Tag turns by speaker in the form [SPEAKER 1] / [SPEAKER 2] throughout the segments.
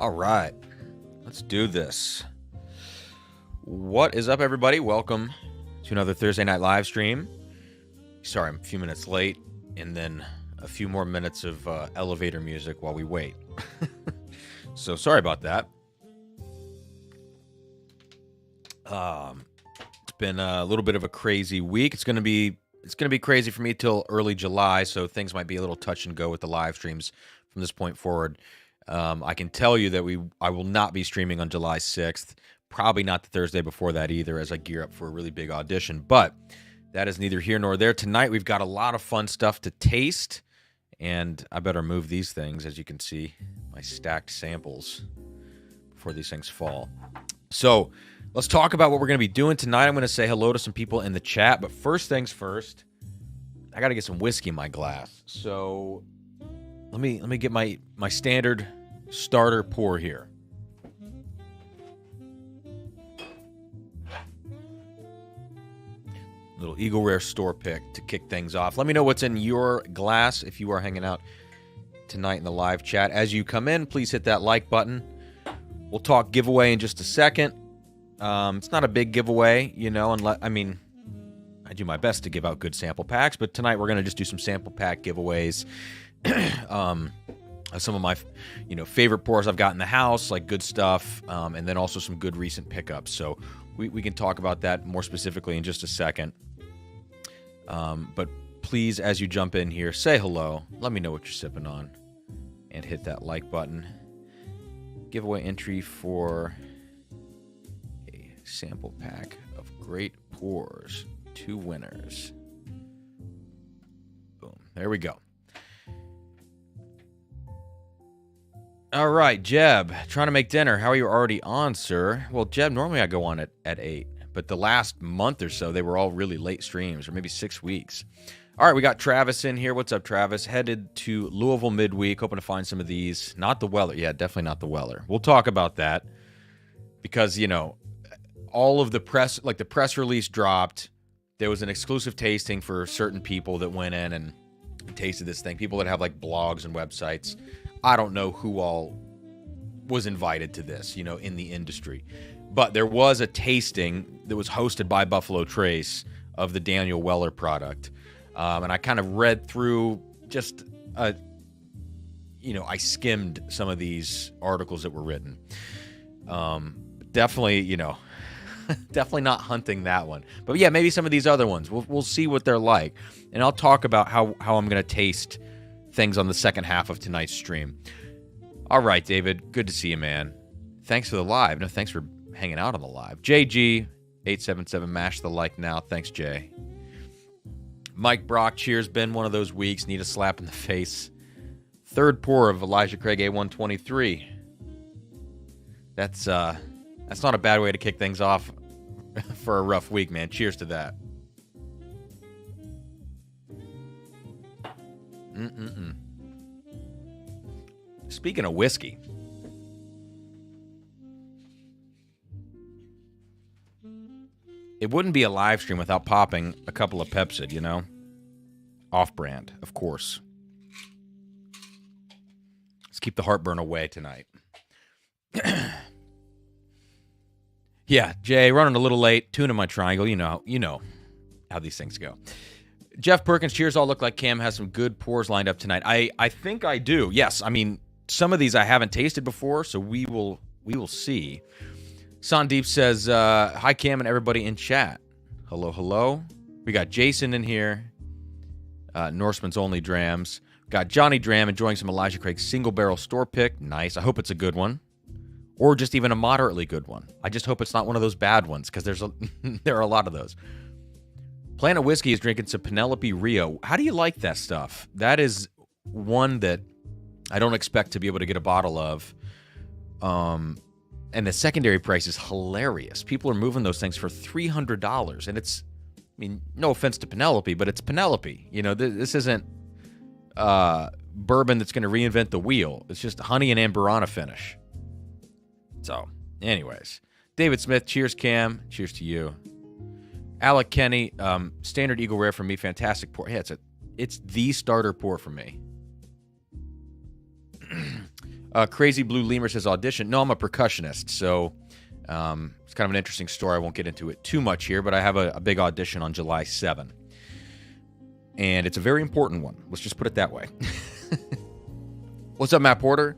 [SPEAKER 1] All right, let's do this. What is up, everybody? Welcome to another Thursday night live stream. Sorry, I'm a few minutes late, and then a few more minutes of elevator music while we wait. So sorry about that. It's been a little bit of a crazy week. It's gonna be crazy for me till early July, so things might be a little touch and go with the live streams from this point forward. I can tell you that I will not be streaming on July 6th. Probably not the Thursday before that either, as I gear up for a really big audition. But that is neither here nor there. Tonight we've got a lot of fun stuff to taste, and I better move these things, as you can see, my stacked samples before these things fall. So let's talk about what we're going to be doing tonight. I'm going to say hello to some people in the chat, but first things first, I got to get some whiskey in my glass. So let me get my standard starter pour here. Little Eagle Rare store pick to kick things off. Let me know what's in your glass if you are hanging out tonight in the live chat. As you come in, please hit that like button. We'll talk giveaway in just a second. It's not a big giveaway, you know, I do my best to give out good sample packs, but tonight we're going to just do some sample pack giveaways. Some of my, favorite pours I've got in the house, like good stuff, and then also some good recent pickups. So we can talk about that more specifically in just a second. But please, as you jump in here, say hello. Let me know what you're sipping on, and hit that like button. Giveaway entry for a sample pack of great pours. 2 winners. Boom. There we go. All right, Jeb, trying to make dinner. How are you already on, sir? Well, Jeb, normally I go on at 8, but the last month or so, they were all really late streams, or maybe 6 weeks. All right, we got Travis in here. What's up, Travis? Headed to Louisville midweek, hoping to find some of these. Not the Weller. Yeah, definitely not the Weller. We'll talk about that because, all of the press, like the press release dropped. There was an exclusive tasting for certain people that went in and tasted this thing. People that have like blogs and websites. I don't know who all was invited to this, in the industry. But there was a tasting that was hosted by Buffalo Trace of the Daniel Weller product. And I kind of read through I skimmed some of these articles that were written. Definitely, definitely not hunting that one. But yeah, maybe some of these other ones. We'll see what they're like. And I'll talk about how I'm going to taste things on the second half of tonight's stream. All right, David. Good to see you, man. Thanks for the live. No, thanks for hanging out on the live. JG877, mash the like now. Thanks, Jay. Mike Brock, cheers. Been one of those weeks. Need a slap in the face. Third pour of Elijah Craig A123. That's not a bad way to kick things off for a rough week, man. Cheers to that. Speaking of whiskey, it wouldn't be a live stream without popping a couple of Pepsid, Off-brand, of course. Let's keep the heartburn away tonight. Yeah, Jay, running a little late. Tuna my triangle. You know how these things go. Jeff Perkins, cheers. All look like Cam has some good pours lined up tonight. I think I do. Yes, some of these I haven't tasted before, so we will see. Sandeep says, hi, Cam, and everybody in chat. Hello, hello. We got Jason in here. Norseman's Only Drams. Got Johnny Dram enjoying some Elijah Craig single barrel store pick. Nice. I hope it's a good one. Or just even a moderately good one. I just hope it's not one of those bad ones, because there are a lot of those. Planet Whiskey is drinking some Penelope Rio. How do you like that stuff? That is one that I don't expect to be able to get a bottle of. And the secondary price is hilarious. People are moving those things for $300. And it's, no offense to Penelope, but it's Penelope. This isn't bourbon that's going to reinvent the wheel. It's just honey and amberana finish. So, anyways. David Smith, cheers, Cam. Cheers to you. Alec Kenny, standard Eagle Rare for me. Fantastic pour. Yeah, it's the starter pour for me. Crazy Blue Lemur says audition. No, I'm a percussionist, so it's kind of an interesting story. I won't get into it too much here, but I have a big audition on July 7. And it's a very important one. Let's just put it that way. What's up, Matt Porter?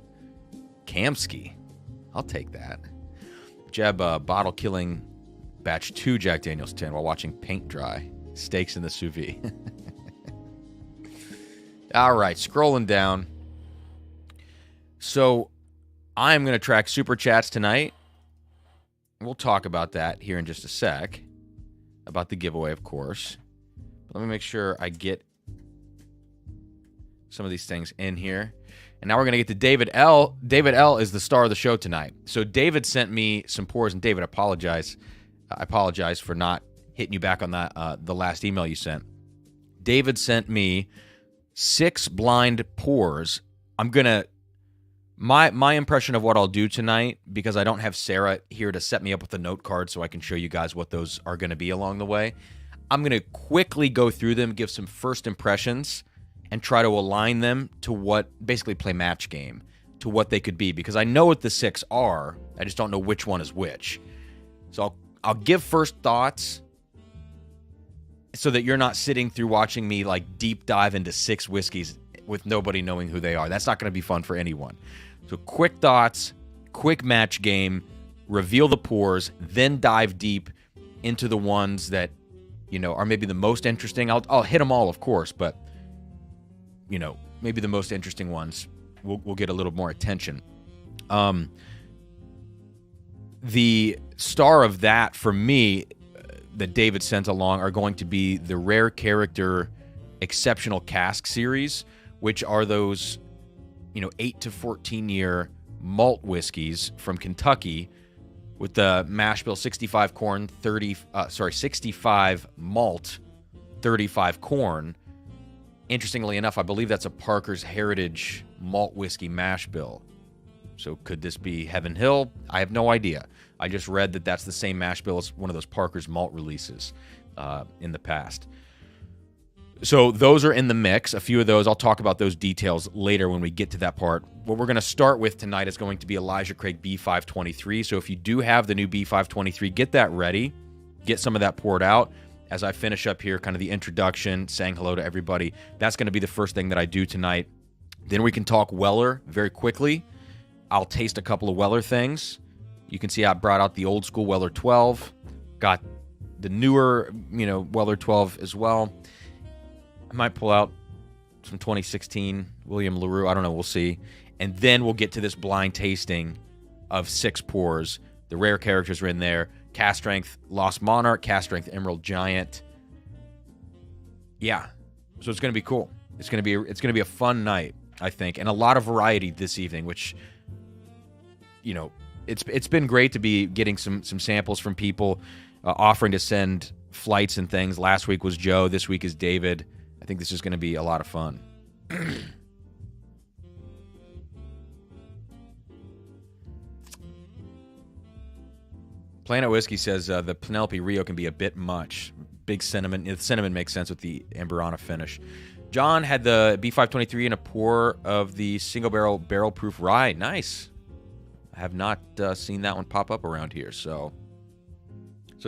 [SPEAKER 1] Kamsky. I'll take that. Jeb, bottle killing batch 2 Jack Daniel's 10 while watching paint dry. Steaks in the sous vide. All right, scrolling down. So I'm going to track Super Chats tonight. We'll talk about that here in just a sec. About the giveaway, of course. But let me make sure I get some of these things in here. And now we're going to get to David L. David L. is the star of the show tonight. So David sent me some pours. And David, I apologize for not hitting you back on that the last email you sent. David sent me 6 blind pours. I'm going to... My impression of what I'll do tonight, because I don't have Sarah here to set me up with a note card so I can show you guys what those are going to be along the way, I'm going to quickly go through them, give some first impressions, and try to align them to what, basically play match game, to what they could be. Because I know what the 6 are, I just don't know which one is which. So I'll give first thoughts so that you're not sitting through watching me like deep dive into 6 whiskeys with nobody knowing who they are. That's not going to be fun for anyone. So quick thoughts, quick match game, reveal the pours, then dive deep into the ones that, you know, are maybe the most interesting. I'll hit them all, of course, but, you know, maybe the most interesting ones will get a little more attention. The star of that for me that David sent along are going to be the Rare Character Exceptional Cask series, which are those, you know, 8 to 14 year malt whiskeys from Kentucky with the mash bill 65 corn, 65 malt, 35 corn. Interestingly enough, I believe that's a Parker's Heritage malt whiskey mash bill. So could this be Heaven Hill? I have no idea. I just read that that's the same mash bill as one of those Parker's malt releases in the past. So those are in the mix. A few of those, I'll talk about those details later when we get to that part. What we're going to start with tonight is going to be Elijah Craig B523. So if you do have the new B523, get that ready. Get some of that poured out. As I finish up here, kind of the introduction, saying hello to everybody. That's going to be the first thing that I do tonight. Then we can talk Weller very quickly. I'll taste a couple of Weller things. You can see I brought out the old school Weller 12. Got the newer, you know, Weller 12 as well. I might pull out some 2016 William LaRue. I don't know. We'll see. And then we'll get to this blind tasting of 6 pours. The rare characters are in there. Cask Strength Lost Monarch, Cask Strength Emerald Giant. Yeah. So it's going to be cool. It's going to be a fun night, I think, and a lot of variety this evening, which, you know, it's been great to be getting some samples from people offering to send flights and things. Last week was Joe. This week is David. I think this is going to be a lot of fun. Planet Whiskey says the Penelope Rio can be a bit much. Big cinnamon. The cinnamon makes sense with the Amberana finish. John had the B523 in a pour of the single barrel proof rye. Nice. I have not seen that one pop up around here. So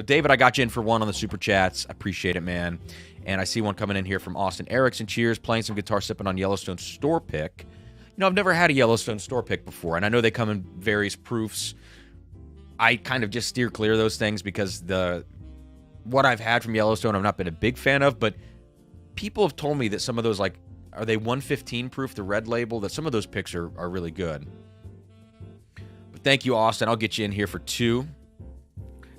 [SPEAKER 1] David, I got you in for one on the Super Chats. I appreciate it, man. And I see one coming in here from Austin Erickson. Cheers. Playing some guitar, sipping on Yellowstone Store Pick. You know, I've never had a Yellowstone Store Pick before, and I know they come in various proofs. I kind of just steer clear of those things because what I've had from Yellowstone I've not been a big fan of, but people have told me that some of those, like, are they 115 proof, the red label, that some of those picks are really good. But thank you, Austin. I'll get you in here for 2.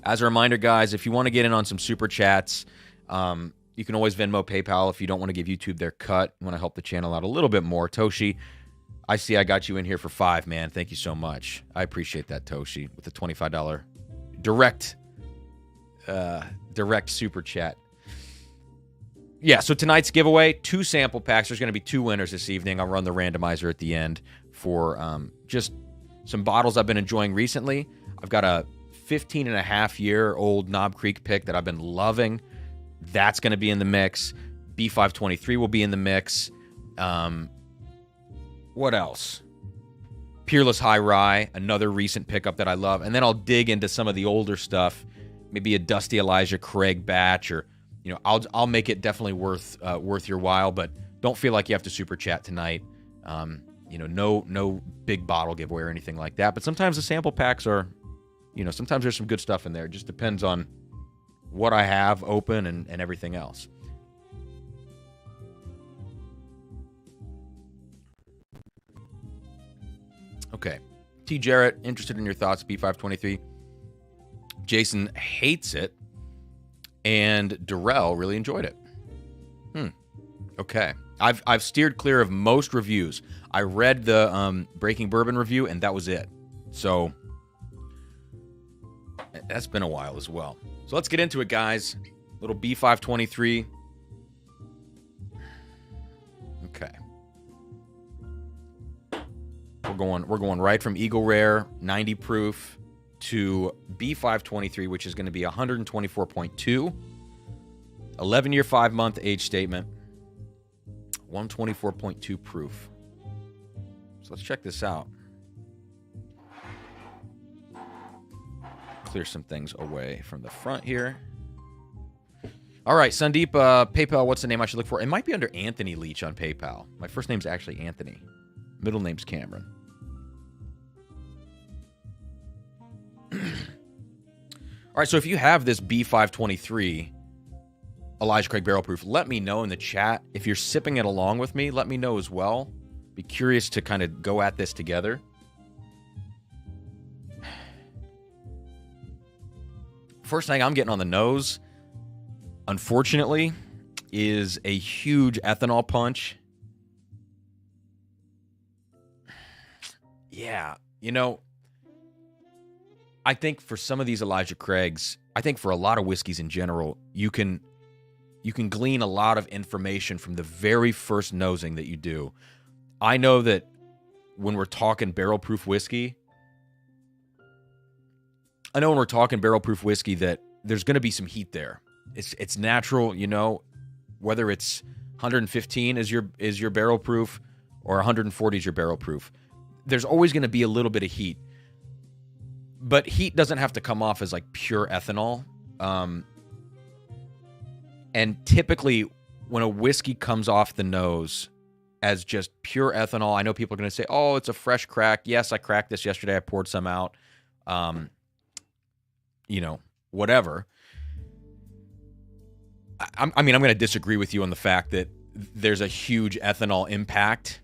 [SPEAKER 1] As a reminder, guys, if you want to get in on some Super Chats, you can always Venmo, PayPal if you don't want to give YouTube their cut. You want to help the channel out a little bit more. Toshi, I see I got you in here for 5, man. Thank you so much. I appreciate that, Toshi, with the $25 direct Super Chat. Yeah, so tonight's giveaway, 2 sample packs. There's going to be 2 winners this evening. I'll run the randomizer at the end for just some bottles I've been enjoying recently. I've got a 15-and-a-half-year-old Knob Creek pick that I've been loving. That's going to be in the mix. B523 will be in the mix. What else? Peerless High Rye, another recent pickup that I love. And then I'll dig into some of the older stuff, maybe a Dusty Elijah Craig batch, or, you know, I'll make it definitely worth your while, but don't feel like you have to super chat tonight. You know, no big bottle giveaway or anything like that. But sometimes the sample packs are, you know, sometimes there's some good stuff in there. It just depends on what I have open and everything else. Okay. T. Jarrett, interested in your thoughts, B523. Jason hates it. And Darrell really enjoyed it. Okay. I've steered clear of most reviews. I read the Breaking Bourbon review, and that was it. So that's been a while as well. So let's get into it, guys. Little B523. Okay. We're going right from Eagle Rare 90 proof to B523, which is going to be 124.2. 11-year, 5-month age statement. 124.2 proof. So let's check this out. Clear some things away from the front here. All right, Sandeep, PayPal, what's the name I should look for? It might be under Anthony Leach on PayPal. My first name's actually Anthony. Middle name's Cameron. All right, so if you have this B523 Elijah Craig Barrel Proof, let me know in the chat. If you're sipping it along with me, let me know as well. Be curious to kind of go at this together. First thing I'm getting on the nose, unfortunately, is a huge ethanol punch. Yeah, you know, I think for some of these Elijah Craigs, I think for a lot of whiskeys in general, you can glean a lot of information from the very first nosing that you do. I know that when we're talking barrel proof whiskey, that there's going to be some heat there. It's natural, you know, whether it's 115 is your barrel proof or 140 is your barrel proof. There's always going to be a little bit of heat. But heat doesn't have to come off as like pure ethanol. And typically when a whiskey comes off the nose as just pure ethanol, I know people are going to say, oh, it's a fresh crack. Yes, I cracked this yesterday. I poured some out. You know, whatever. I'm going to disagree with you on the fact that there's a huge ethanol impact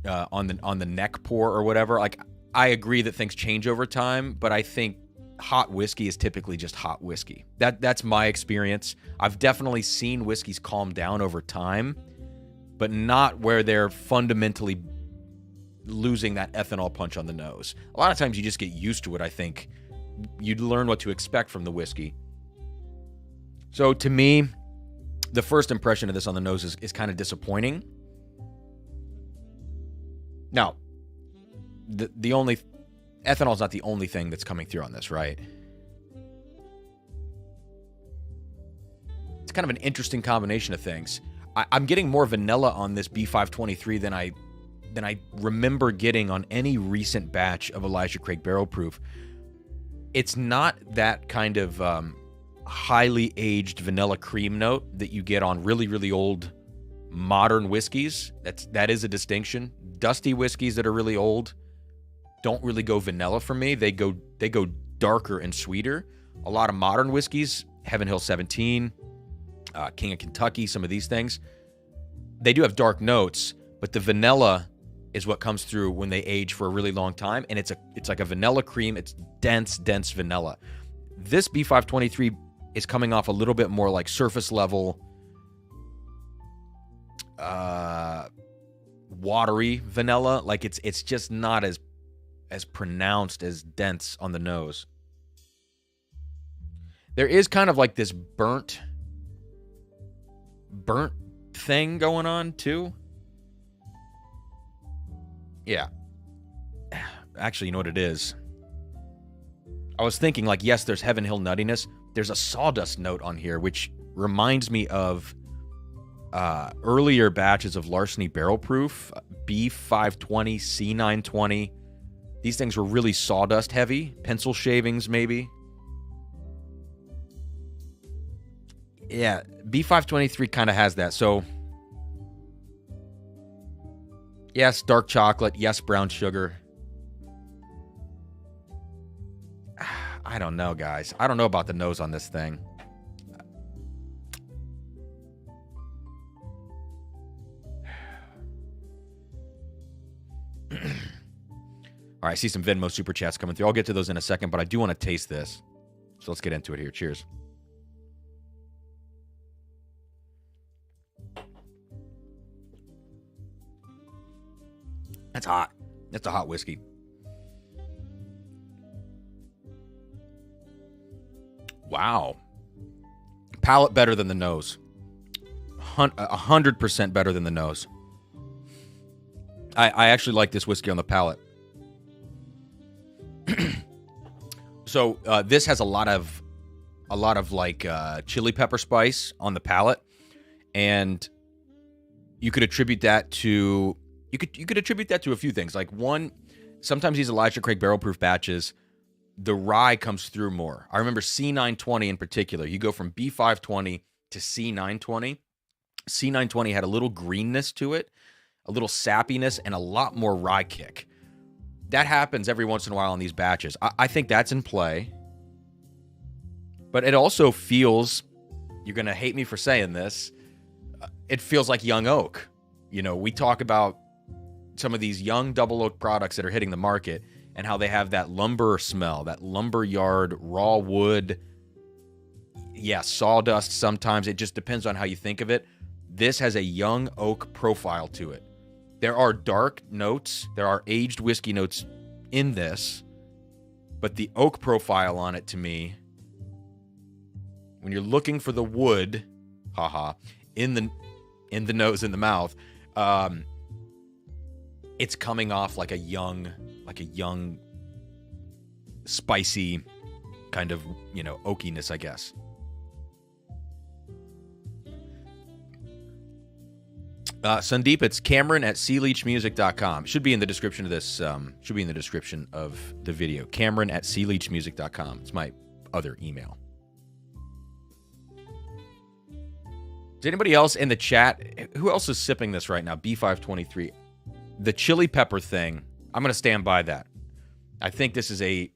[SPEAKER 1] on the neck pour or whatever. Like, I agree that things change over time, but I think hot whiskey is typically just hot whiskey. That's my experience. I've definitely seen whiskeys calm down over time, but not where they're fundamentally losing that ethanol punch on the nose. A lot of times you just get used to it, I think. You'd learn what to expect from the whiskey. So to me, the first impression of this on the nose is kind of disappointing. Now, the only ethanol is not the only thing that's coming through on this, right? It's kind of an interesting combination of things. I'm getting more vanilla on this B523 than I remember getting on any recent batch of Elijah Craig Barrel Proof. It's not that kind of highly aged vanilla cream note that you get on really, really old modern whiskeys. That is a distinction. Dusty whiskeys that are really old don't really go vanilla for me. They go darker and sweeter. A lot of modern whiskeys, Heaven Hill 17, King of Kentucky, some of these things, they do have dark notes, but the vanilla is what comes through when they age for a really long time, and it's like a vanilla cream. It's dense vanilla. This B523 is coming off a little bit more like surface level, watery vanilla. Like it's just not as pronounced, as dense on the nose. There is kind of like this burnt thing going on too. Yeah. Actually, you know what it is? I was thinking, like, yes, there's Heaven Hill nuttiness. There's a sawdust note on here, which reminds me of earlier batches of Larceny Barrel Proof, B520, C920, These things were really sawdust heavy. Pencil shavings, maybe. Yeah, B523 kind of has that. So, yes, dark chocolate. Yes, brown sugar. I don't know, guys. I don't know about the nose on this thing. All right, I see some Venmo super chats coming through. I'll get to those in a second, but I do want to taste this. So let's get into it here. Cheers. That's hot. That's a hot whiskey. Wow. Palate better than the nose. 100% better than the nose. I actually like this whiskey on the palate. So this has a lot of like chili pepper spice on the palate, and you could attribute that to you could attribute that to a few things. Like one, sometimes these Elijah Craig barrel proof batches, the rye comes through more. I remember C920 in particular. You go from B520 to C920. C920 had a little greenness to it, a little sappiness, and a lot more rye kick. That happens every once in a while in these batches. I think that's in play. But it also feels, you're going to hate me for saying this, it feels like young oak. You know, we talk about some of these young double oak products that are hitting the market and how they have that lumber smell, that lumber yard, raw wood, yeah, sawdust sometimes. It just depends on how you think of it. This has a young oak profile to it. There are dark notes, there are aged whiskey notes in this, but the oak profile on it, to me, when you're looking for the wood, in the nose and the mouth, it's coming off like a young, spicy kind of, you know, oakiness, I guess. Sandeep, it's Cameron at cleachmusic.com. Should be in the description of this. Should be in the description of the video. Cameron at cleachmusic.com. It's my other email. Is anybody else in the chat? Who else is sipping this right now? B523. The chili pepper thing, I'm going to stand by that. I think this is a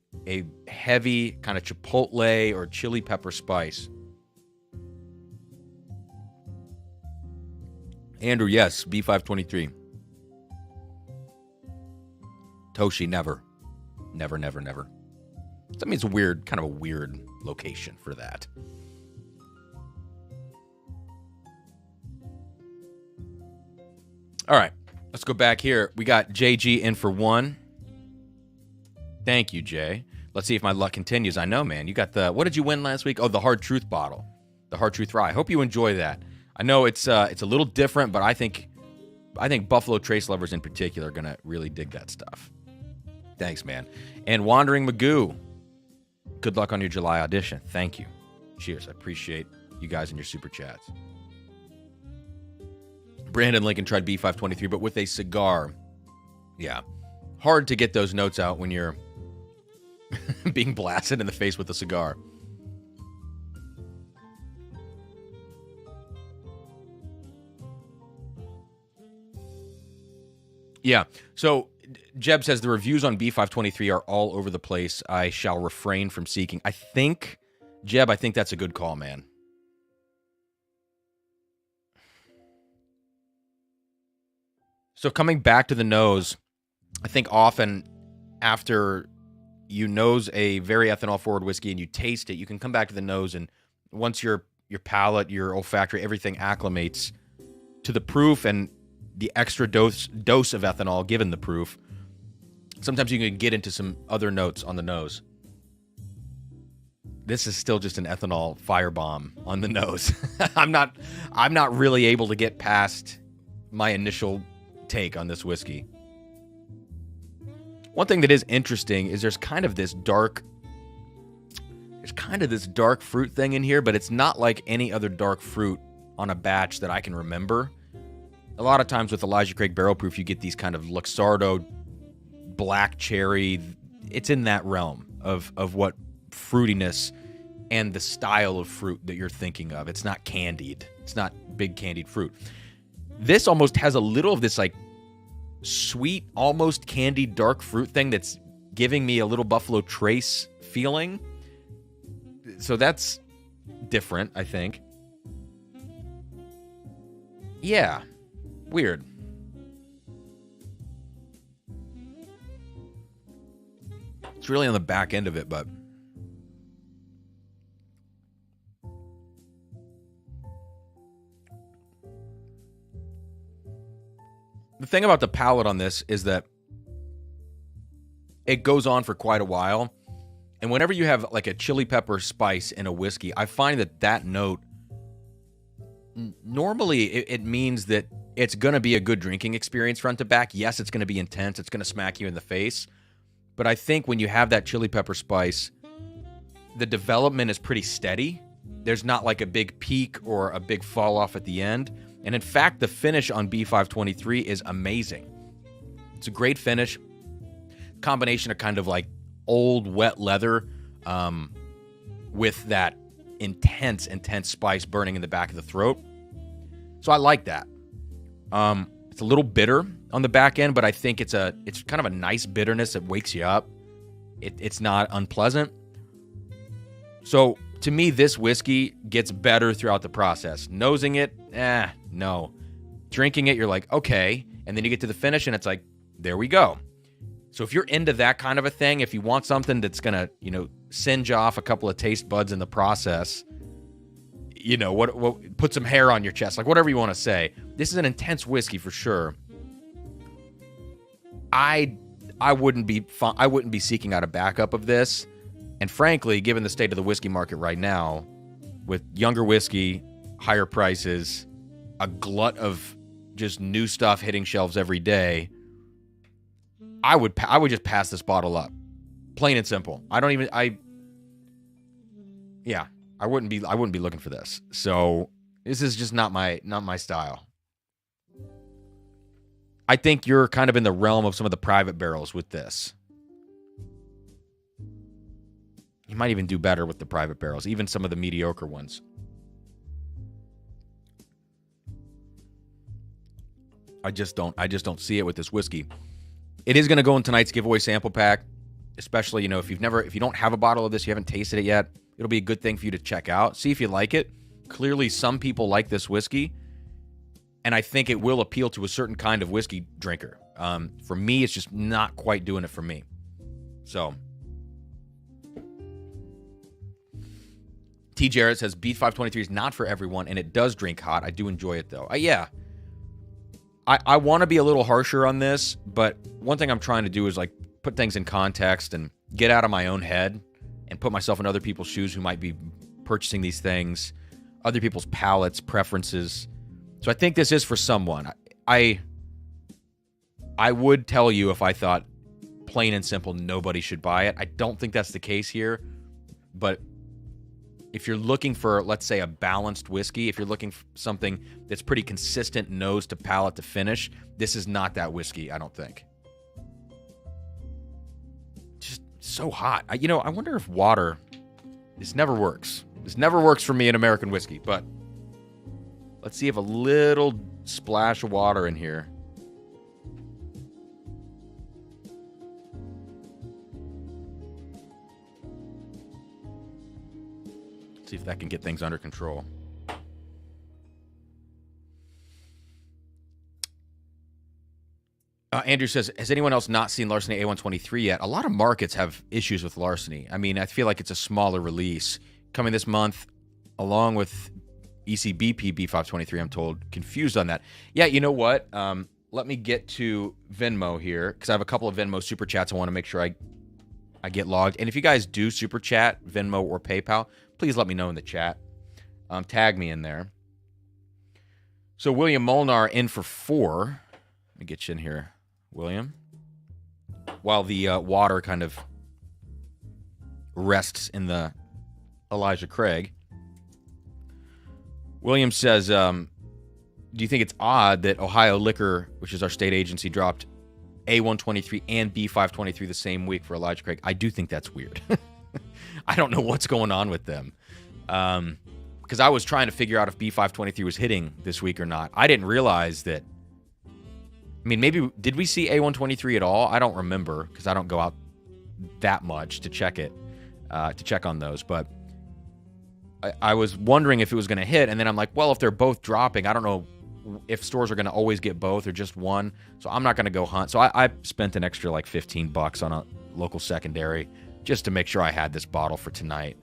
[SPEAKER 1] heavy kind of chipotle or chili pepper spice. Andrew, yes, B523. Toshi, never. Never, never, never. That means kind of a weird location for that. All right, let's go back here. We got JG in for one. Thank you, Jay. Let's see if my luck continues. I know, man. You got what did you win last week? Oh, the Hard Truth bottle. The Hard Truth Rye. I hope you enjoy that. I know it's a little different, but I think Buffalo Trace lovers in particular are going to really dig that stuff. Thanks, man. And Wandering Magoo, good luck on your July audition. Thank you. Cheers. I appreciate you guys and your super chats. Brandon Lincoln tried B523, but with a cigar. Yeah. Hard to get those notes out when you're being blasted in the face with a cigar. Yeah. So Jeb says the reviews on B523 are all over the place. I shall refrain from seeking. Jeb, I think that's a good call, man. So coming back to the nose, I think often after you nose a very ethanol-forward whiskey and you taste it, you can come back to the nose, and once your palate, your olfactory, everything acclimates to the proof and the extra dose of ethanol given the proof, sometimes you can get into some other notes on the nose. This is still just an ethanol firebomb on the nose. I'm not really able to get past my initial take on this whiskey. One thing that is interesting is there's kind of this dark fruit thing in here, but it's not like any other dark fruit on a batch that I can remember. A lot of times with Elijah Craig barrel proof, you get these kind of Luxardo black cherry. It's in that realm of what fruitiness and the style of fruit that you're thinking of. It's not candied. It's not big candied fruit. This almost has a little of this like sweet, almost candied dark fruit thing that's giving me a little Buffalo Trace feeling. So that's different, I think. Yeah. Weird. It's really on the back end of it, but the thing about the palate on this is that it goes on for quite a while. And whenever you have like a chili pepper spice in a whiskey, I find that note, normally it means that it's going to be a good drinking experience front to back. Yes, it's going to be intense. It's going to smack you in the face. But I think when you have that chili pepper spice, the development is pretty steady. There's not like a big peak or a big fall off at the end. And in fact, the finish on B523 is amazing. It's a great finish. Combination of kind of like old wet leather with that intense spice burning in the back of the throat. So I like that. It's a little bitter on the back end, but I think it's kind of a nice bitterness that wakes you up. It's not unpleasant. So to me, this whiskey gets better throughout the process. Nosing it, no. Drinking it, you're like, okay. And then you get to the finish and it's like, there we go. So if you're into that kind of a thing, if you want something that's going to, singe off a couple of taste buds in the process, what put some hair on your chest, like whatever you want to say. This is an intense whiskey for sure. I wouldn't be seeking out a backup of this. And frankly, given the state of the whiskey market right now, with younger whiskey, higher prices, a glut of just new stuff hitting shelves every day, I would just pass this bottle up. Plain and simple. I wouldn't be looking for this. So this is just not my style. I think you're kind of in the realm of some of the private barrels with this. You might even do better with the private barrels, even some of the mediocre ones. I just don't see it with this whiskey. It is going to go in tonight's giveaway sample pack, especially, if you don't have a bottle of this, you haven't tasted it yet, it'll be a good thing for you to check out. See if you like it. Clearly, some people like this whiskey, and I think it will appeal to a certain kind of whiskey drinker. For me, it's just not quite doing it for me. So, T. Jarrett says, B523 is not for everyone, and it does drink hot. I do enjoy it, though. I want to be a little harsher on this, but one thing I'm trying to do is like put things in context and get out of my own head and put myself in other people's shoes who might be purchasing these things, other people's palates, preferences. So I think this is for someone. I would tell you if I thought plain and simple nobody should buy it. I don't think that's the case here, but if you're looking for, let's say, a balanced whiskey, if you're looking for something that's pretty consistent nose to palate to finish, this is not that whiskey, I don't think. Just so hot. I wonder if water, this never works. This never works for me in American whiskey, but let's see if a little splash of water in here. See if that can get things under control. Andrew says, has anyone else not seen Larceny A123 yet? A lot of markets have issues with Larceny. I mean, I feel like it's a smaller release. Coming this month, along with ECBP B523, I'm told. Confused on that. Yeah, you know what? Let me get to Venmo here, because I have a couple of Venmo Super Chats I want to make sure I get logged. And if you guys do Super Chat, Venmo or PayPal, please let me know in the chat. Tag me in there. So William Molnar in for 4. Let me get you in here, William. While the water kind of rests in the Elijah Craig. William says, do you think it's odd that Ohio Liquor, which is our state agency, dropped A123 and B523 the same week for Elijah Craig. I do think that's weird. I don't know what's going on with them. Because I was trying to figure out if B523 was hitting this week or not. I didn't realize that. I mean, maybe, did we see A123 at all? I don't remember because I don't go out that much to check it, to check on those. But I was wondering if it was going to hit. And then I'm like, well, if they're both dropping, I don't know if stores are going to always get both or just one. So I'm not going to go hunt. So I spent an extra like $15 on a local secondary just to make sure I had this bottle for tonight.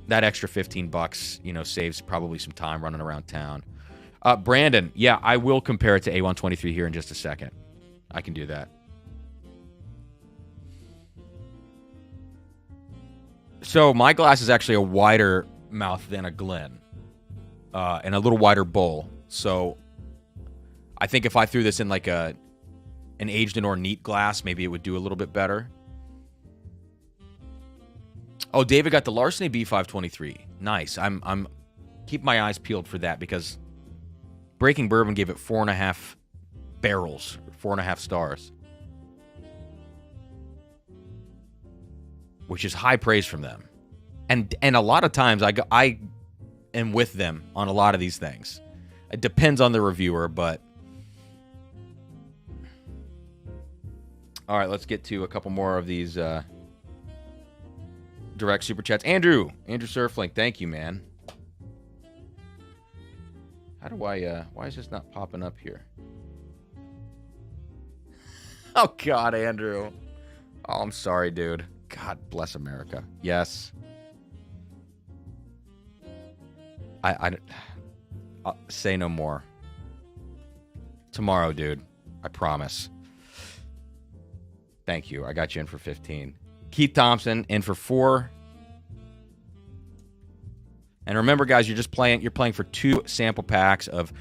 [SPEAKER 1] That extra $15, saves probably some time running around town. Brandon, yeah, I will compare it to A123 here in just a second. I can do that. So my glass is actually a wider mouth than a Glen, and a little wider bowl. So I think if I threw this in like an aged and or neat glass, maybe it would do a little bit better. Oh, David got the Larceny B523. Nice. I'm keep my eyes peeled for that because Breaking Bourbon gave it 4.5 barrels, 4.5 stars, which is high praise from them. And a lot of times I am with them on a lot of these things. It depends on the reviewer, but all right, let's get to a couple more of these direct super chats. Andrew Surflink, thank you, man. How do I, why is this not popping up here? Oh, God, Andrew. Oh, I'm sorry, dude. God bless America. Yes. I'll say no more. Tomorrow, dude. I promise. Thank you. I got you in for 15. Keith Thompson in for 4. And remember, guys, you're playing for 2 sample packs of,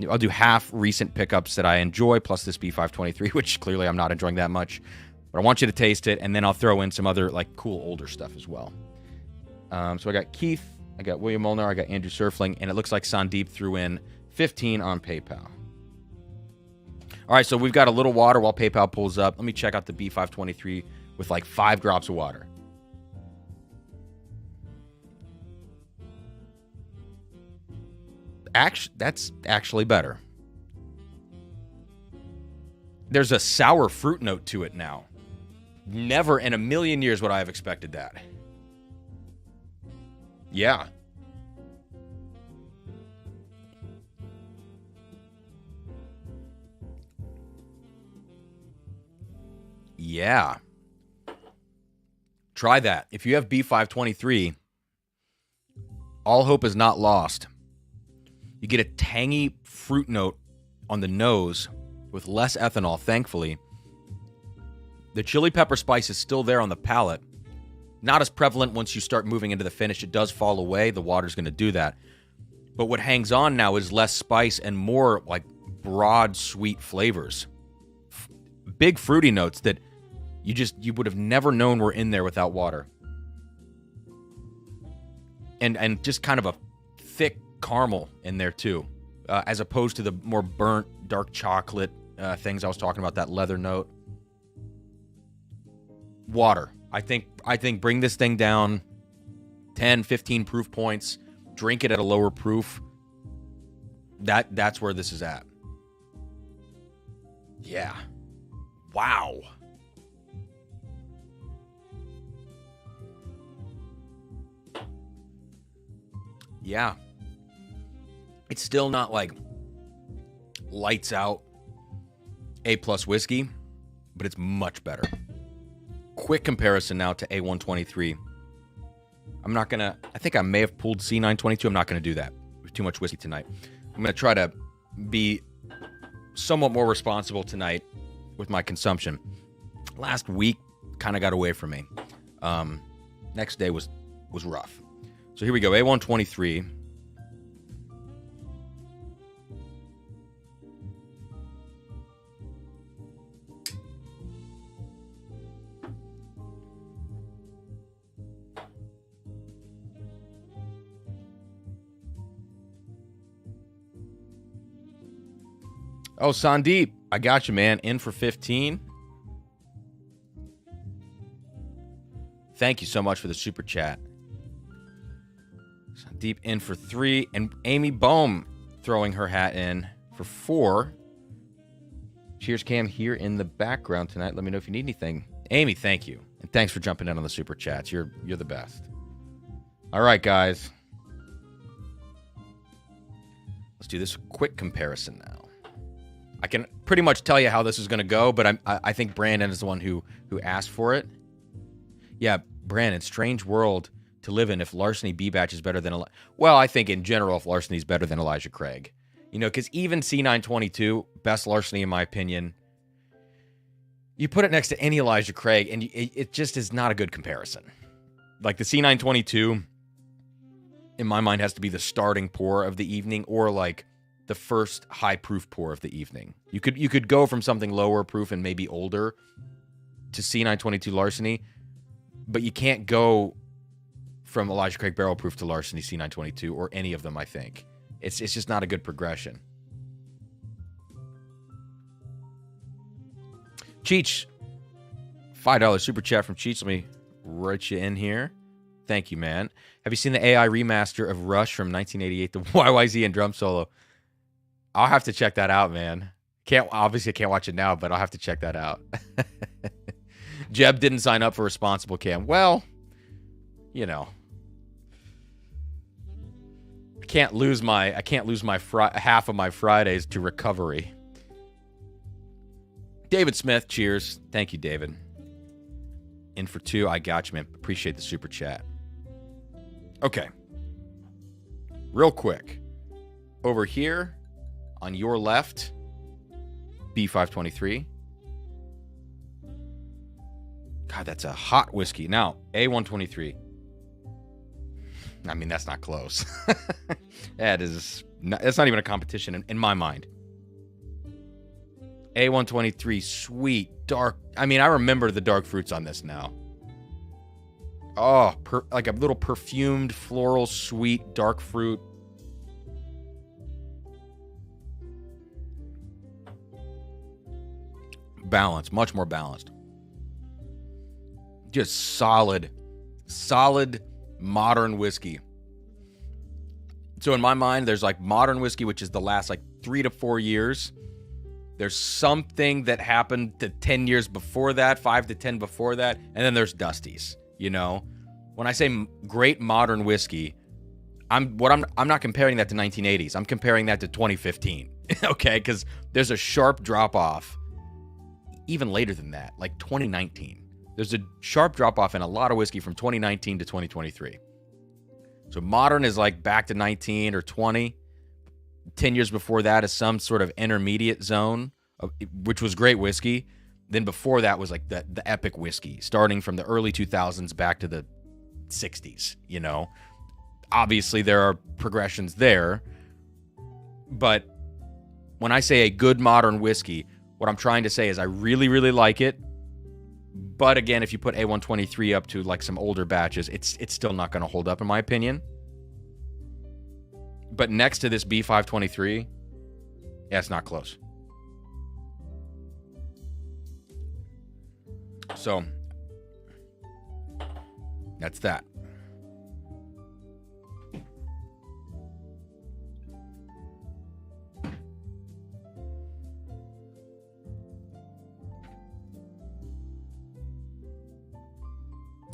[SPEAKER 1] I'll do half recent pickups that I enjoy, plus this B523, which clearly I'm not enjoying that much. But I want you to taste it, and then I'll throw in some other, like, cool older stuff as well. So I got Keith, I got William Molnar, I got Andrew Surfling, and it looks like Sandeep threw in 15 on PayPal. All right, so we've got a little water while PayPal pulls up. Let me check out the B523 with, like, 5 drops of water. That's actually better. There's a sour fruit note to it now. Never in a million years would I have expected that. Yeah. Yeah. Try that. If you have B523, all hope is not lost. You get a tangy fruit note on the nose with less ethanol, thankfully. The chili pepper spice is still there on the palate. Not as prevalent once you start moving into the finish. It does fall away. The water's going to do that. But what hangs on now is less spice and more like broad, sweet flavors. Big fruity notes that you would have never known were in there without water. And just kind of a thick caramel in there too, as opposed to the more burnt dark chocolate things I was talking about, that leather note. Water. I think bring this thing down 10, 15 proof points, drink it at a lower proof. That's where this is at. Yeah. Wow. Yeah. It's still not like lights out A+ whiskey, but it's much better. Quick comparison now to A123. I think I may have pulled C922. I'm not going to do that. There's too much whiskey tonight. I'm going to try to be somewhat more responsible tonight with my consumption. Last week kind of got away from me. Next day was rough. So here we go. A123. Oh, Sandeep. I got you, man. In for 15. Thank you so much for the super chat. Deep in for 3. And Amy Bohm throwing her hat in for 4. Cheers, Cam, here in the background tonight. Let me know if you need anything. Amy, thank you. And thanks for jumping in on the super chats. You're the best. All right, guys. Let's do this quick comparison now. I can pretty much tell you how this is going to go, but I think Brandon is the one who asked for it. Yeah, Brandon, strange world to live in if Larceny B-Batch is better than... Well, I think in general, if Larceny is better than Elijah Craig. You know, because even C922, best Larceny in my opinion, you put it next to any Elijah Craig, and it just is not a good comparison. Like the C922, in my mind, has to be the starting pour of the evening, or like the first high proof pour of the evening. You could go from something lower proof and maybe older to C922 Larceny, but you can't go from Elijah Craig barrel proof to Larceny C922 or any of them, I think. It's just not a good progression. Cheech, $5 super chat from Cheech. Let me write you in here. Thank you, man. Have you seen the AI remaster of Rush from 1988, the YYZ and drum solo? I'll have to check that out, man. Obviously, I can't watch it now, but I'll have to check that out. Jeb didn't sign up for Responsible Cam. Well, you know, I can't lose my half of my Fridays to recovery. David Smith, cheers. Thank you, David. In for 2, I got you, man. Appreciate the super chat. Okay. Real quick. Over here, on your left, B523. God, that's a hot whiskey. Now, A123. I mean, that's not close. That's not even a competition in my mind. A123, sweet, dark. I mean, I remember the dark fruits on this now. Oh, like a little perfumed, floral, sweet, dark fruit. Balanced, much more balanced. Just solid modern whiskey. So in my mind, there's like modern whiskey, which is the last like 3 to 4 years. There's something that happened to 10 years before that, 5 to 10 before that, and then there's Dusty's, you know? When I say great modern whiskey, I'm not comparing that to 1980s. I'm comparing that to 2015. Okay? Cuz there's a sharp drop off even later than that, like 2019. There's a sharp drop off in a lot of whiskey from 2019 to 2023. So modern is like back to 19 or 20. 10 years before that is some sort of intermediate zone, which was great whiskey. Then before that was like the epic whiskey, starting from the early 2000s back to the 60s, you know. Obviously, there are progressions there. But when I say a good modern whiskey, what I'm trying to say is I really, really like it. But again, if you put A123 up to like some older batches, it's still not going to hold up in my opinion. But next to this B523, yeah, it's not close. So, that's that.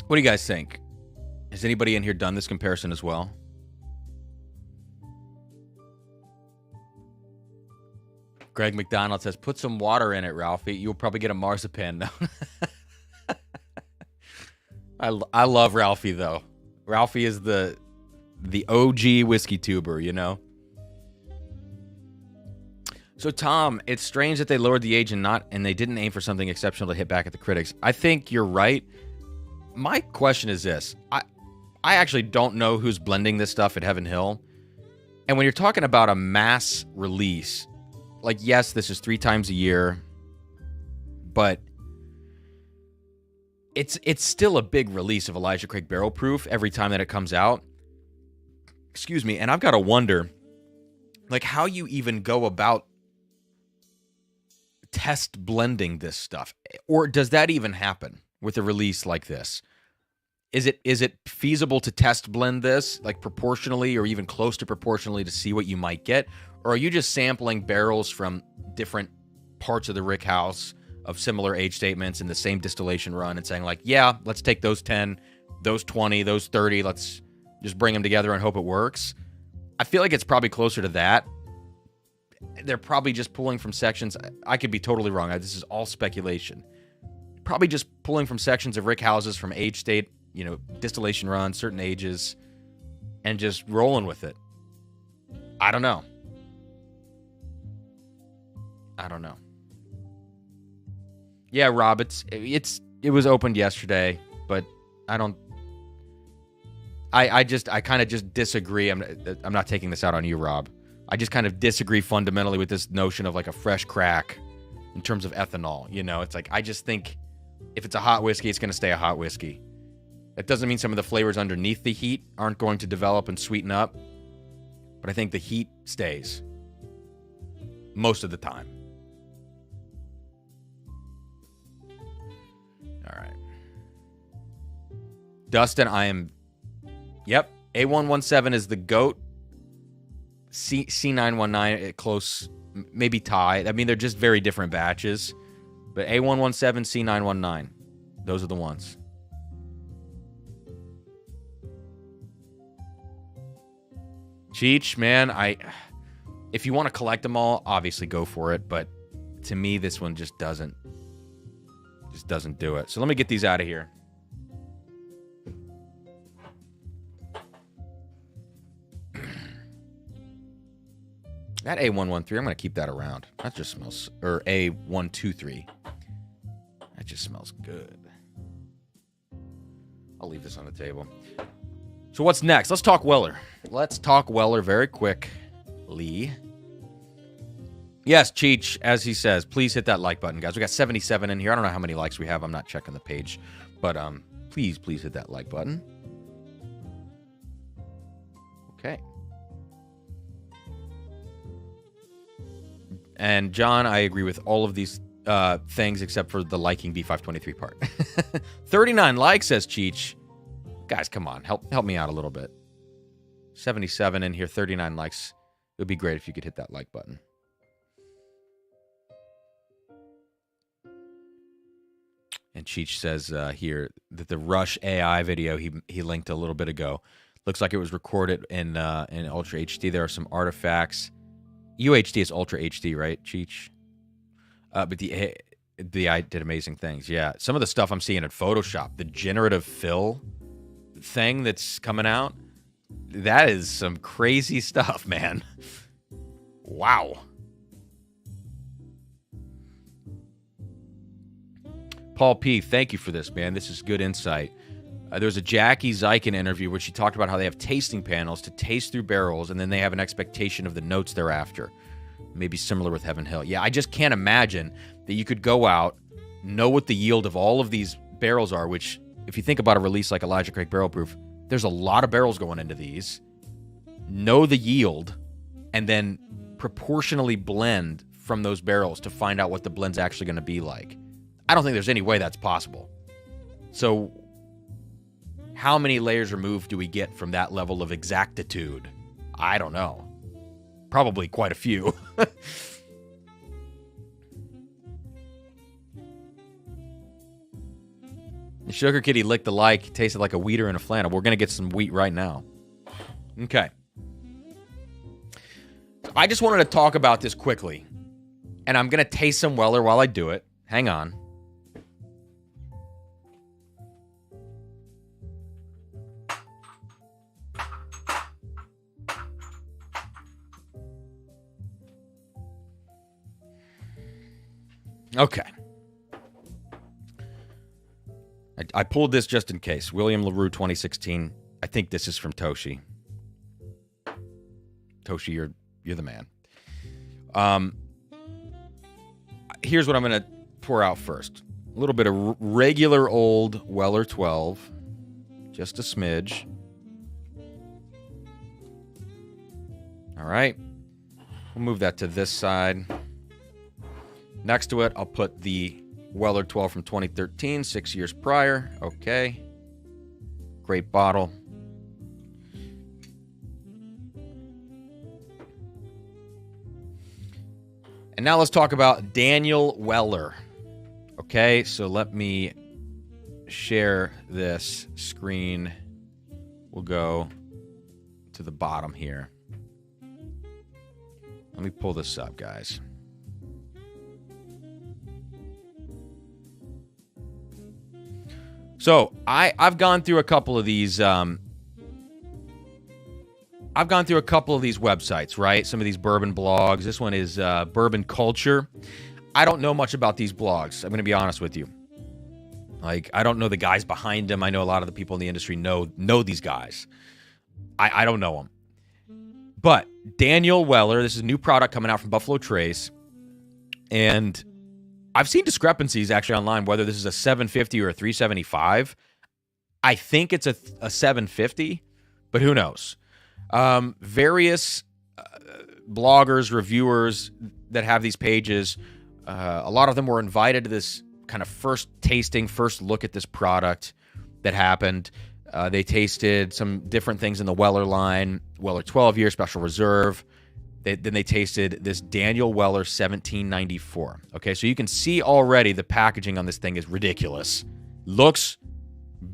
[SPEAKER 1] What do you guys think? Has anybody in here done this comparison as well? Greg McDonald says, put some water in it, Ralphie. You'll probably get a marzipan, though. I love Ralphie, though. Ralphie is the OG whiskey tuber, you know? So, Tom, it's strange that they lowered the age and they didn't aim for something exceptional to hit back at the critics. I think you're right. My question is this. I actually don't know who's blending this stuff at Heaven Hill. And when you're talking about a mass release, like, yes, this is 3 times a year, but it's still a big release of Elijah Craig Barrel Proof every time that it comes out. Excuse me. And I've got to wonder, like, how you even go about test blending this stuff? Or does that even happen with a release like this? Is it feasible to test blend this, like proportionally or even close to proportionally, to see what you might get? Or are you just sampling barrels from different parts of the rick house of similar age statements in the same distillation run and saying like, yeah, let's take those 10, those 20, those 30, let's just bring them together and hope it works? I feel like it's probably closer to that. They're probably just pulling from sections. I could be totally wrong. This is all speculation. Probably just pulling from sections of rick houses from age state, distillation runs, certain ages, and just rolling with it. I don't know. Yeah, Rob, it was opened yesterday, but I kind of just disagree. I'm not taking this out on you, Rob. I just kind of disagree fundamentally with this notion of like a fresh crack in terms of ethanol. It's like, I just think if it's a hot whiskey, it's going to stay a hot whiskey. That doesn't mean some of the flavors underneath the heat aren't going to develop and sweeten up, but I think the heat stays most of the time. All right. Dustin, yep, A117 is the GOAT. C919, close, maybe tie. I mean, they're just very different batches. But A117, C919, those are the ones. Cheech, man, if you want to collect them all, obviously go for it. But to me, this one just doesn't do it. So let me get these out of here. That A113, I'm going to keep that around. That just smells... Or A123. That just smells good. I'll leave this on the table. So what's next? Let's talk Weller. Let's talk Weller very quickly. Yes, Cheech, as he says, please hit that like button, guys. We got 77 in here. I don't know how many likes we have. I'm not checking the page. But please hit that like button. Okay. And John, I agree with all of these things except for the liking B523 part. 39 likes, says Cheech. Guys, come on. Help me out a little bit. 77 in here, 39 likes. It would be great if you could hit that like button. And Cheech says here that the Rush AI video he linked a little bit ago looks like it was recorded in Ultra HD. There are some artifacts. UHD is Ultra HD, right, Cheech? But the AI did amazing things. Yeah, some of the stuff I'm seeing in Photoshop, the generative fill thing that's coming out, that is some crazy stuff, man. Wow. Paul P., thank you for this, man. This is good insight. There was a Jackie Zykan interview where she talked about how they have tasting panels to taste through barrels, and then they have an expectation of the notes thereafter. Maybe similar with Heaven Hill. Yeah, I just can't imagine that you could go out, know what the yield of all of these barrels are, which, if you think about a release like Elijah Craig Barrel Proof, there's a lot of barrels going into these. Know the yield, and then proportionally blend from those barrels to find out what the blend's actually going to be like. I don't think there's any way that's possible. So how many layers removed do we get from that level of exactitude? I don't know. Probably quite a few. The Sugar Kitty licked the like. Tasted like a wheater in a flannel. We're going to get some wheat right now. Okay. I just wanted to talk about this quickly. And I'm going to taste some Weller while I do it. Hang on. Okay. I pulled this just in case. William LaRue 2016. I think this is from Toshi. Toshi, you're the man. Here's what I'm going to pour out first. A little bit of regular old Weller 12. Just a smidge. All right. We'll move that to this side. Next to it, I'll put the Weller 12 from 2013, 6 years prior. Okay. Great bottle. And now let's talk about Daniel Weller. Okay, so let me share this screen. We'll go to the bottom here. Let me pull this up, guys. So I've gone through a couple of these. I've gone through a couple of these websites, right? Some of these bourbon blogs. This one is Bourbon Culture. I don't know much about these blogs. I'm going to be honest with you. Like, I don't know the guys behind them. I know a lot of the people in the industry know these guys. I don't know them. But Daniel Weller, this is a new product coming out from Buffalo Trace. And I've seen discrepancies actually online whether this is a 750 or a 375. I think it's a 750, but who knows? Various bloggers, reviewers that have these pages, a lot of them were invited to this kind of first tasting, first look at this product that happened. They tasted some different things in the Weller line, Weller 12-year Special Reserve. Then they tasted this Daniel Weller 1794. Okay, so you can see already the packaging on this thing is ridiculous. Looks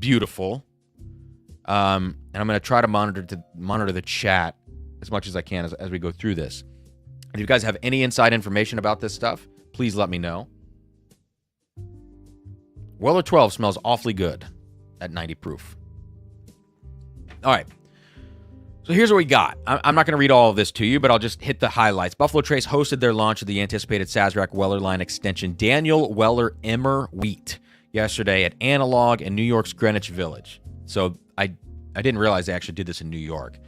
[SPEAKER 1] beautiful. And I'm going to try to monitor the chat as much as I can as we go through this. If you guys have any inside information about this stuff, please let me know. Weller 12 smells awfully good at 90 proof. All right. So here's what we got. I'm not going to read all of this to you, but I'll just hit the highlights. Buffalo Trace hosted their launch of the anticipated Sazerac Weller line extension, Daniel Weller Emmer Wheat, yesterday at Analog in New York's Greenwich Village. So I didn't realize they actually did this in New York.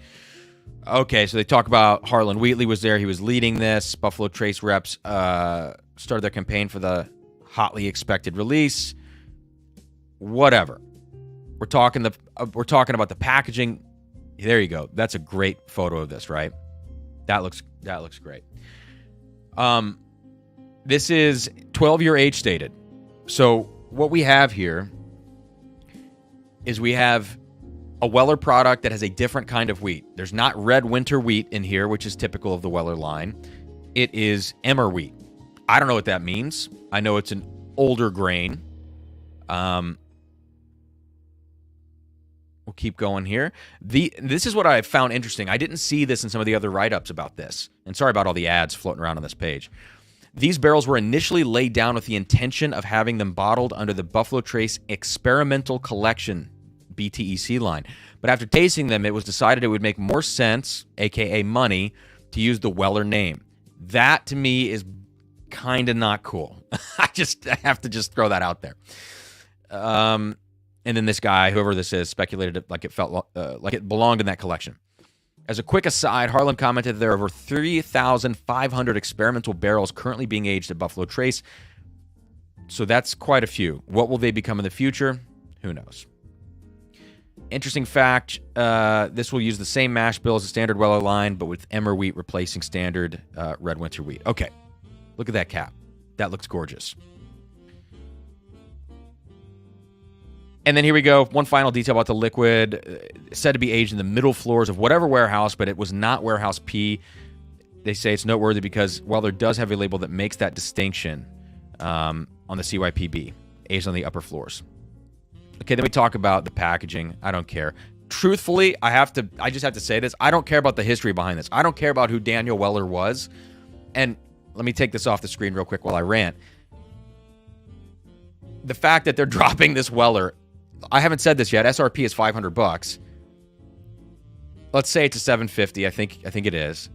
[SPEAKER 1] Okay, so they talk about Harlan Wheatley was there. He was leading this. Buffalo Trace reps started their campaign for the hotly expected release. Whatever. We're talking about the packaging. There you go. That's a great photo of this, right? That looks great. This is 12-year age stated. So what we have here is we have a Weller product that has a different kind of wheat. There's not red winter wheat in here, which is typical of the Weller line. It is Emmer wheat. I don't know what that means. I know it's an older grain. We'll keep going here. This is what I found interesting. I didn't see this in some of the other write-ups about this. And sorry about all the ads floating around on this page. These barrels were initially laid down with the intention of having them bottled under the Buffalo Trace Experimental Collection, BTEC line. But after tasting them, it was decided it would make more sense, aka money, to use the Weller name. That, to me, is kind of not cool. I have to just throw that out there. And then this guy, whoever this is, speculated like it felt like it belonged in that collection. As a quick aside, Harlan commented that there are over 3,500 experimental barrels currently being aged at Buffalo Trace. So that's quite a few. What will they become in the future? Who knows? Interesting fact, this will use the same mash bill as the standard Weller line, but with Emmer wheat replacing standard red winter wheat. Okay, look at that cap. That looks gorgeous. And then here we go. One final detail about the liquid. Said to be aged in the middle floors of whatever warehouse, but it was not warehouse P. They say it's noteworthy because Weller does have a label that makes that distinction on the CYPB, aged on the upper floors. Okay, then we talk about the packaging. I don't care. Truthfully, I just have to say this. I don't care about the history behind this. I don't care about who Daniel Weller was. And let me take this off the screen real quick while I rant. The fact that they're dropping this Weller, I haven't said this yet. SRP is $500. Let's say it's a $750. I think it is.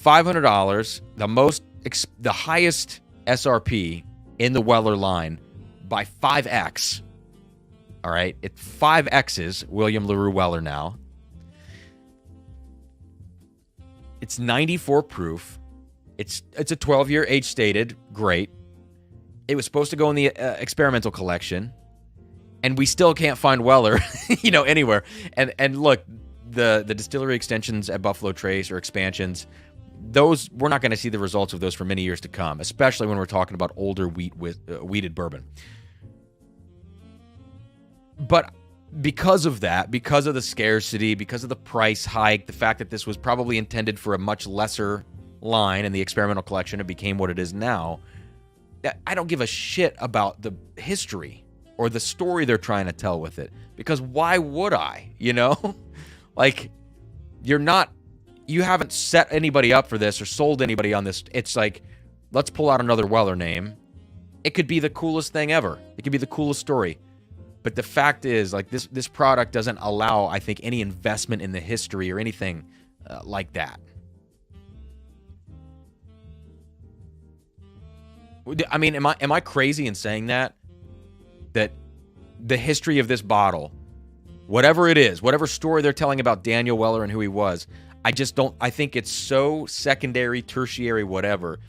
[SPEAKER 1] $500, the highest SRP in the Weller line by 5x. All right, it's 5x's William LaRue Weller now. It's 94 proof. It's a 12-year age stated. Great. It was supposed to go in the experimental collection. And we still can't find Weller, anywhere. And look, the distillery extensions at Buffalo Trace or expansions, those, we're not going to see the results of those for many years to come, especially when we're talking about older wheated bourbon. But because of that, because of the scarcity, because of the price hike, the fact that this was probably intended for a much lesser line in the experimental collection, it became what it is now. I don't give a shit about the history or the story they're trying to tell with it, because why would I? You know, like, you haven't set anybody up for this or sold anybody on this. It's like, let's pull out another Weller name. It could be the coolest thing ever. It could be the coolest story. But the fact is, like, this product doesn't allow, I think, any investment in the history or anything like that. I mean, am I crazy in saying that? That the history of this bottle, whatever it is, whatever story they're telling about Daniel Weller and who he was, I think it's so secondary, tertiary, whatever,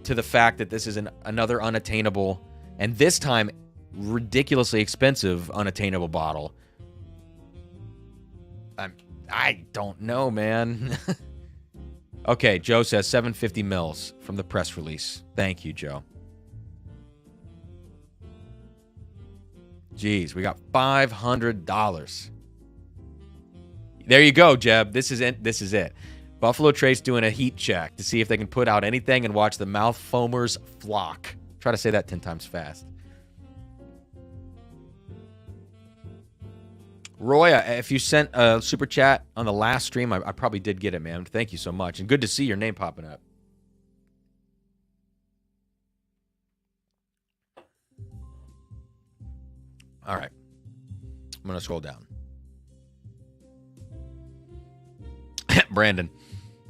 [SPEAKER 1] to the fact that this is another unattainable, and this time ridiculously expensive, unattainable bottle. I don't know, man. Okay, Joe says 750 mils from the press release. Thank you, Joe. Jeez, we got $500. There you go, Jeb. This is it. Buffalo Trace doing a heat check to see if they can put out anything and watch the mouth foamers flock. Try to say that 10 times fast. Roy, if you sent a super chat on the last stream, I probably did get it, man. Thank you so much. And good to see your name popping up. All right. I'm going to scroll down. Brandon.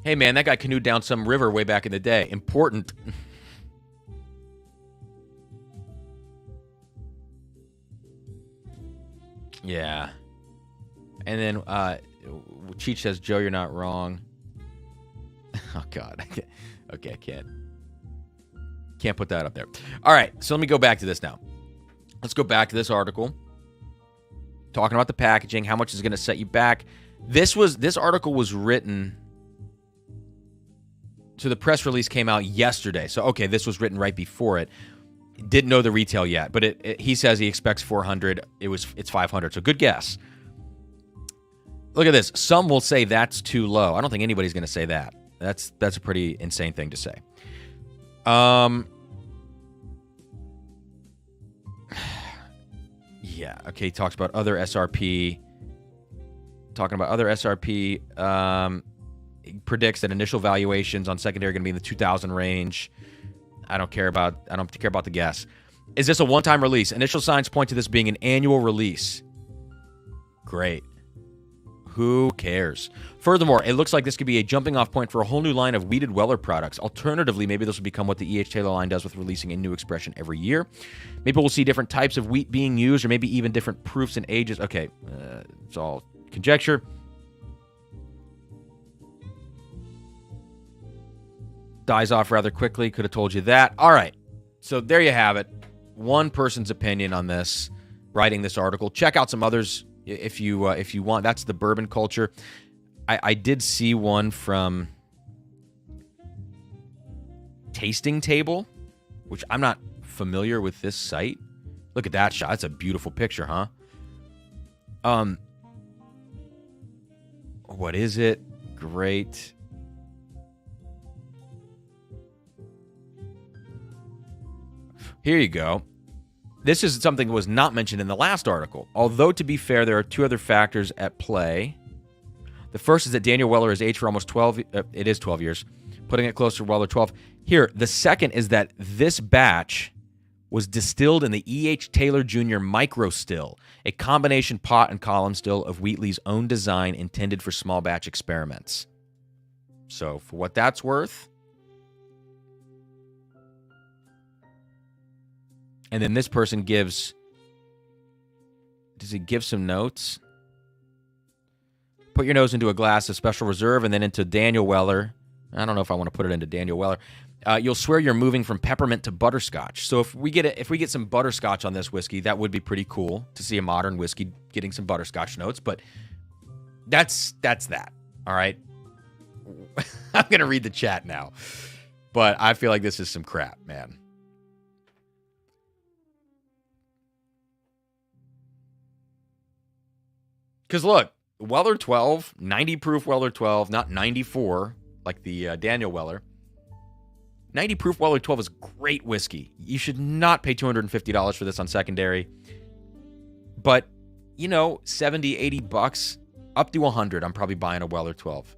[SPEAKER 1] Hey, man, that guy canoed down some river way back in the day. Important. Yeah. And then Cheech says, Joe, you're not wrong. Oh, God. Okay, I can't put that up there. All right, so let me go back to this now. Let's go back to this article. Talking about the packaging, how much is going to set you back. This article was written, so the press release came out yesterday. So, okay, this was written right before it. Didn't know the retail yet, but he says he expects 400. It's 500, so good guess. Look at this. Some will say that's too low. I don't think anybody's going to say that. That's a pretty insane thing to say. Yeah, okay, he talks about other SRP. Talking about other SRP, he predicts that initial valuations on secondary are going to be in the 2,000 range. I don't care about the guess. Is this a one-time release? Initial signs point to this being an annual release. Great. Who cares? Furthermore, it looks like this could be a jumping-off point for a whole new line of wheated Weller products. Alternatively, maybe this will become what the E.H. Taylor line does with releasing a new expression every year. Maybe we'll see different types of wheat being used, or maybe even different proofs and ages. Okay, it's all conjecture. Dies off rather quickly. Could have told you that. All right, so there you have it. One person's opinion on this, writing this article. Check out some others if you want. That's the bourbon culture. I did see one from Tasting Table, which I'm not familiar with this site. Look at that shot. That's a beautiful picture, huh? What is it? Great. Here you go. This is something that was not mentioned in the last article. Although, to be fair, there are two other factors at play. The first is that Daniel Weller has aged for almost 12... it is 12 years. Putting it closer to Weller 12. Here, the second is that this batch was distilled in the E.H. Taylor Jr. Micro Still, a combination pot and column still of Wheatley's own design intended for small batch experiments. So, for what that's worth... And then this person gives... Does he give some notes? Put your nose into a glass of Special Reserve and then into Daniel Weller. I don't know if I want to put it into Daniel Weller. You'll swear you're moving from peppermint to butterscotch. So if we get some butterscotch on this whiskey, that would be pretty cool to see a modern whiskey getting some butterscotch notes. But that's that. All right. going to read the chat now. But I feel like this is some crap, man. Because look, Weller 12, 90 proof Weller 12, not 94 like the Daniel Weller. 90 proof Weller 12 is great whiskey. You should not pay $250 for this on secondary. But, you know, 70, 80 bucks, up to 100, I'm probably buying a Weller 12.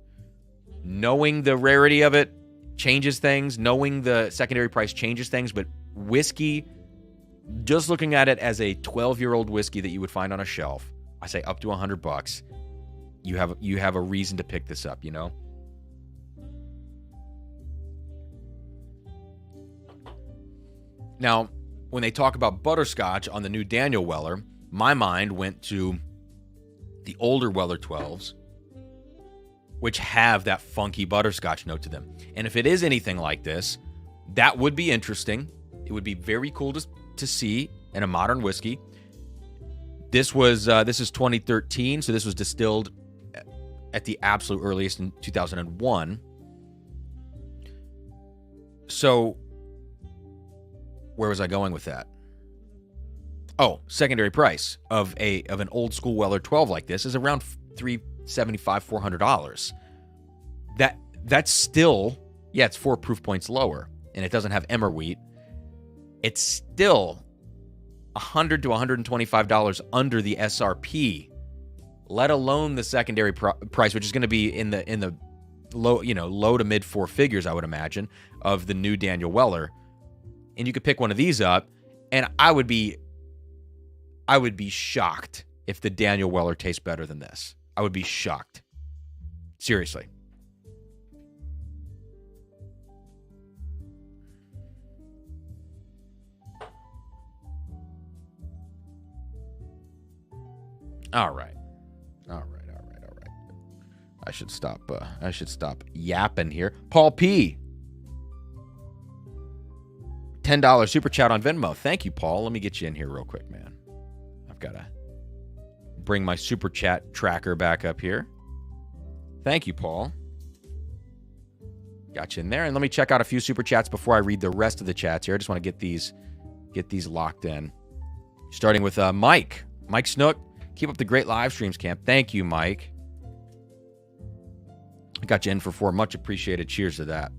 [SPEAKER 1] Knowing the rarity of it changes things. Knowing the secondary price changes things. But whiskey, just looking at it as a 12-year-old whiskey that you would find on a shelf, I say up to 100 bucks. You have a reason to pick this up, you know? Now, when they talk about butterscotch on the new Daniel Weller, my mind went to the older Weller 12s, which have that funky butterscotch note to them. And if it is anything like this, that would be interesting. It would be very cool to see in a modern whiskey. This is 2013, so this was distilled at the absolute earliest in 2001. So, where was I going with that? Oh, secondary price of an old school Weller 12 like this is around $375, $400. That's still, yeah, it's 4 proof points lower, and it doesn't have emmer wheat. It's still $100 to $125 under the SRP, let alone the secondary price, which is going to be in the low to mid 4 figures, I would imagine, of the new Daniel Weller. And you could pick one of these up, and I would be shocked if the Daniel Weller tastes better than this. I would be shocked. Seriously. All right. I should stop yapping here. Paul P. $10 super chat on Venmo. Thank you, Paul. Let me get you in here real quick, man. I've got to bring my super chat tracker back up here. Thank you, Paul. Got you in there. And let me check out a few super chats before I read the rest of the chats here. I just want to get these locked in. Starting with Mike. Mike Snook. Keep up the great live streams, Camp. Thank you, Mike. I got you in for 4. Much appreciated. Cheers to that.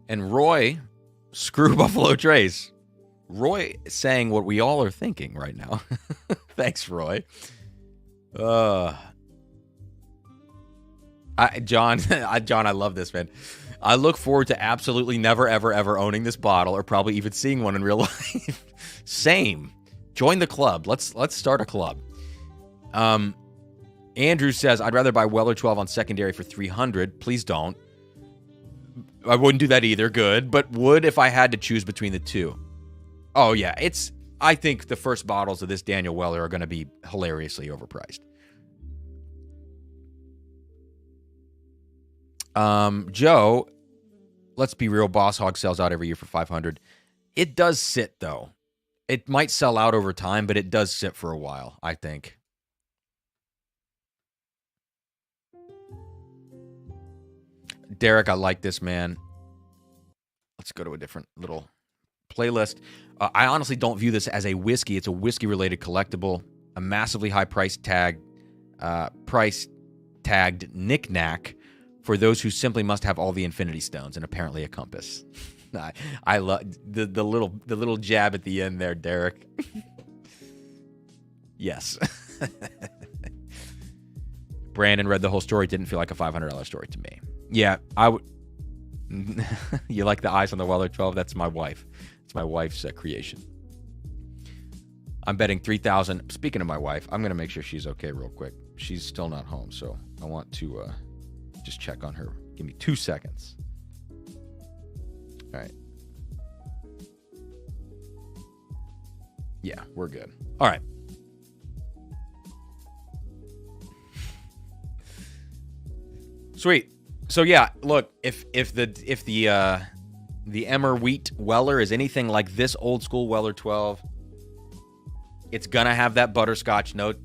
[SPEAKER 1] And Roy, screw Buffalo Trace. Roy saying what we all are thinking right now. Thanks, Roy. John, I love this, man. I look forward to absolutely never, ever, ever owning this bottle, or probably even seeing one in real life. Same. Join the club. Let's start a club. Andrew says, I'd rather buy Weller 12 on secondary for $300. Please don't. I wouldn't do that either. Good. But would if I had to choose between the two. Oh, yeah. I think the first bottles of this Daniel Weller are going to be hilariously overpriced. Joe, let's be real. Boss Hog sells out every year for $500. It does sit, though. It might sell out over time, but it does sit for a while, I think. Derek, I like this, man. Let's go to a different little playlist. I honestly don't view this as a whiskey. It's a whiskey-related collectible, a massively high price tagged knick-knack for those who simply must have all the Infinity Stones and apparently a compass. I love the little jab at the end there, Derek. Yes. Brandon read the whole story. Didn't feel like a $500 story to me. Yeah, I would. You like the eyes on the Weller 12? That's my wife. It's my wife's creation. I'm betting $3,000. Speaking of my wife, I'm going to make sure she's okay real quick. She's still not home, so I want to just check on her. Give me 2 seconds. All right. Yeah, we're good. All right. Sweet. So yeah, look, if the Emmer Wheat Weller is anything like this old school Weller 12, It's going to have that butterscotch note.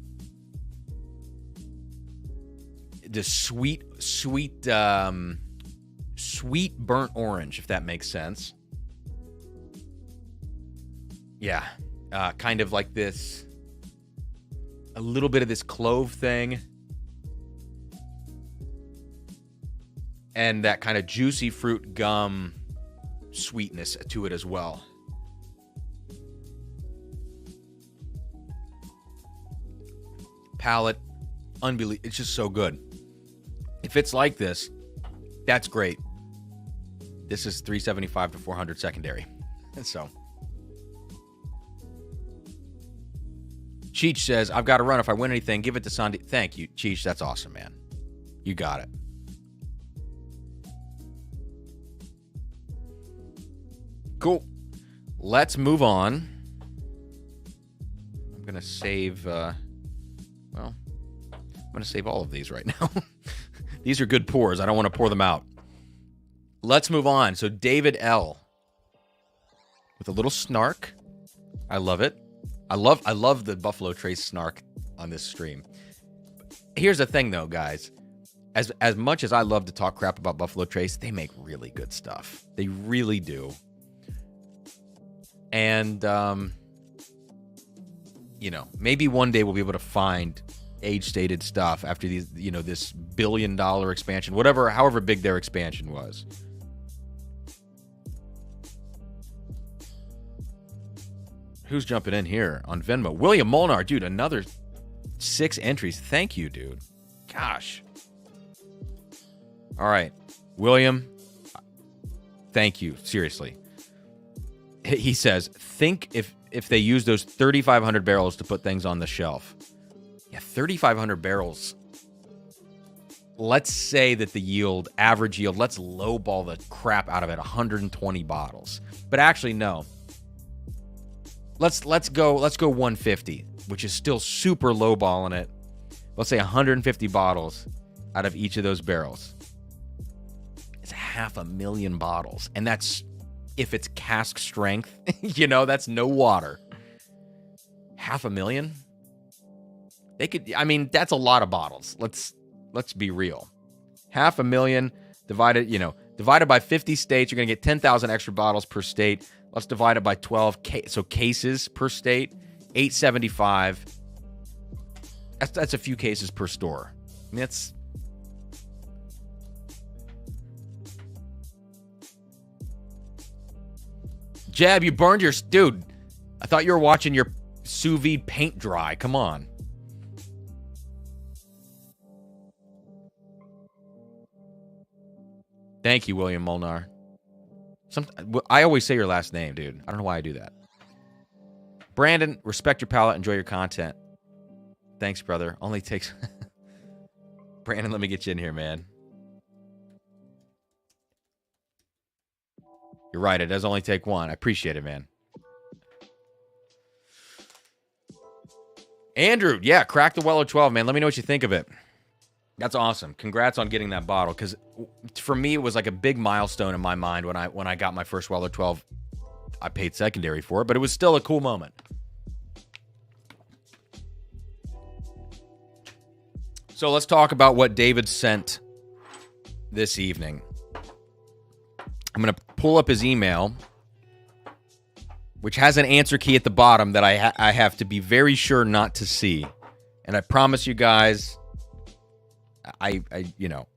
[SPEAKER 1] The sweet burnt orange, if that makes sense. Yeah. Kind of like this, a little bit of this clove thing. And that kind of juicy fruit gum sweetness to it as well. Palate, unbelievable. It's just so good. If it's like this, that's great. This is $375 to $400 secondary. And so, Cheech says, I've got to run. If I win anything, give it to Sandy. Thank you, Cheech. That's awesome, man. You got it. Cool. Let's move on. I'm going to save, I'm going to save all of these right now. These are good pours. I don't want to pour them out. Let's move on. So David L. with a little snark. I love it. I love the Buffalo Trace snark on this stream. Here's the thing, though, guys. As much as I love to talk crap about Buffalo Trace, they make really good stuff. They really do. And, you know, maybe one day we'll be able to find age-stated stuff after these, you know, this billion-dollar expansion, however big their expansion was. Who's jumping in here on Venmo? William Molnar, dude, another 6 entries. Thank you, dude. Gosh. All right. William, thank you. Seriously. He says, think if they use those 3,500 barrels to put things on the shelf. Yeah, 3,500 barrels. Let's say that the average yield, let's lowball the crap out of it, 120 bottles. But actually, no. Let's go 150, which is still super lowballing it. Let's say 150 bottles out of each of those barrels. It's 500,000 bottles, and that's if it's cask strength. You know, that's no water. 500,000. They could. I mean, that's a lot of bottles. Let's be real. 500,000 divided by 50 states, you're gonna get 10,000 extra bottles per state. Let's divide it by 12. So cases per state, 875. That's a few cases per store. I mean, that's. Jeb, you burned your... Dude, I thought you were watching your sous vide paint dry. Come on. Thank you, William Molnar. I always say your last name, dude. I don't know why I do that. Brandon, respect your palate. Enjoy your content. Thanks, brother. Only takes... Brandon, let me get you in here, man. You're right. It does only take one. I appreciate it, man. Andrew, yeah, crack the Weller 12, man. Let me know what you think of it. That's awesome. Congrats on getting that bottle, because for me, it was like a big milestone in my mind when I got my first Weller 12. I paid secondary for it, but it was still a cool moment. So let's talk about what David sent this evening. I'm going to pull up his email, which has an answer key at the bottom that I have to be very sure not to see. And I promise you guys, you know,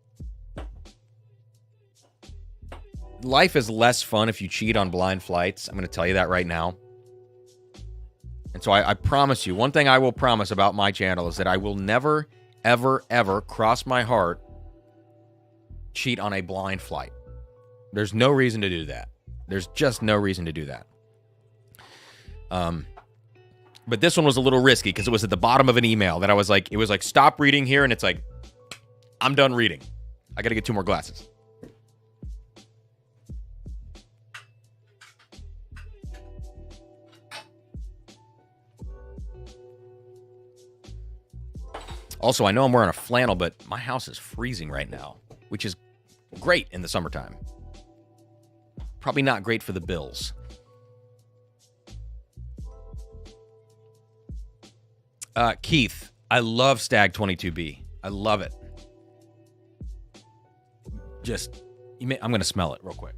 [SPEAKER 1] life is less fun if you cheat on blind flights. I'm going to tell you that right now. And so I promise you, one thing I will promise about my channel is that I will never, ever, ever cross my heart cheat on a blind flight. There's no reason to do that. There's just no reason to do that. But this one was a little risky because it was at the bottom of an email that I was like, it was like, stop reading here. And it's like, I'm done reading. I got to get 2 more glasses. Also, I know I'm wearing a flannel, but my house is freezing right now, which is great in the summertime. Probably not great for the Bills. Keith, I love Stag 22B. I love it. I'm going to smell it real quick.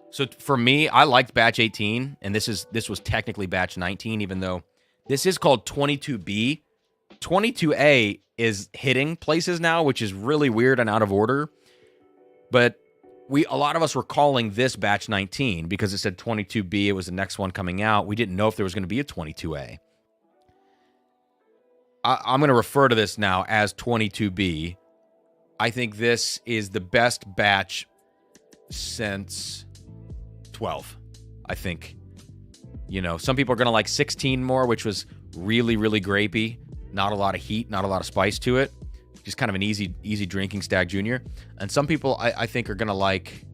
[SPEAKER 1] So for me, I liked batch 18, and this was technically batch 19, even though this is called 22B. 22A is hitting places now, which is really weird and out of order. But a lot of us were calling this batch 19 because it said 22B. It was the next one coming out. We didn't know if there was going to be a 22A. I'm going to refer to this now as 22B. I think this is the best batch since 12. I think, some people are going to like 16 more, which was really, really grapey. Not a lot of heat, not a lot of spice to it. Just kind of an easy drinking Stag Junior. And some people I think are going to like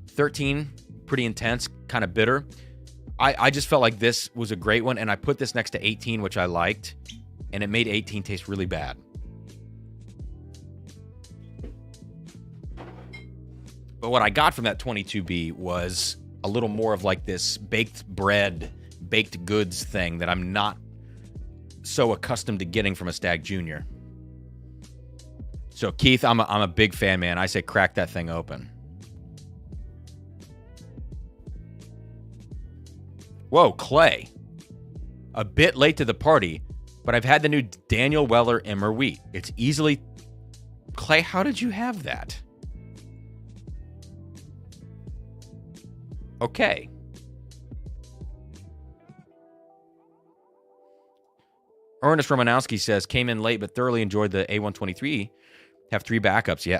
[SPEAKER 1] 13, pretty intense, kind of bitter. I just felt like this was a great one, and I put this next to 18, which I liked, and it made 18 taste really bad. But what I got from that 22B was a little more of like this baked bread, baked goods thing that I'm not so accustomed to getting from a Stag Junior. So Keith, I'm a big fan, man. I say crack that thing open. Whoa, Clay. A bit late to the party, but I've had the new Daniel Weller Emmer Wheat. It's easily... Clay, how did you have that? Okay. Ernest Romanowski says, came in late but thoroughly enjoyed the A123. Have 3 backups. Yeah,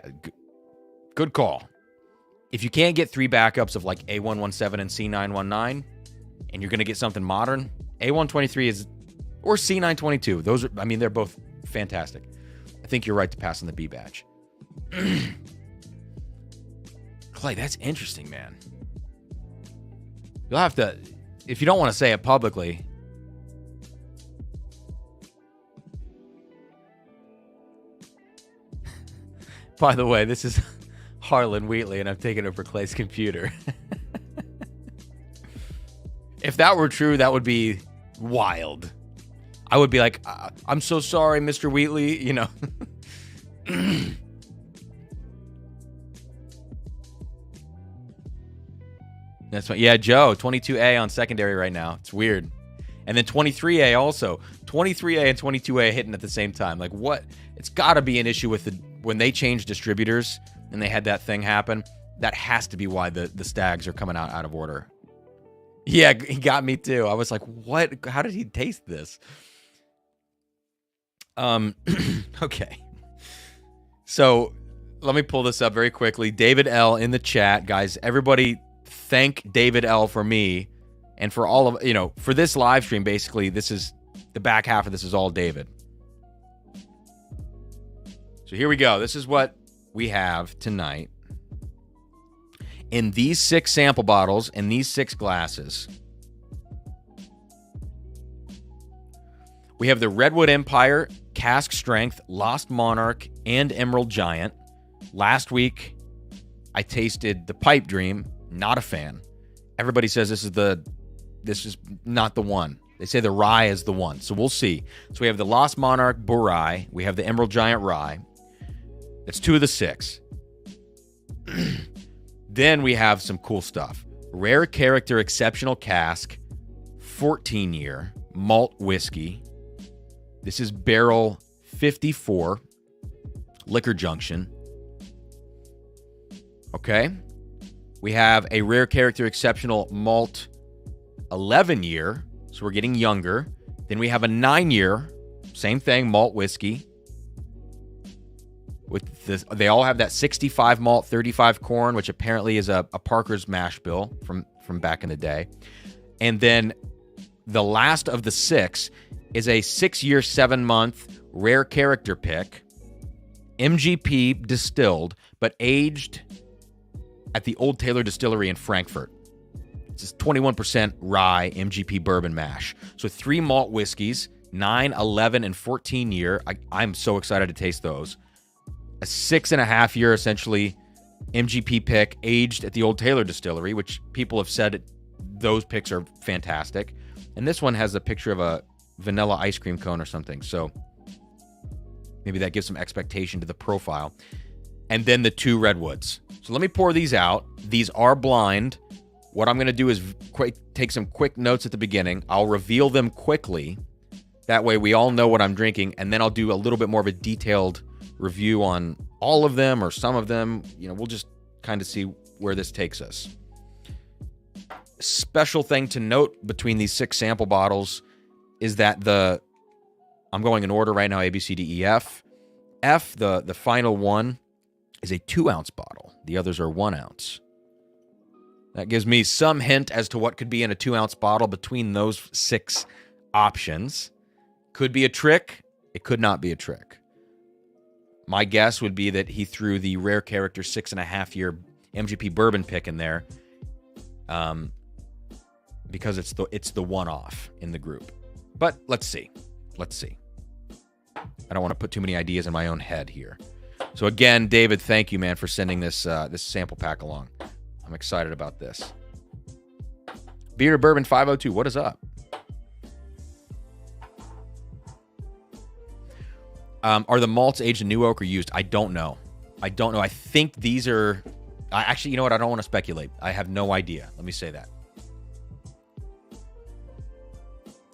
[SPEAKER 1] good call. If you can't get 3 backups of like A117 and C919, and you're going to get something modern, A123 is, or C922. Those are, they're both fantastic. I think you're right to pass on the B batch. Clay, that's interesting, man. You'll have to, if you don't want to say it publicly. By the way, this is Harlan Wheatley, and I'm taking it for Clay's computer. If that were true, that would be wild. I would be like, I'm so sorry, Mr. Wheatley, That's fine. Yeah, Joe, 22A on secondary right now. It's weird. And then 23A also. 23A and 22A hitting at the same time. Like, what? It's got to be an issue with when they changed distributors and they had that thing happen. That has to be why the Stags are coming out of order. Yeah, he got me too. I was like, what? How did he taste this? Okay. So let me pull this up very quickly. David L in the chat. Guys, everybody thank David L for me and for all of, for this live stream. Basically, this is the back half of this is all David. So here we go. This is what we have tonight. In these 6 sample bottles, in these 6 glasses, we have the Redwood Empire, Cask Strength, Lost Monarch, and Emerald Giant. Last week, I tasted the Pipe Dream. Not a fan. Everybody says this is not the one. They say the rye is the one. So we'll see. So we have the Lost Monarch Borai. We have the Emerald Giant Rye. That's 2 of the 6. Then we have some cool stuff. Rare Character Exceptional Cask, 14-year malt whiskey. This is barrel 54, Liquor Junction. Okay. We have a Rare Character Exceptional Malt 11-year, so we're getting younger. Then we have a 9-year, same thing, malt whiskey. With this, they all have that 65 malt, 35 corn, which apparently is a Parker's mash bill from back in the day. And then the last of the 6 is a 6-year, 7-month Rare Character pick, MGP distilled, but aged at the Old Taylor Distillery in Frankfurt. It's 21% rye MGP bourbon mash. So 3 malt whiskeys, 9, 11, and 14 year. I'm so excited to taste those. A 6.5 year, essentially, MGP pick aged at the Old Taylor Distillery, which people have said those picks are fantastic. And this one has a picture of a vanilla ice cream cone or something. So maybe that gives some expectation to the profile. And then the 2 Redwoods. So let me pour these out. These are blind. What I'm going to do is take some quick notes at the beginning. I'll reveal them quickly. That way we all know what I'm drinking. And then I'll do a little bit more of a detailed review on all of them or some of them. You know, we'll just kind of see where this takes us. Special thing to note between these 6 sample bottles is that I'm going in order right now, A, B, C, D, E, F. F, the final one, is a 2-ounce bottle. The others are 1 ounce. That gives me some hint as to what could be in a 2-ounce bottle between those 6 options. Could be a trick. It could not be a trick. My guess would be that he threw the Rare Character 6.5-year MGP bourbon pick in there, because it's the one-off in the group. But let's see. Let's see. I don't want to put too many ideas in my own head here. So again, David, thank you, man, for sending this sample pack along. I'm excited about this. Beer Bourbon 502, what is up? Are the malts aged in new oak or used? I don't know. I think these are... Actually, you know what? I don't want to speculate. I have no idea. Let me say that.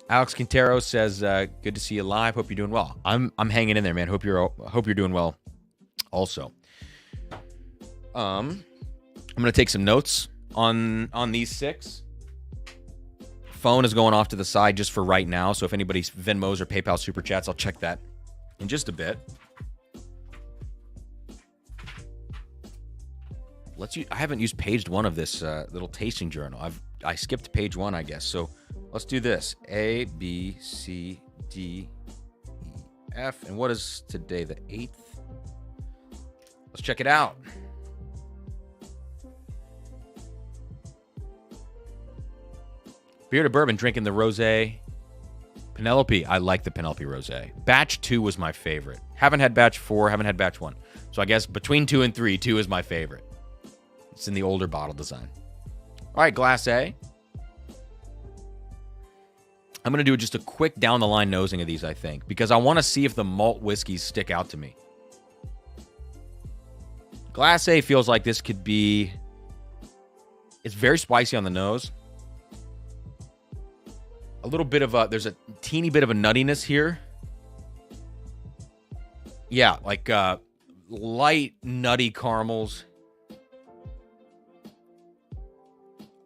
[SPEAKER 1] Alex Quintero says, good to see you live. Hope you're doing well. I'm hanging in there, man. Hope you're doing well also. I'm going to take some notes on these 6. Phone is going off to the side just for right now, so if anybody's Venmos or PayPal Super Chats, I'll check that in just a bit. I haven't used page 1 of this little tasting journal. I skipped page 1, I guess. So let's do this. A, B, C, D, E, F. And what is today, the 8th? Let's check it out. Beer to bourbon, drinking the rosé. Penelope, I like the Penelope rosé. Batch 2 was my favorite. Haven't had batch 4, haven't had batch 1. So I guess between 2 and 3, 2 is my favorite. It's in the older bottle design. All right, Glass A. I'm going to do just a quick down-the-line nosing of these, I think, because I want to see if the malt whiskeys stick out to me. Glass A feels like this could be... It's very spicy on the nose. A little bit of a... There's a teeny bit of a nuttiness here. Yeah, like light, nutty caramels.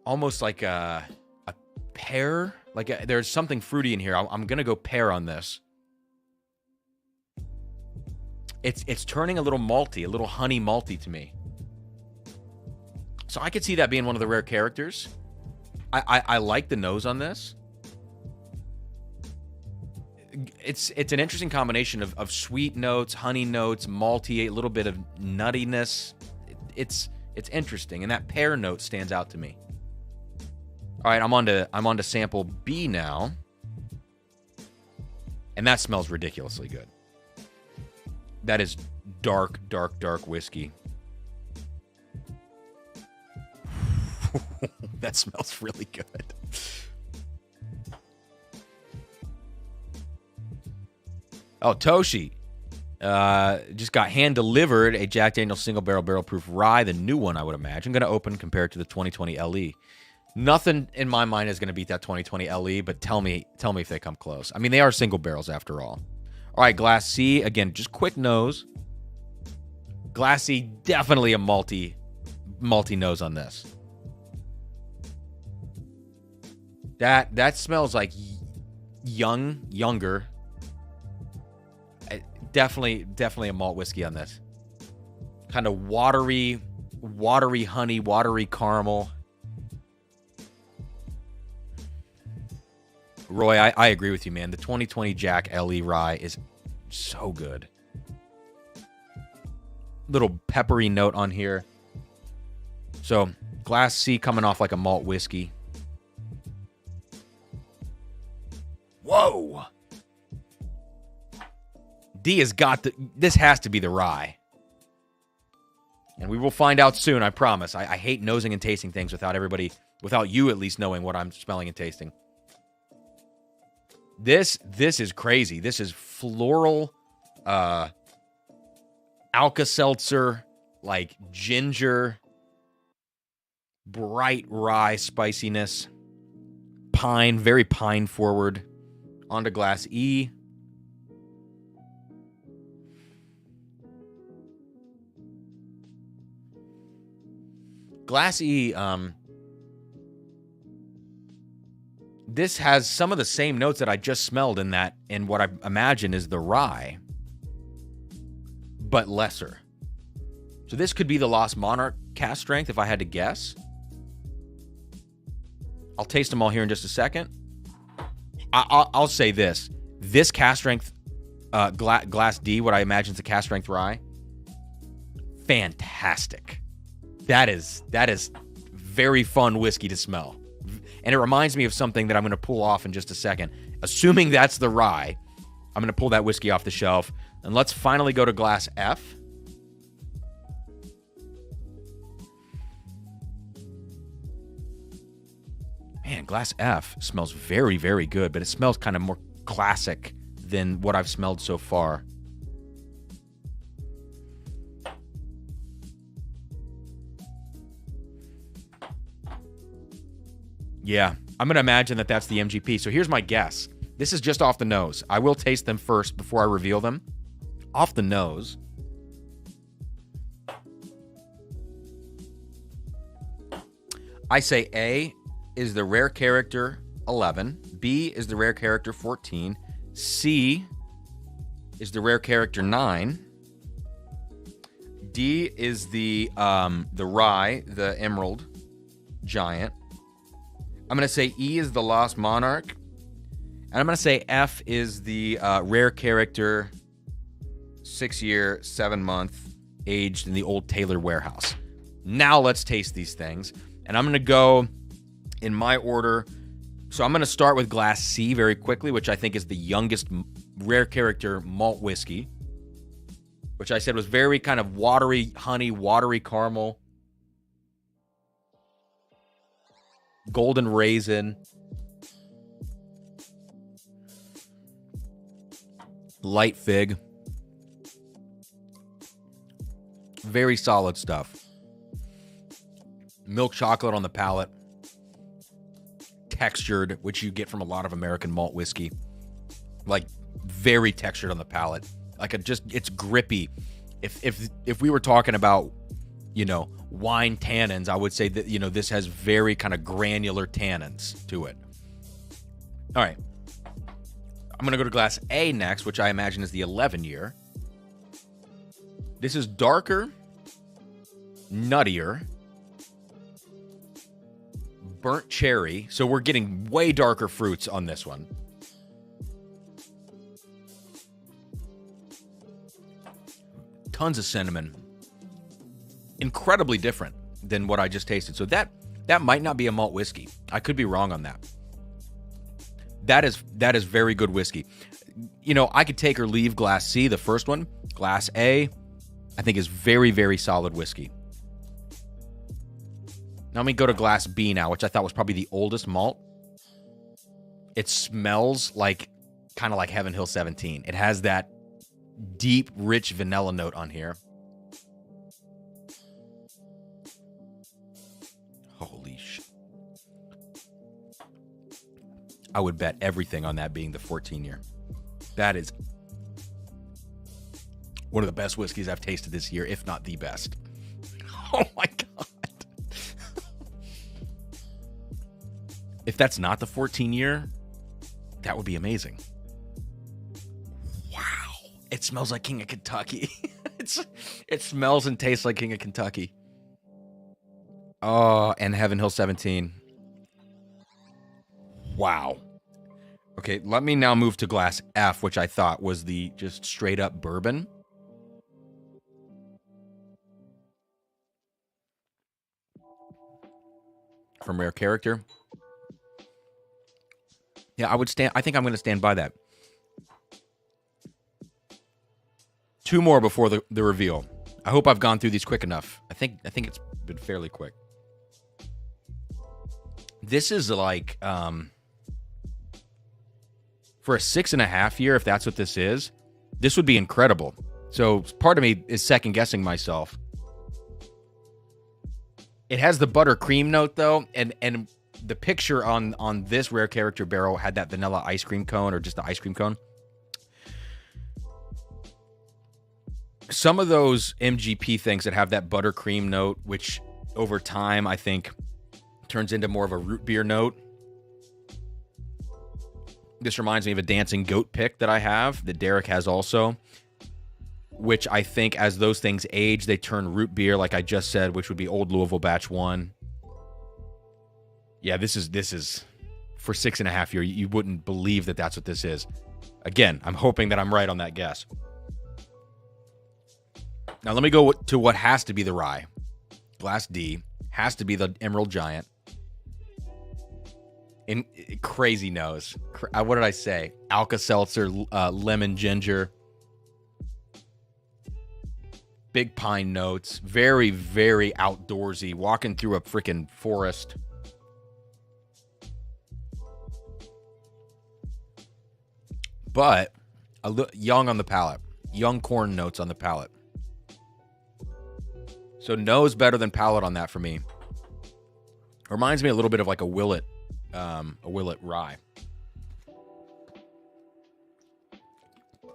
[SPEAKER 1] Almost like a pear. Like there's something fruity in here. I'm going to go pear on this. It's turning a little malty, a little honey malty to me. So I could see that being one of the rare characters. I like the nose on this. It's an interesting combination of sweet notes, honey notes, malty, a little bit of nuttiness. It's interesting, and that pear note stands out to me. All right, I'm on to sample B now. And that smells ridiculously good. That is dark, dark, dark whiskey. That smells really good. Oh, Toshi. Just got hand-delivered a Jack Daniel's Single Barrel Proof Rye, the new one, I would imagine. Going to open compared to the 2020 LE. Nothing in my mind is going to beat that 2020 LE, but tell me if they come close. I mean, they are single barrels after all. All right, Glass C. Again, just quick nose. Glass C, definitely a malty nose on this. That smells like younger. Definitely a malt whiskey on this. Kind of watery honey, watery caramel. Roy, I agree with you, man. The 2020 Jack LE Rye is so good. Little peppery note on here. So, Glass C coming off like a malt whiskey. Whoa! D has got this has to be the rye. And we will find out soon, I promise. I hate nosing and tasting things without you at least knowing what I'm smelling and tasting. This is crazy. This is floral, Alka-Seltzer, like ginger, bright rye spiciness, pine, very pine forward. Onto glass E. Glass E, this has some of the same notes that I just smelled in what I imagine is the rye, but lesser. So this could be the Lost Monarch Cask Strength if I had to guess. I'll taste them all here in just a second. I'll say this. This Cask Strength Glass D, what I imagine is a Cask Strength rye, fantastic. That is very fun whiskey to smell. And it reminds me of something that I'm going to pull off in just a second. Assuming that's the rye, I'm going to pull that whiskey off the shelf. And let's finally go to glass F. Man, glass F smells very, very good, but it smells kind of more classic than what I've smelled so far. Yeah, I'm going to imagine that that's the MGP. So here's my guess. This is just off the nose. I will taste them first before I reveal them. Off the nose. I say A is the Rare Character 11. B is the Rare Character 14. C is the Rare Character 9. D is the Rye, the Emerald Giant. I'm going to say E is the Lost Monarch. And I'm going to say F is the Rare Character 6-year, 7-month, aged in the old Taylor warehouse. Now let's taste these things. And I'm going to go in my order. So I'm going to start with glass C very quickly, which I think is the youngest Rare Character Malt Whiskey, which I said was very kind of watery honey, watery caramel, golden raisin, light fig. Very solid stuff. Milk chocolate on the palate. Textured, which you get from a lot of American malt whiskey. Like very textured on the palate. Like it's grippy. If we were talking about, wine tannins, I would say that, this has very kind of granular tannins to it. All right. I'm going to go to glass A next, which I imagine is the 11-year. This is darker, nuttier, burnt cherry. So we're getting way darker fruits on this one. Tons of cinnamon. Incredibly different than what I just tasted. So that might not be a malt whiskey. I could be wrong on that. That is very good whiskey. I could take or leave glass C, the first one. Glass A, I think is very, very solid whiskey. Now let me go to glass B now, which I thought was probably the oldest malt. It smells kind of like Heaven Hill 17. It has that deep, rich vanilla note on here. Holy shit. I would bet everything on that being the 14-year. That is one of the best whiskeys I've tasted this year, if not the best. Oh my God. If that's not the 14-year, that would be amazing. Wow. It smells like King of Kentucky. It smells and tastes like King of Kentucky. Oh, and Heaven Hill 17. Wow. Okay, let me now move to glass F, which I thought was the just straight up bourbon. From Rare Character. Yeah, I think I'm going to stand by that. Two more before the reveal. I hope I've gone through these quick enough. I think it's been fairly quick. This is like for a 6.5 year, if that's what this is, this would be incredible. So part of me is second guessing myself. It has the buttercream note though, and the picture on this Rare Character barrel had that vanilla ice cream cone, or just the ice cream cone. Some of those MGP things that have that buttercream note, which over time I think turns into more of a root beer note. This reminds me of a dancing goat pick that I have, that Derek has also, which I think as those things age, they turn root beer, like I just said, which would be Old Louisville Batch 1. Yeah, this is for 6.5 years. You wouldn't believe that that's what this is. Again, I'm hoping that I'm right on that guess. Now let me go to what has to be the rye. Glass D has to be the Emerald Giant. In crazy nose. What did I say? Alka-Seltzer, lemon ginger. Big pine notes. Very, very outdoorsy. Walking through a freaking forest. But young on the palate. Young corn notes on the palate. So nose better than palate on that for me. Reminds me a little bit of like a Willet rye.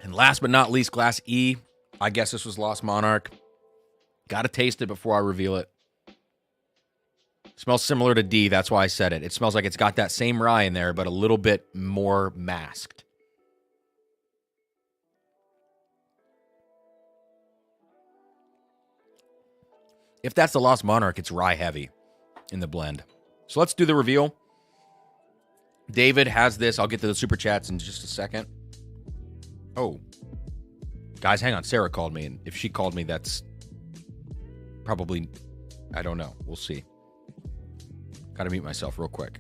[SPEAKER 1] And last but not least, Glass E. I guess this was Lost Monarch. Got to taste it before I reveal it. Smells similar to D. That's why I said it. It smells like it's got that same rye in there, but a little bit more masked. If that's the Lost Monarch, it's rye heavy in the blend. So let's do the reveal. David has this. I'll get to the super chats in just a second. Oh. Guys, hang on. Sarah called me, and if she called me, that's probably, I don't know. We'll see. Gotta mute myself real quick.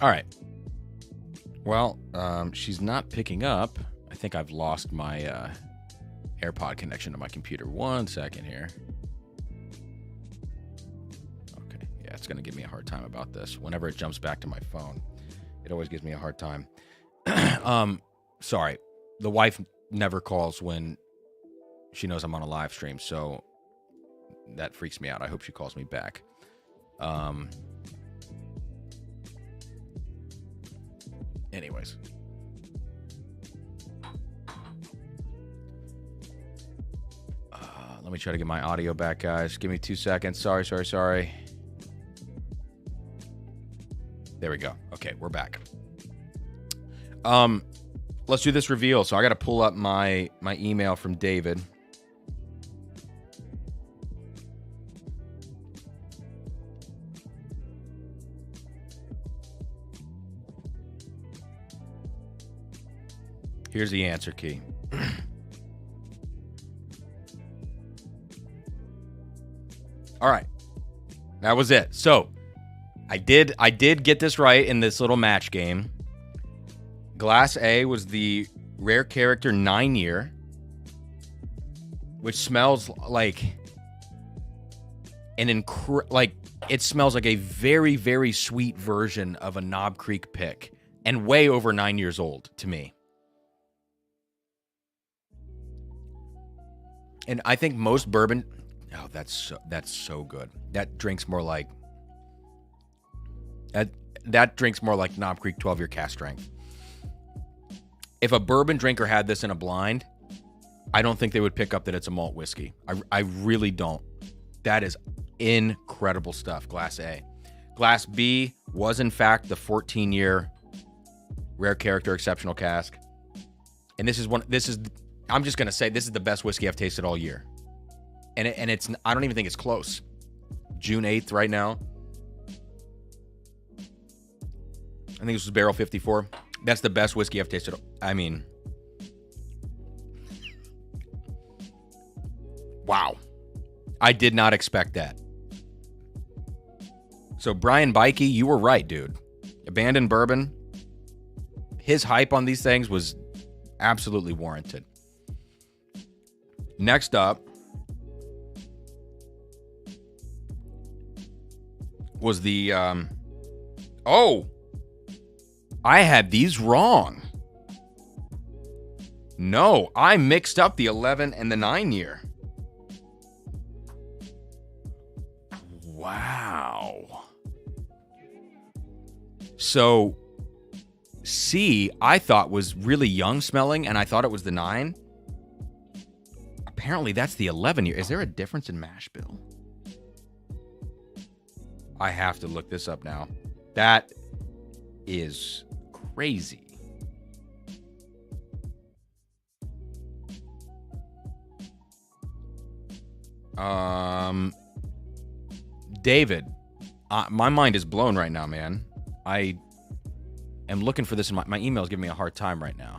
[SPEAKER 1] All right. Well, she's not picking up. I think I've lost my AirPod connection to my computer. 1 second here. Okay. Yeah, it's going to give me a hard time about this. Whenever it jumps back to my phone, it always gives me a hard time. Sorry. The wife never calls when she knows I'm on a live stream, so that freaks me out. I hope she calls me back. Anyways. Let me try to get my audio back, guys. Give me 2 seconds. Sorry. There we go. Okay, we're back. Let's do this reveal. So I got to pull up my email from David. Here's the answer key. All right. That was it. So, I did get this right in this little match game. Glass A was the Rare Character 9-year, which smells like it smells like a very, very sweet version of a Knob Creek pick, and way over 9 years old to me. And I think most bourbon, that's so good. That drinks more like Knob Creek 12-year cask strength. If a bourbon drinker had this in a blind, I don't think they would pick up that it's a malt whiskey. I really don't. That is incredible stuff, Glass A. Glass B was in fact the 14-year Rare Character Exceptional Cask. And I'm just going to say, this is the best whiskey I've tasted all year. And it's, I don't even think it's close. June 8th right now. I think this was barrel 54. That's the best whiskey I've tasted. I mean, wow. I did not expect that. So Brian Bikey, you were right, dude. Abandoned Bourbon. His hype on these things was absolutely warranted. Next up was the, oh, I had these wrong. No, I mixed up the 11 and the 9 year. Wow. So, C, I thought was really young smelling, and I thought it was the 9. Apparently, that's the 11 year. Is there a difference in mash bill? I have to look this up now. That is crazy. David, my mind is blown right now, man. I am looking for this in my email's giving me a hard time right now.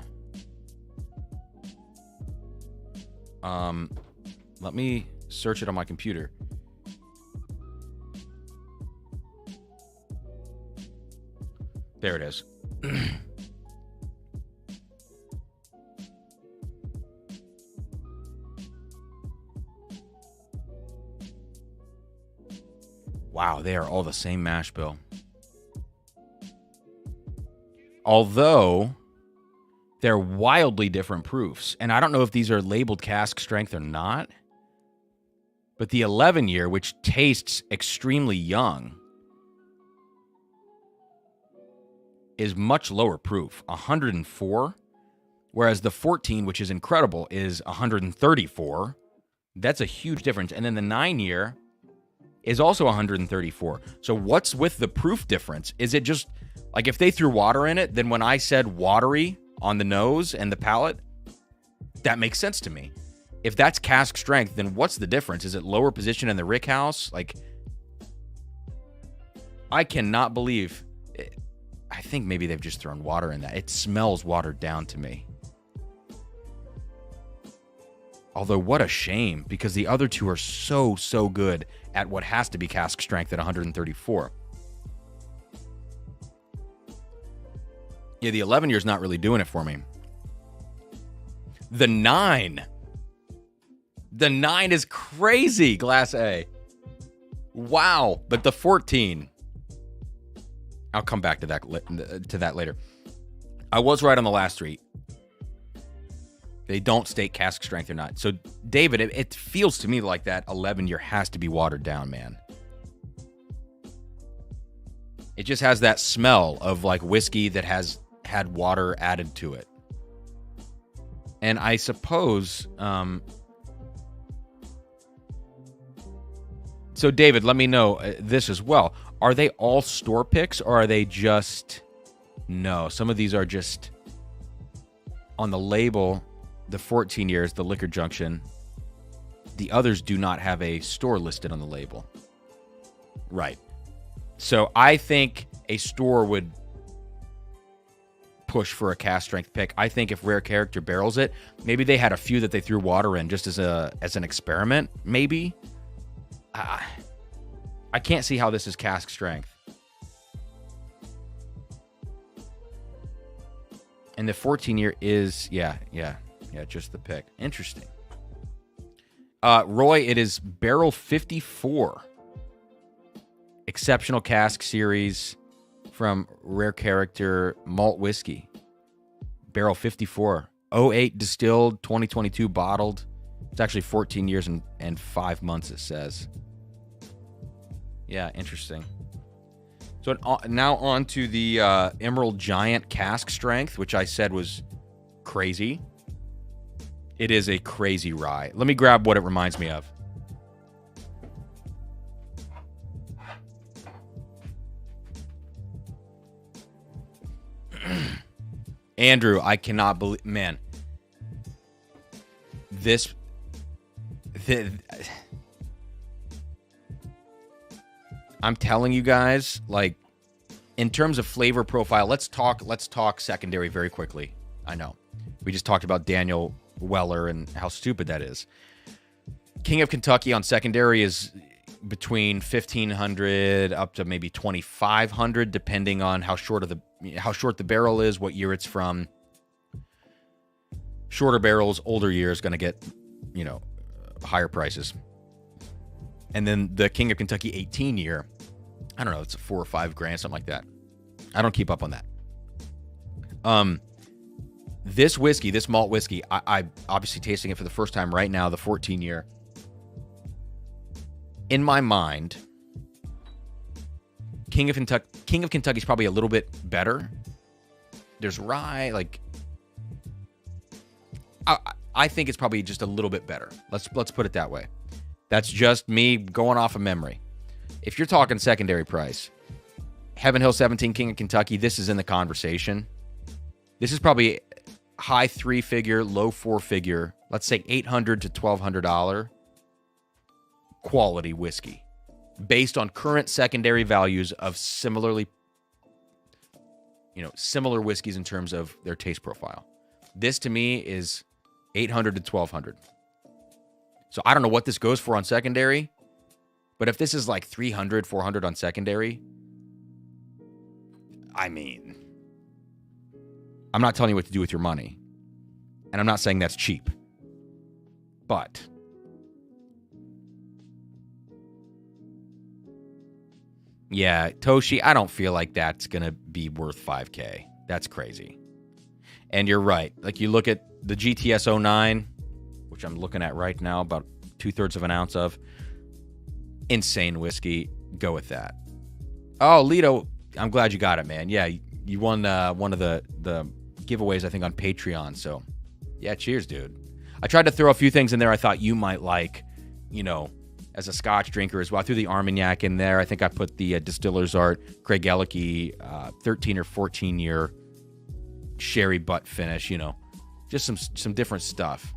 [SPEAKER 1] Let me search it on my computer. There it is. Wow, they are all the same mash bill. Although they're wildly different proofs. And I don't know if these are labeled cask strength or not. But the 11 year, which tastes extremely young, is much lower proof, 104. Whereas the 14, which is incredible, is 134. That's a huge difference. And then the 9 year is also 134. So what's with the proof difference? Is it just, like, if they threw water in it, then when I said watery on the nose and the palate, that makes sense to me. If that's cask strength, then what's the difference? Is it lower position in the rick house? Like, I cannot believe it. I think maybe they've just thrown water in that. It smells watered down to me. Although, what a shame, because the other two are so good at what has to be cask strength at 134. Yeah, the 11 year's not really doing it for me. The 9. The 9 is crazy, Glass A. Wow, but the 14. I'll come back to that later. I was right on the last 3. They don't state cask strength or not. So, David, it feels to me like that 11 year has to be watered down, man. It just has that smell of like whiskey that has had water added to it. And I suppose, so David, let me know this as well. Are they all store picks, or are they just, no, some of these are just on the label. The 14 years, the Liquor Junction. The others do not have a store listed on the label. Right. So I think a store would push for a cask strength pick. I think if Rare Character barrels it, maybe they had a few that they threw water in just as an experiment, maybe. I can't see how this is cask strength. And the 14 year is, yeah, just the pick. Interesting. Roy, it is barrel 54. Exceptional cask series from Rare Character Malt Whiskey. Barrel 54. 08 distilled, 2022 bottled. It's actually 14 years and 5 months, it says. Yeah, interesting. So now on to the Emerald Giant cask strength, which I said was crazy. It is a crazy rye. Let me grab what it reminds me of. Andrew, I cannot believe, man. I'm telling you guys, like, in terms of flavor profile, let's talk secondary very quickly. I know. We just talked about Daniel Weller and how stupid that is. King of Kentucky on secondary is between 1,500 up to maybe 2,500, depending on how short the barrel is, what year it's from. Shorter barrels, older years, going to get, higher prices. And then the King of Kentucky 18 year, I don't know, it's a $4 or $5 grand, something like that. I don't keep up on that. This whiskey, this malt whiskey, I obviously tasting it for the first time right now, the 14 year. In my mind, King of Kentucky is probably a little bit better. There's rye, like I think it's probably just a little bit better. Let's put it that way. That's just me going off of memory. If you're talking secondary price, Heaven Hill 17 King of Kentucky, this is in the conversation. This is probably high 3-figure, low 4-figure, let's say $800 to $1,200 quality whiskey based on current secondary values of similar whiskeys in terms of their taste profile. This to me is $800 to $1,200. So I don't know what this goes for on secondary, but if this is like $300, $400 on secondary, I mean, I'm not telling you what to do with your money, and I'm not saying that's cheap, but yeah, Toshi, I don't feel like that's going to be worth $5K. That's crazy. And you're right. Like, you look at the GTS 09, which I'm looking at right now, about 2/3 of an ounce of. Insane whiskey. Go with that. Oh, Lito, I'm glad you got it, man. Yeah, you won one of the giveaways, I think, on Patreon. So, yeah, cheers, dude. I tried to throw a few things in there I thought you might like, as a Scotch drinker as well. I threw the Armagnac in there. I think I put the Distiller's Art, Craig Ellicky, 13 or 14 year sherry butt finish, just some different stuff.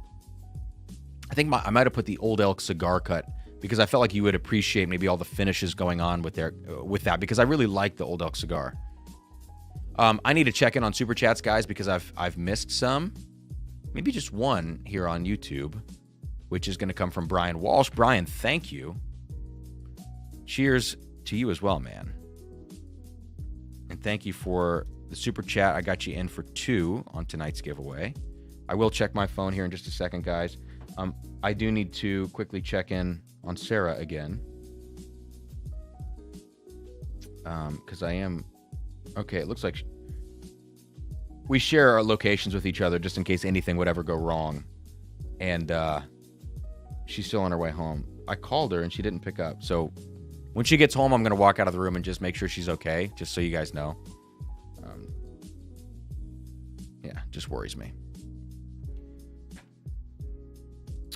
[SPEAKER 1] I think I might have put the Old Elk cigar cut because I felt like you would appreciate maybe all the finishes going on with that, because I really like the Old Elk cigar. I need to check in on Super Chats, guys, because I've missed some. Maybe just one here on YouTube, which is going to come from Brian Walsh. Brian, thank you. Cheers to you as well, man. And thank you for the Super Chat. I got you in for 2 on tonight's giveaway. I will check my phone here in just a second, guys. I do need to quickly check in on Sarah again. Because I am... Okay, it looks like we share our locations with each other just in case anything would ever go wrong. And she's still on her way home. I called her and she didn't pick up. So when she gets home, I'm going to walk out of the room and just make sure she's okay, just so you guys know. Yeah, just worries me.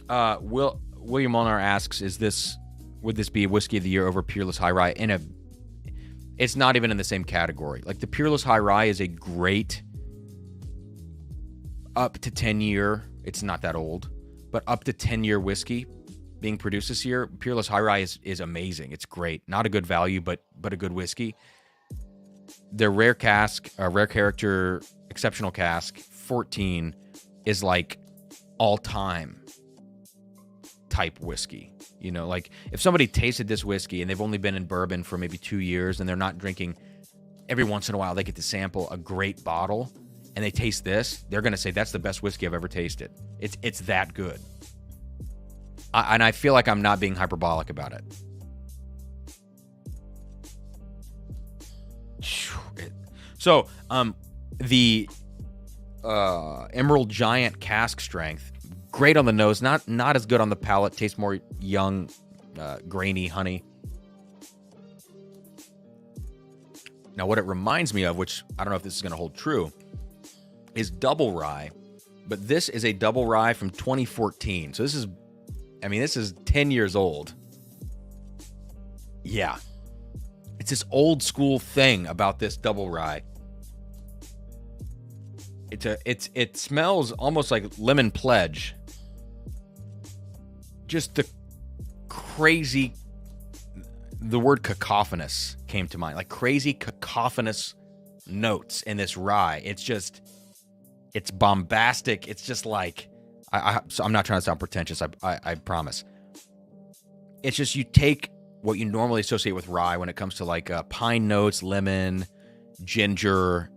[SPEAKER 1] William Molnar asks, would this be a whiskey of the year over Peerless High Rye? It's not even in the same category. Like, the Peerless High Rye is a great up to 10-year, it's not that old, but up to 10-year whiskey being produced this year. Peerless High Rye is amazing. It's great. Not a good value, but a good whiskey. Their Rare Character Exceptional Cask 14 is like all-time type whiskey. Like, if somebody tasted this whiskey and they've only been in bourbon for maybe 2 years and they're not drinking, every once in a while they get to sample a great bottle and they taste this, they're going to say, that's the best whiskey I've ever tasted. It's that good. And I feel like I'm not being hyperbolic about it. So, the Emerald Giant Cask Strength, great on the nose, not as good on the palate. Tastes more young, grainy honey. Now, what it reminds me of, which I don't know if this is going to hold true, is double rye. But this is a double rye from 2014. So this is 10 years old. Yeah. It's this old school thing about this double rye. It smells almost like lemon pledge. Just the crazy, the word cacophonous came to mind. Like crazy cacophonous notes in this rye. It's bombastic. It's just like, so I'm not trying to sound pretentious. I promise. It's just, you take what you normally associate with rye when it comes to like pine notes, lemon, ginger.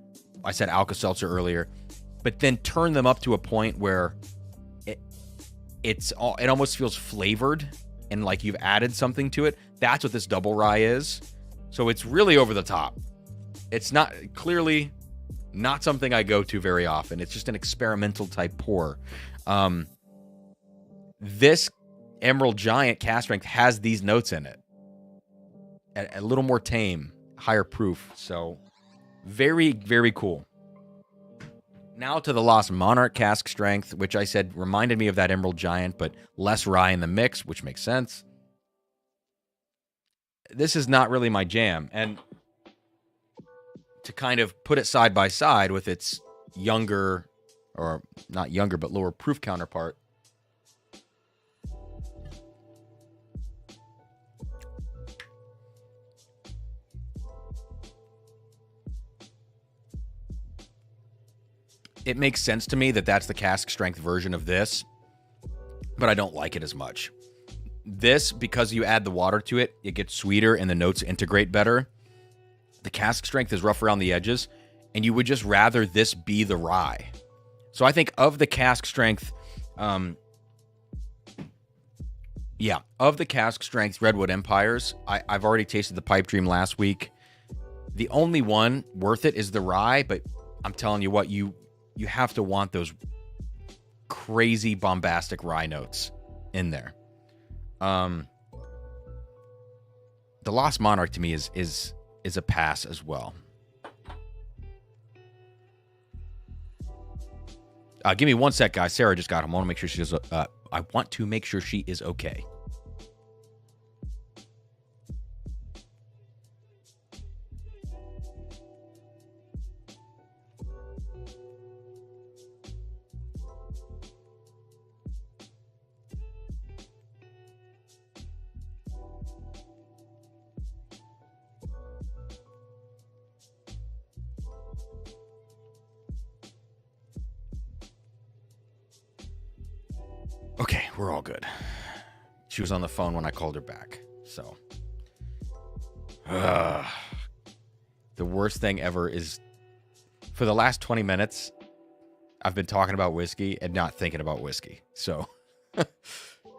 [SPEAKER 1] I said Alka-Seltzer earlier, but then turn them up to a point where it almost feels flavored and like you've added something to it. That's what this double rye is. So it's really over the top. It's not, clearly not something I go to very often. It's just an experimental type pour. This Emerald Giant Cask Strength has these notes in it. A little more tame, higher proof. So very, very cool. Now to the Lost Monarch Cask Strength, which I said reminded me of that Emerald Giant, but less rye in the mix, which makes sense. This is not really my jam. And to kind of put it side by side with its younger, or not younger, but lower proof counterpart, it makes sense to me that that's the cask strength version of this, but I don't like it as much. This, because you add the water to it, it gets sweeter and the notes integrate better. The cask strength is rough around the edges, and you would just rather this be the rye. So I think of the cask strength, of the cask strength Redwood Empires, I've already tasted the Pipe Dream last week. The only one worth it is the rye, but I'm telling you what, you have to want those crazy bombastic rye notes in there. The Lost Monarch to me is a pass as well. Give me one sec, guys. Sarah just got home. I want to make sure she is okay. Okay, we're all good. She was on the phone when I called her back, so. The worst thing ever is, for the last 20 minutes, I've been talking about whiskey and not thinking about whiskey. So, the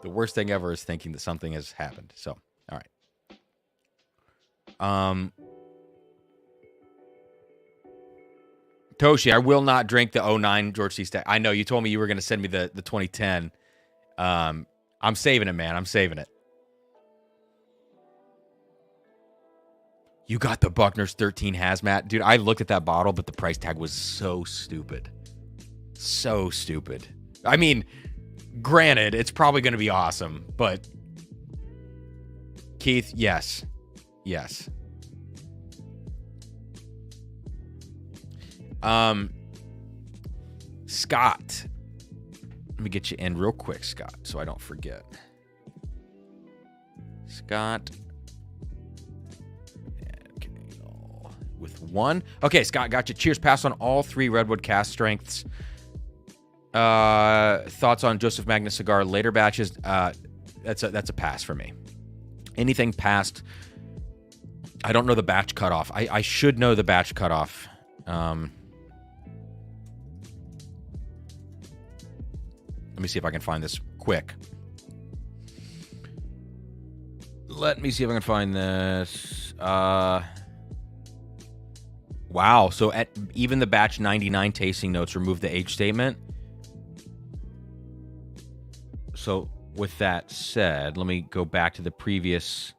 [SPEAKER 1] worst thing ever is thinking that something has happened. So, all right. Toshi, I will not drink the 09 George C. Stack. I know you told me you were going to send me the 2010. I'm saving it, man. I'm saving it. You got the Buckner's 13 Hazmat. Dude, I looked at that bottle, but the price tag was so stupid. So stupid. I mean, granted, it's probably going to be awesome, but Keith, yes. Yes. Scott. Let me get you in real quick, Scott, so I don't forget. Scott. Okay, with one. Okay, Scott, got you. Cheers. Pass on all three Redwood Cask Strengths. Thoughts on Joseph Magnus Cigar later batches? That's a pass for me. Anything past, I don't know the batch cutoff. I should know the batch cutoff. Let me see if I can find this quick. Let me see if I can find this. Wow. So at even the batch 99 tasting notes remove the age statement. So with that said, let me go back to the previous.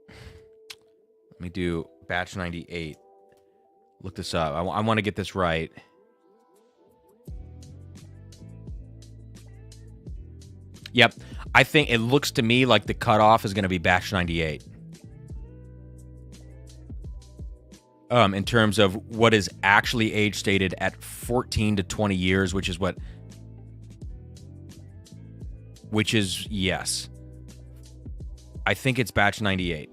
[SPEAKER 1] Let me do batch 98. Look this up. I want to get this right. Yep. I think it looks to me like the cutoff is going to be batch 98. in terms of what is actually age stated at 14 to 20 years, which is, yes. I think it's batch 98.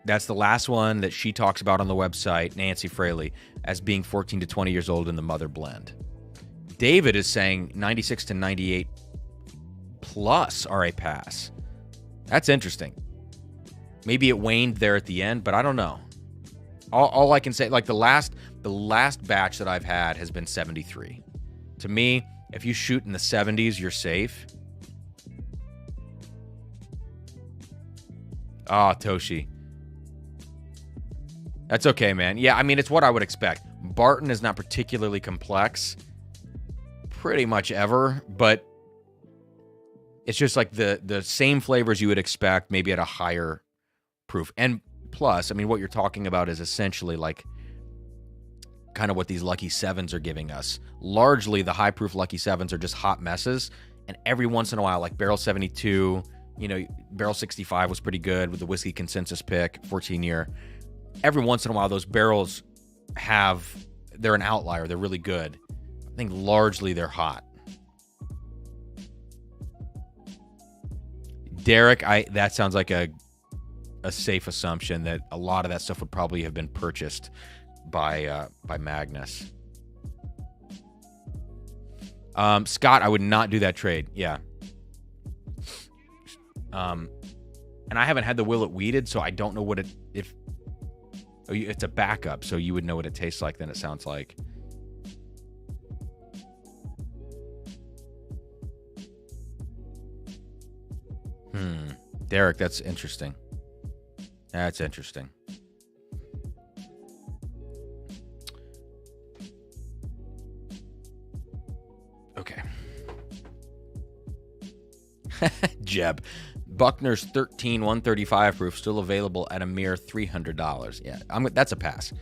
[SPEAKER 1] That's the last one that she talks about on the website, Nancy Fraley, as being 14 to 20 years old in the mother blend. David is saying 96 to 98 plus RA Pass. That's interesting. Maybe it waned there at the end, but I don't know. All I can say, like the last batch that I've had has been 73. To me, if you shoot in the 70s, you're safe. Ah, Toshi. That's okay, man. Yeah, I mean, it's what I would expect. Barton is not particularly complex, pretty much ever, but it's just like the same flavors you would expect, maybe at a higher proof. And plus, I mean, what you're talking about is essentially like kind of what these Lucky 7s are giving us. Largely, the high-proof Lucky 7s are just hot messes, and every once in a while, like Barrel 72, you know, Barrel 65 was pretty good with the Whiskey Consensus pick, 14-year. Every once in a while, those barrels they're an outlier. They're really good. I think largely they're hot. Derek, that sounds like a safe assumption that a lot of that stuff would probably have been purchased by Magnus. Scott, I would not do that trade. Yeah. And I haven't had the Willet weeded, so I don't know what it's a backup, so you would know what it tastes like, then it sounds like. Derek, that's interesting. That's interesting. Okay. Jeb. Buckner's 13 135 proof still available at a mere $300. Yeah, that's a pass.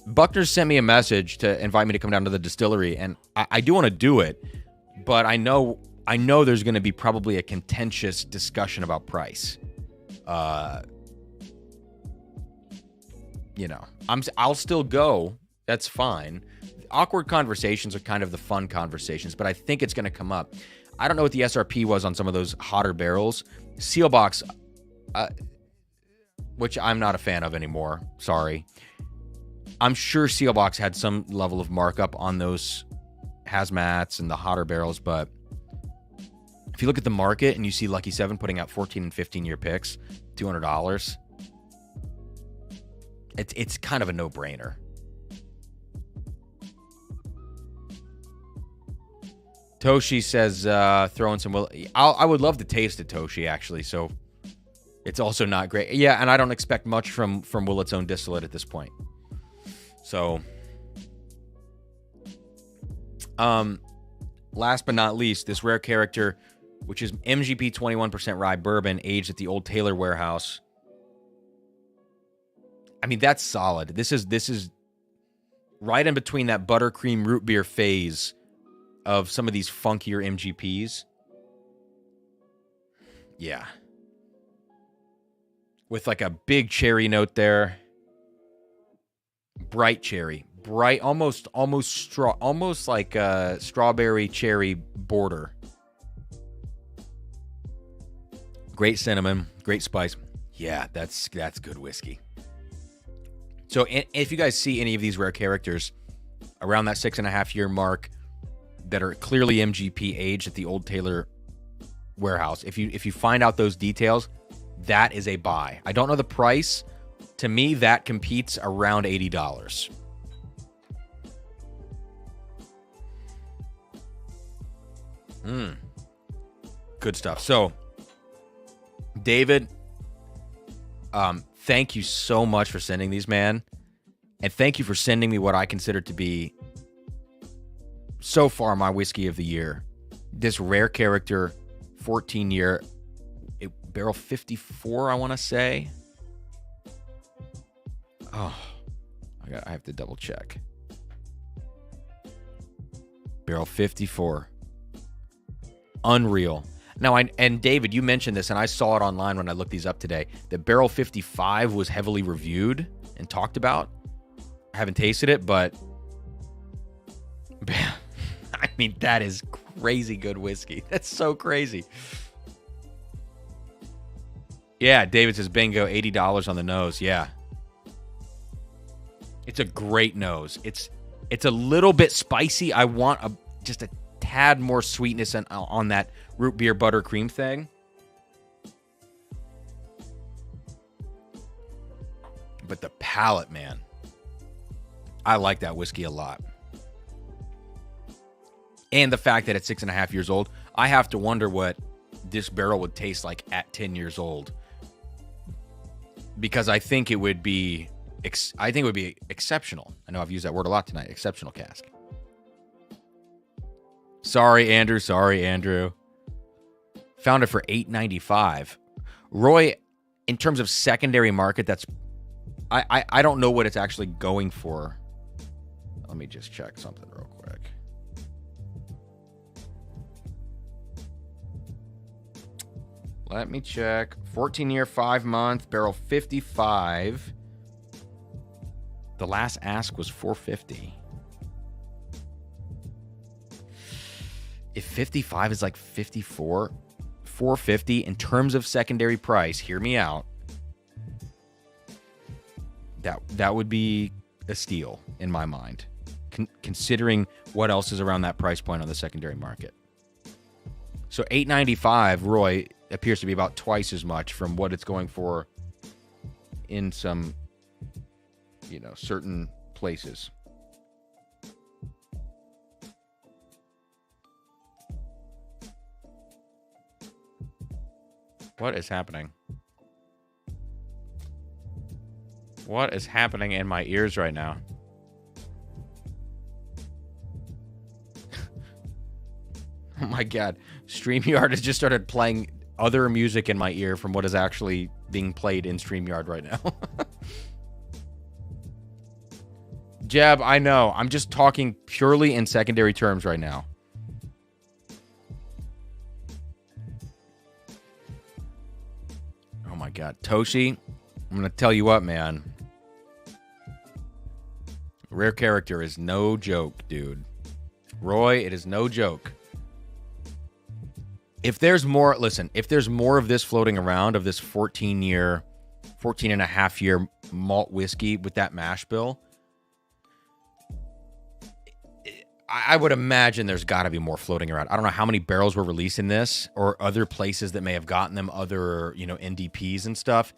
[SPEAKER 1] Buckner's sent me a message to invite me to come down to the distillery, and I do want to do it, but I know there's going to be probably a contentious discussion about price. You know, I'll still go. That's fine. Awkward conversations are kind of the fun conversations, but I think it's going to come up. I don't know what the SRP was on some of those hotter barrels. Sealbox, which I'm not a fan of anymore. Sorry. I'm sure Sealbox had some level of markup on those hazmats and the hotter barrels, but if you look at the market and you see Lucky 7 putting out 14 and 15-year picks, $200, it's kind of a no-brainer. Toshi says, throw in some... I would love to taste it, Toshi, actually, so it's also not great. Yeah, and I don't expect much from Willet's own distillate at this point. So, last but not least, this Rare Character, which is MGP 21% rye bourbon, aged at the Old Taylor Warehouse. I mean, that's solid. This is right in between that buttercream root beer phase of some of these funkier MGPs. Yeah. With like a big cherry note there. Bright cherry. Bright, almost like a strawberry cherry border. Great cinnamon, great spice. Yeah, that's good whiskey. So if you guys see any of these Rare Characters around that 6.5-year mark that are clearly MGP aged at the Old Taylor Warehouse, if you find out those details, that is a buy. I don't know the price. To me, that competes around $80. Good stuff. So, David, thank you so much for sending these, man. And thank you for sending me what I consider to be, so far, my whiskey of the year. This Rare Character 14-year barrel 54, I want to say. Oh, I have to double check. Barrel 54. Unreal. Now, and David, you mentioned this, and I saw it online when I looked these up today, that Barrel 55 was heavily reviewed and talked about. I haven't tasted it, but I mean, that is crazy good whiskey. That's so crazy. Yeah, David says, bingo, $80 on the nose. Yeah. It's a great nose. It's a little bit spicy. I want just a tad more sweetness on that root beer buttercream thing. But the palate, man. I like that whiskey a lot. And the fact that it's 6.5 years old, I have to wonder what this barrel would taste like at 10 years old. Because I think it would be exceptional. I know I've used that word a lot tonight. Exceptional cask. Sorry, Andrew. Found it for $8.95. Roy, in terms of secondary market, that's I don't know what it's actually going for. Let me just check something real quick. Let me check. 14-year, 5-month, barrel 55. The last ask was $450. If 55 is like 54, $450 in terms of secondary price, hear me out. That would be a steal in my mind, considering what else is around that price point on the secondary market. So $8.95, Roy, appears to be about twice as much from what it's going for in some, certain places. What is happening? What is happening in my ears right now? Oh my God. StreamYard has just started playing other music in my ear from what is actually being played in StreamYard right now. Jeb, I know. I'm just talking purely in secondary terms right now. Oh my God. Toshi, I'm going to tell you what, man. Rare Character is no joke, dude. Roy, it is no joke. If there's more of this floating around, of this 14 and a half year malt whiskey with that mash bill, I would imagine there's got to be more floating around. I don't know how many barrels were released in this or other places that may have gotten them, other, NDPs and stuff.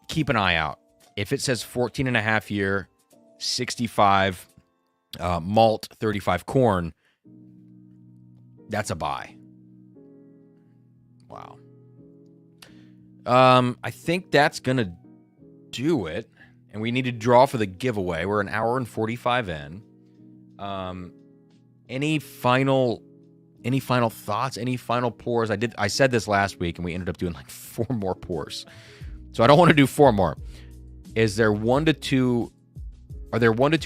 [SPEAKER 1] Keep an eye out. If it says 14 and a half year, 65 malt, 35 corn, that's a buy. Wow. I think that's going to do it. And we need to draw for the giveaway. We're an hour and 45 in. Any final thoughts? Any final pours? I said this last week and we ended up doing like 4 more pours. So I don't want to do 4 more. Are there 1 to 2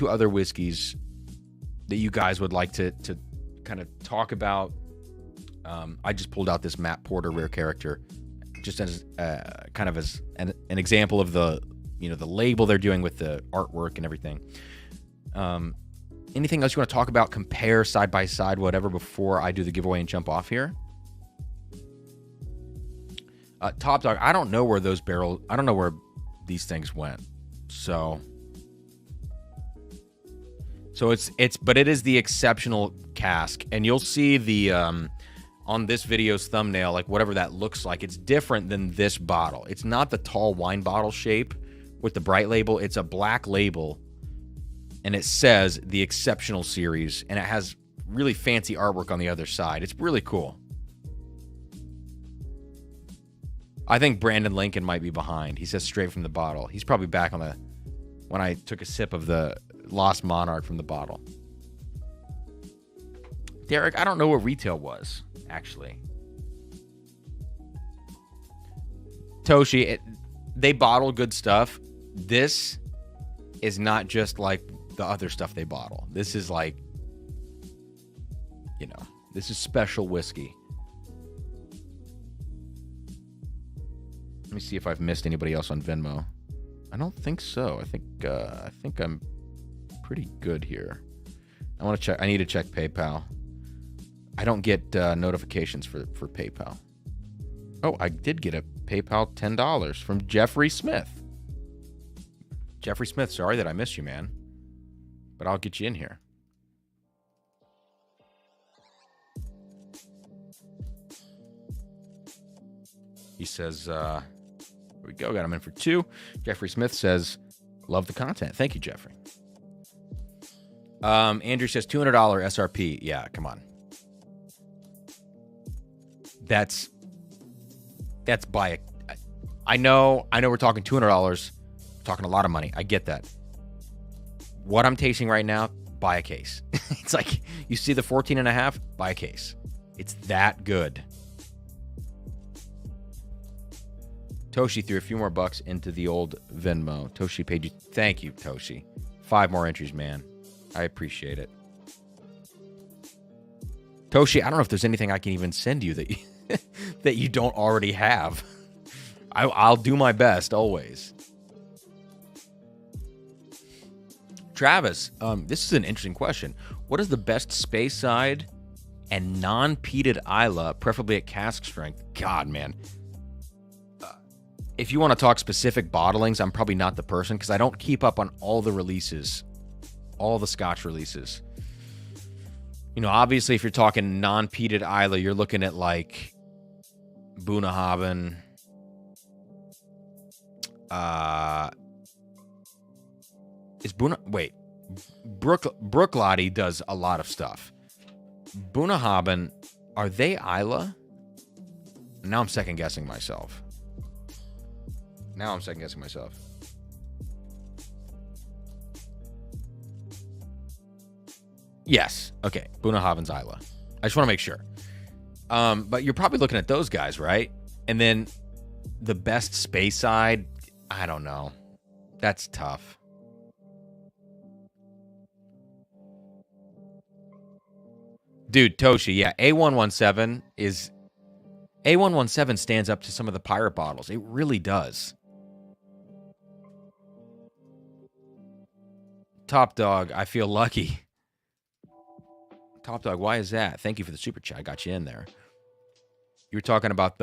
[SPEAKER 1] other whiskeys that you guys would like to kind of talk about? I just pulled out this Matt Porter Rare Character just as kind of as an example of the label they're doing with the artwork and everything. Anything else you want to talk about, compare side by side, whatever, before I do the giveaway and jump off here? Top Dog, I don't know where these things went. So but it is the exceptional cask, and you'll see the on this video's thumbnail, like whatever that looks like, it's different than this bottle. It's not the tall wine bottle shape with the bright label. It's a black label, and it says the Exceptional Series, and it has really fancy artwork on the other side. It's really cool. I think Brandon Lincoln might be behind. He says straight from the bottle. He's probably back when I took a sip of the Lost Monarch from the bottle. Derek, I don't know what retail was, actually. Toshi, they bottle good stuff. This is not just like the other stuff they bottle. This is like, this is special whiskey. Let me see if I've missed anybody else on Venmo. I don't think so. I think I'm pretty good here. I want to check. I need to check PayPal. I don't get notifications for PayPal. Oh, I did get a PayPal $10 from Jeffrey Smith. Jeffrey Smith, sorry that I missed you, man. But I'll get you in here. He says, here we go. Got him in for 2. Jeffrey Smith says, love the content. Thank you, Jeffrey. Andrew says $200 SRP. Yeah, come on. That's by a. I know we're talking $200. Talking a lot of money. I get that. What I'm tasting right now, buy a case. It's like you see the 14.5, buy a case. It's that good. Toshi threw a few more bucks into the old Venmo. Toshi paid you. Thank you, Toshi. 5 more entries, man. I appreciate it. Toshi, I don't know if there's anything I can even send you that you don't already have. I'll do my best always. Travis, this is an interesting question. What is the best space side and non-peated Isla, preferably at cask strength? God, man. If you want to talk specific bottlings, I'm probably not the person because I don't keep up on all the releases, all the Scotch releases. You know, obviously, if you're talking non-peated Isla, you're looking at like Bunnahabhain. Brooklady does a lot of stuff. Bunnahabhain, are they Isla? Now I'm second guessing myself. Yes. Okay. Bunnahabhain's Isla. I just want to make sure. But you're probably looking at those guys, right? And then the best space side, I don't know. That's tough. Dude, Toshi, yeah, A117 stands up to some of the pirate bottles. It really does. Top Dog, I feel lucky. Top Dog, why is that? Thank you for the super chat. I got you in there. You were talking about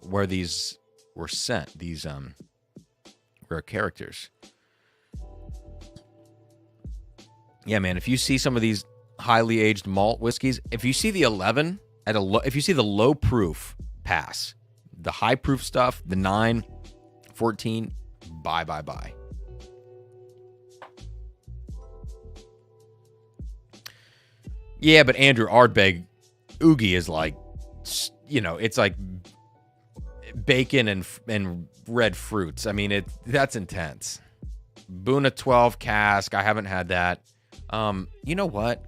[SPEAKER 1] where these were sent, these rare characters. Yeah, man, if you see some of these highly aged malt whiskeys, if you see the 11 if you see the low proof pass, the high proof stuff, the 9, 14, buy. Yeah, but Andrew Ardbeg Oogie is like, you know, it's like bacon and red fruits. I mean, that's intense. Buna 12 cask. I haven't had that. You know what?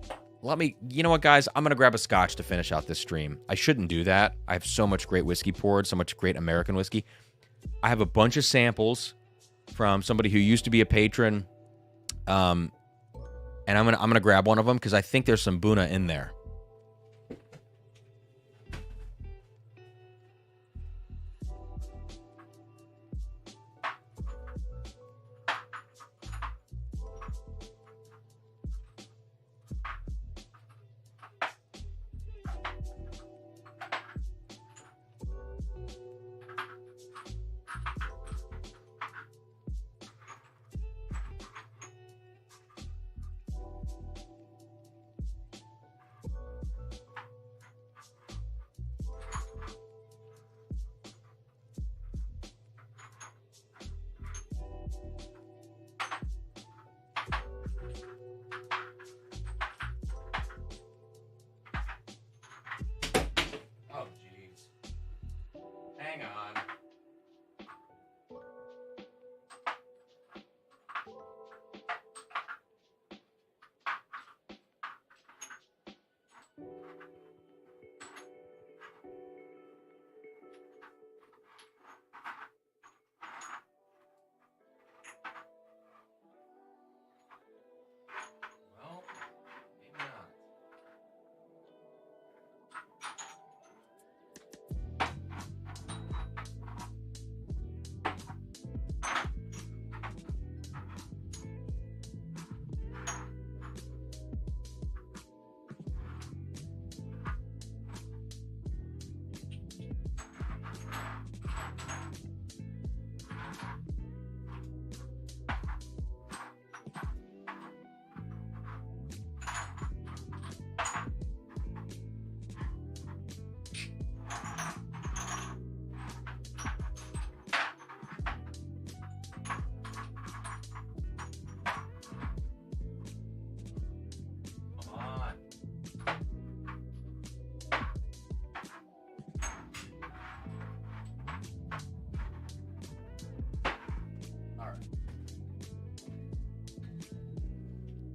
[SPEAKER 1] You know what, guys? I'm going to grab a scotch to finish out this stream. I shouldn't do that. I have so much great whiskey poured, so much great American whiskey. I have a bunch of samples from somebody who used to be a patron. And I'm gonna grab one of them because I think there's some Buna in there.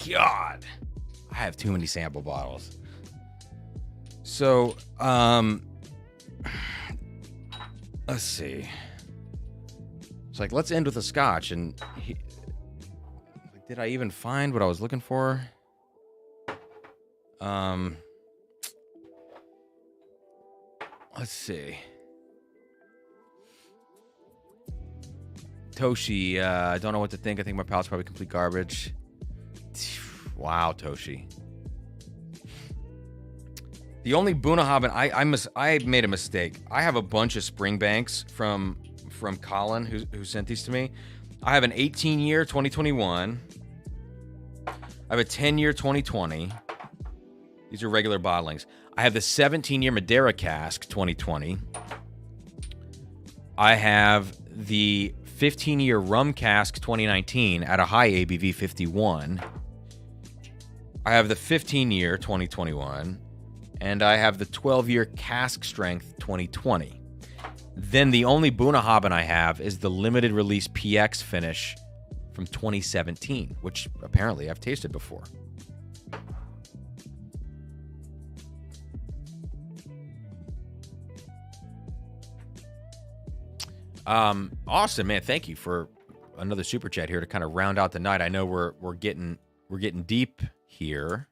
[SPEAKER 1] God. I have too many sample bottles. So, let's see. It's like, let's end with a scotch. And did I even find what I was looking for? Let's see. Toshi, I don't know what to think. I think my palate's probably complete garbage. Wow, Toshi. The only Bunnahabhain, I made a mistake. I have a bunch of Springbanks from Colin who sent these to me. I have an 18-year 2021. I have a 10-year 2020. These are regular bottlings. I have the 17-year Madeira cask 2020. I have the 15-year rum cask 2019 at a high ABV 51. I have the 15-year 2021. And I have the 12-year cask strength 2020. Then the only Bunnahabhain I have is the limited release PX finish from 2017, which apparently I've tasted before. Awesome, man. Thank you for another super chat here to kind of round out the night. I know we're getting deep here.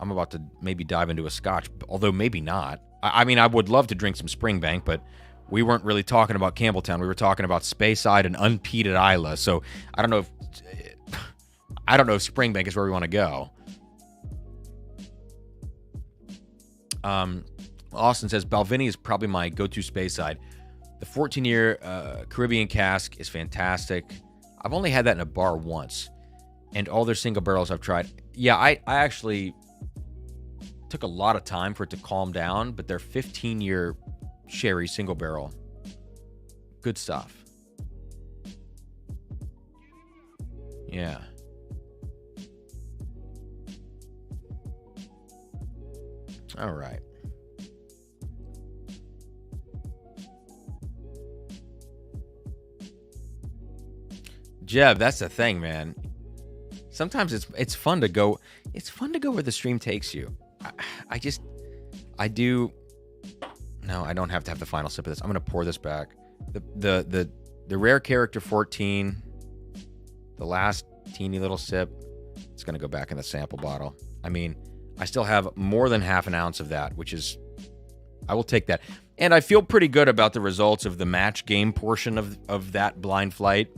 [SPEAKER 1] I'm about to maybe dive into a scotch, although maybe not. I mean, I would love to drink some Springbank, but we weren't really talking about Campbelltown. We were talking about Speyside and unpeated Isla. So I don't know if Springbank is where we want to go. Austin says Balvenie is probably my go-to Speyside. The 14-year Caribbean cask is fantastic. I've only had that in a bar once, and all their single barrels I've tried. Yeah, I actually took a lot of time for it to calm down, but their 15-year sherry single barrel, good stuff. Yeah. All right. Jeb, that's the thing, man. Sometimes it's fun to go. It's fun to go where the stream takes you. I do. No, I don't have to have the final sip of this. I'm gonna pour this back. The Rare Character 14. The last teeny little sip. It's gonna go back in the sample bottle. I mean, I still have more than half an ounce of that, which is, I will take that. And I feel pretty good about the results of the match game portion of that blind flight.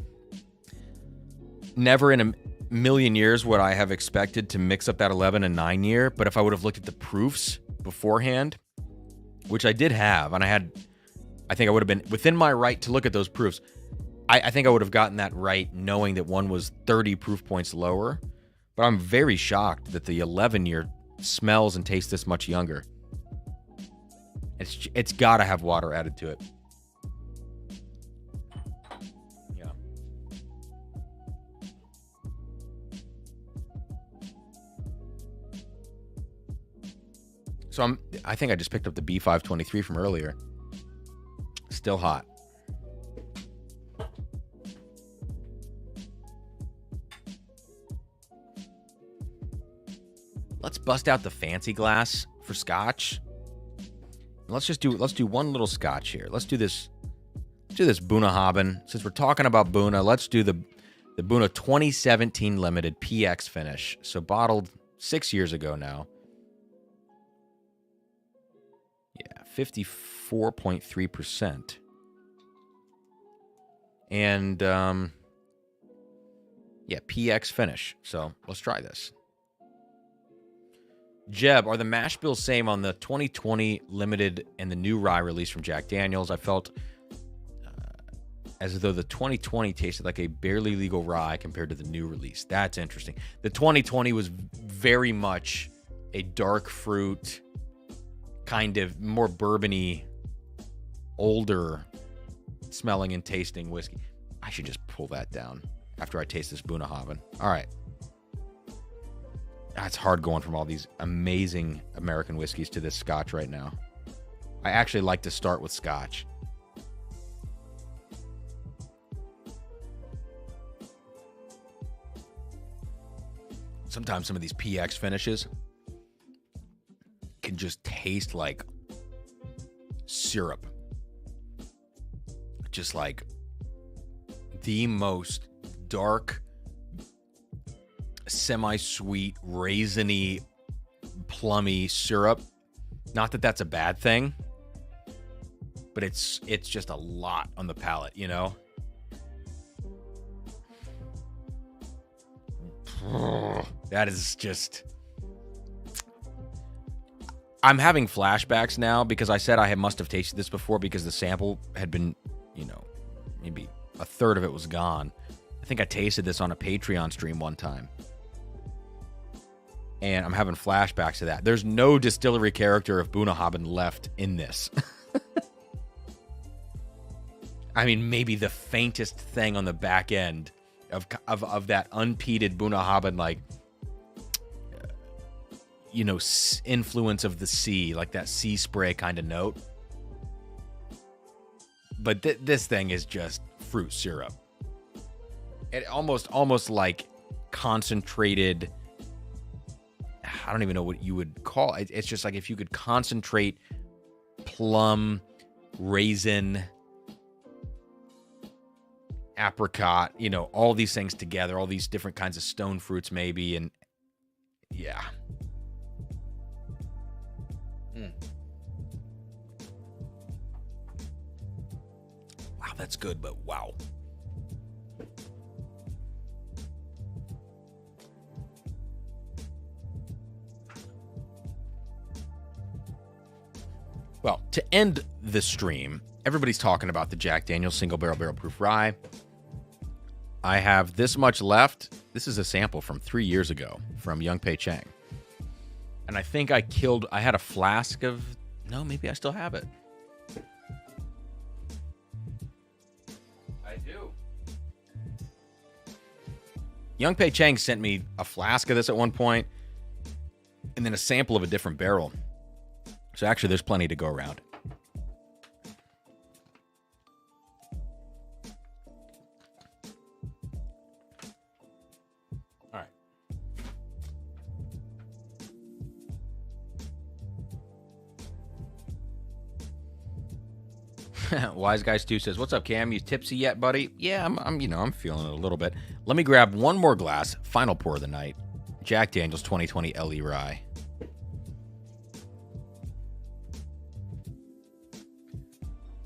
[SPEAKER 1] Never in a million years would I have expected to mix up that 11 and 9 year, but if I would have looked at the proofs beforehand, which I did have, and I think I would have been within my right to look at those proofs. I think I would have gotten that right knowing that one was 30 proof points lower, but I'm very shocked that the 11 year smells and tastes this much younger. It's got to have water added to it. So I think I just picked up the B523 from earlier. Still hot. Let's bust out the fancy glass for scotch. Let's do one little scotch here. Let's do this Bunnahabhain. Since we're talking about Bunna, let's do the Bunna 2017 limited PX finish. So bottled 6 years ago now. 54.3%. And, PX finish. So let's try this. Jeb, are the mash bills same on the 2020 limited and the new rye release from Jack Daniels? I felt as though the 2020 tasted like a barely legal rye compared to the new release. That's interesting. The 2020 was very much a dark fruit, kind of more bourbony, older smelling and tasting whiskey. I should just pull that down after I taste this Bunnahabhain. All right. It's hard going from all these amazing American whiskeys to this scotch right now. I actually like to start with scotch. Sometimes some of these PX finishes can just taste like syrup. Just like the most dark, semi-sweet, raisiny, plummy syrup. Not that that's a bad thing, but it's just a lot on the palate, you know? That is just... I'm having flashbacks now because I said I must have tasted this before because the sample had been, you know, maybe a third of it was gone. I think I tasted this on a Patreon stream one time. And I'm having flashbacks to that. There's no distillery character of Bunnahabhain left in this. I mean, maybe the faintest thing on the back end of that unpeated Bunnahabhain, like, you know, influence of the sea, like that sea spray kind of note. But this thing is just fruit syrup. It almost like concentrated. I don't even know what you would call it. It's just like if you could concentrate plum, raisin, apricot, you know, all these things together, all these different kinds of stone fruits maybe, and yeah. Wow, that's good, but wow. Well, to end the stream, everybody's talking about the Jack Daniel's Single Barrel Proof Rye. I have this much left. This is a sample from 3 years ago from Young Pei Chang. And I think I had a flask of, no, maybe I still have it. I do. Young Pei Chang sent me a flask of this at one point, and then a sample of a different barrel. So actually, there's plenty to go around. All right. Wise Guy Stu says, "What's up, Cam? You tipsy yet, buddy?" Yeah, I'm feeling it a little bit. Let me grab one more glass. Final pour of the night. Jack Daniel's 2020 LE Rye.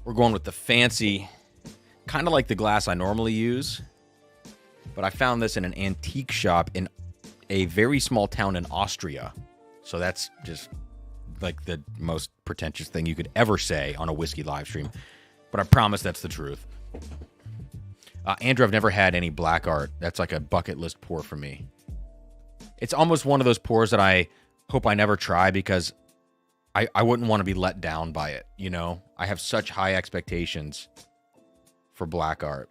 [SPEAKER 1] We're going with the fancy, kind of like the glass I normally use, but I found this in an antique shop in a very small town in Austria. So that's just like the most pretentious thing you could ever say on a whiskey live stream, but I promise that's the truth. Andrew, I've never had any black art. That's like a bucket list pour for me. It's almost one of those pours that I hope I never try because I wouldn't want to be let down by it, you know? I have such high expectations for black art.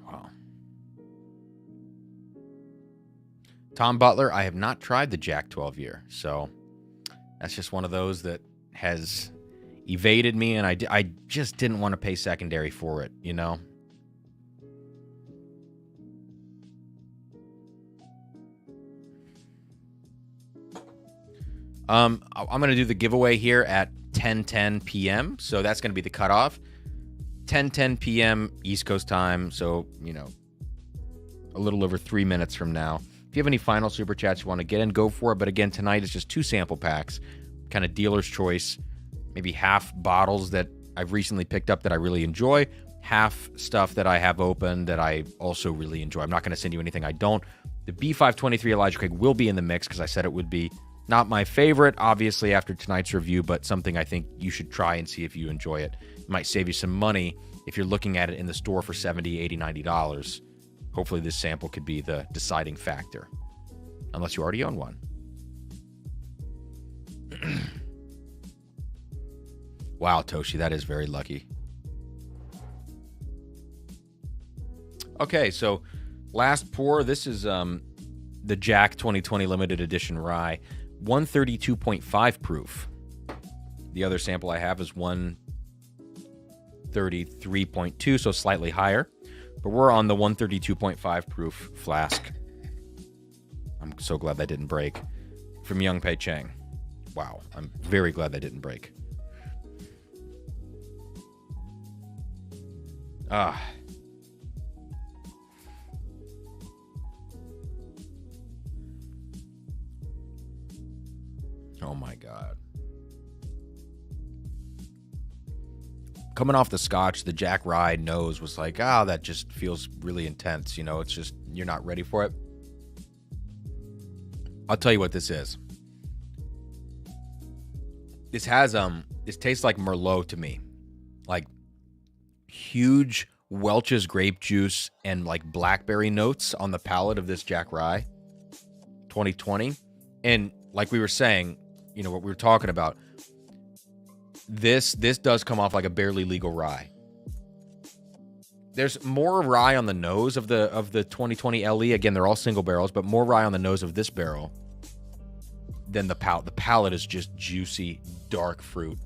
[SPEAKER 1] Wow. Tom Butler, I have not tried the Jack 12 year, so that's just one of those that has evaded me, and I just didn't want to pay secondary for it, you know? I'm going to do the giveaway here at 10:10 p.m., so that's going to be the cutoff. 10:10 p.m. East Coast time, so, you know, a little over 3 minutes from now. If you have any final super chats you want to get in, go for it. But again, tonight is just 2 sample packs, kind of dealer's choice. Maybe half bottles that I've recently picked up that I really enjoy, half stuff that I have open that I also really enjoy. I'm not going to send you anything I don't. The B523 Elijah Craig will be in the mix because I said it would be. Not my favorite, obviously, after tonight's review, but something I think you should try and see if you enjoy it. It might save you some money if you're looking at it in the store for $70, $80, $90. Hopefully this sample could be the deciding factor, unless you already own one. Wow, Toshi, that is very lucky. Okay, so last pour. This is the Jack 2020 limited edition rye. 132.5 proof. The other sample I have is 133.2, so slightly higher. But we're on the 132.5 proof flask. I'm so glad that didn't break. From Young Pei Chang. Wow, I'm very glad that didn't break. Ah. Oh my God. Coming off the scotch, the Jack Rye nose was like, that just feels really intense. You know, it's just, you're not ready for it. I'll tell you what this is. This has, this tastes like Merlot to me. Like huge Welch's grape juice and like blackberry notes on the palate of this Jack Rye 2020. And like we were saying, you know, what we were talking about, this does come off like a barely legal rye. There's more rye on the nose of the 2020 LE. Again, they're all single barrels, but more rye on the nose of this barrel than the palate. The palate is just juicy, dark fruit.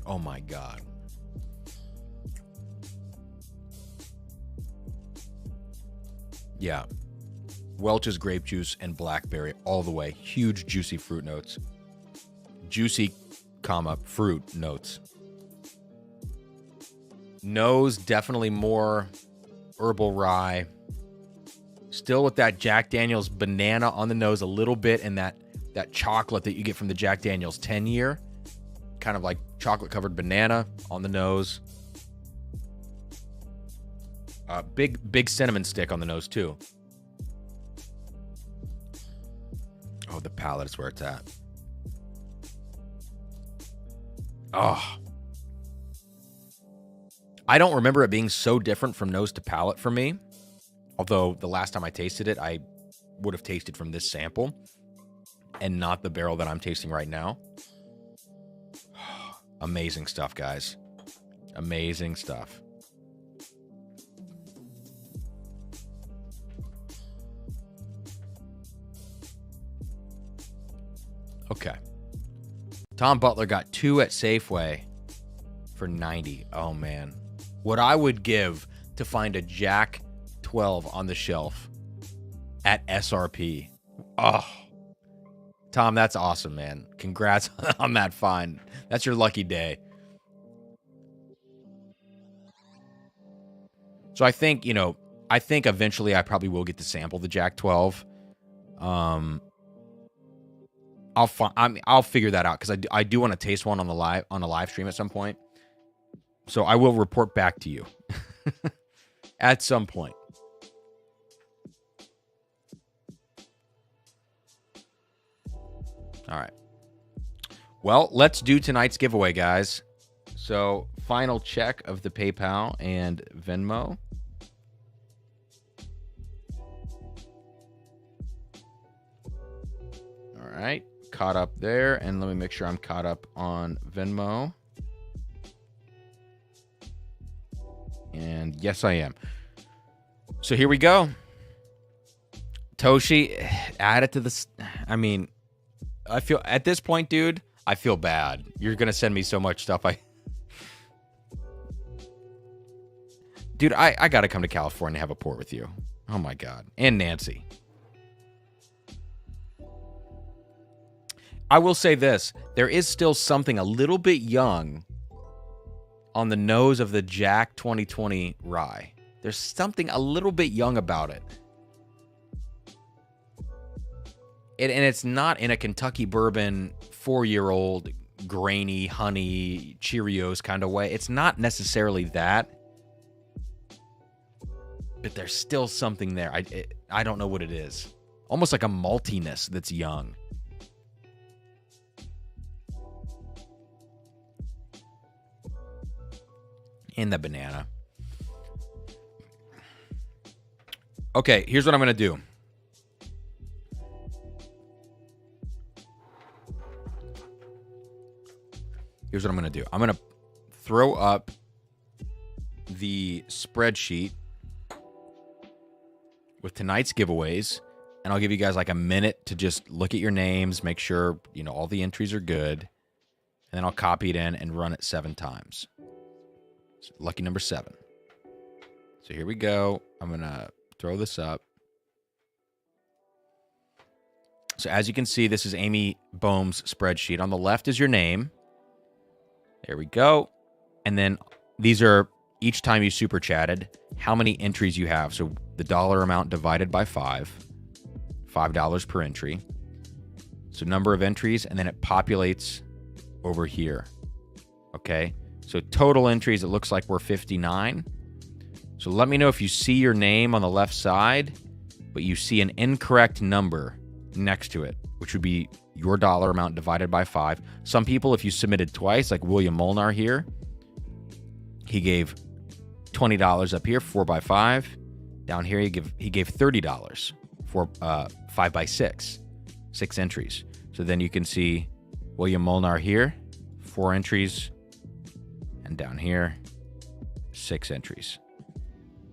[SPEAKER 1] Oh my God. Yeah. Welch's grape juice and blackberry all the way. Huge, juicy fruit notes. Juicy, fruit notes. Nose, definitely more herbal rye. Still with that Jack Daniel's banana on the nose a little bit, and that chocolate that you get from the Jack Daniel's 10-year. Kind of like chocolate-covered banana on the nose. Big cinnamon stick on the nose, too. Oh, the palate is where it's at. Oh. I don't remember it being so different from nose to palate for me. Although the last time I tasted it, I would have tasted from this sample and not the barrel that I'm tasting right now. Amazing stuff, guys. Amazing stuff. Okay. Tom Butler got 2 at Safeway for $90. Oh, man. What I would give to find a Jack 12 on the shelf at SRP. Oh. Tom, that's awesome, man. Congrats on that find. That's your lucky day. So I think, eventually I probably will get to sample the Jack 12. I'll figure that out because I do want to taste one on a live stream at some point. So I will report back to you at some point. All right. Well, let's do tonight's giveaway, guys. So final check of the PayPal and Venmo. All right. Caught up there, and let me make sure I'm caught up on Venmo. And yes, I am. So here we go. Toshi, add it to this. I mean, I feel at this point, dude, I feel bad. You're going to send me so much stuff. Dude, I got to come to California and have a port with you. Oh my God. And Nancy. I will say this. There is still something a little bit young on the nose of the Jack 2020 rye. There's something a little bit young about it. And it's not in a Kentucky bourbon 4-year-old grainy, honey, Cheerios kind of way. It's not necessarily that. But there's still something there. I don't know what it is. Almost like a maltiness that's young. And the banana. Okay, here's what I'm going to do. Here's what I'm going to do. I'm going to throw up the spreadsheet with tonight's giveaways, and I'll give you guys like a minute to just look at your names, make sure, you know, all the entries are good, and then I'll copy it in and run it 7 times. So lucky number 7. So here we go. I'm going to throw this up. So as you can see, this is Amy Boehm's spreadsheet. On the left is your name. There we go. And then these are, each time you super chatted, how many entries you have. So the dollar amount divided by 5. $5 per entry. So number of entries, and then it populates over here. Okay? So total entries, it looks like we're 59. So let me know if you see your name on the left side, but you see an incorrect number next to it, which would be your dollar amount divided by 5. Some people, if you submitted twice, like William Molnar here, he gave $20 up here, 4 by 5. Down here, he gave $30 for 5 by 6, 6 entries. So then you can see William Molnar here, 4 entries, and down here, 6 entries.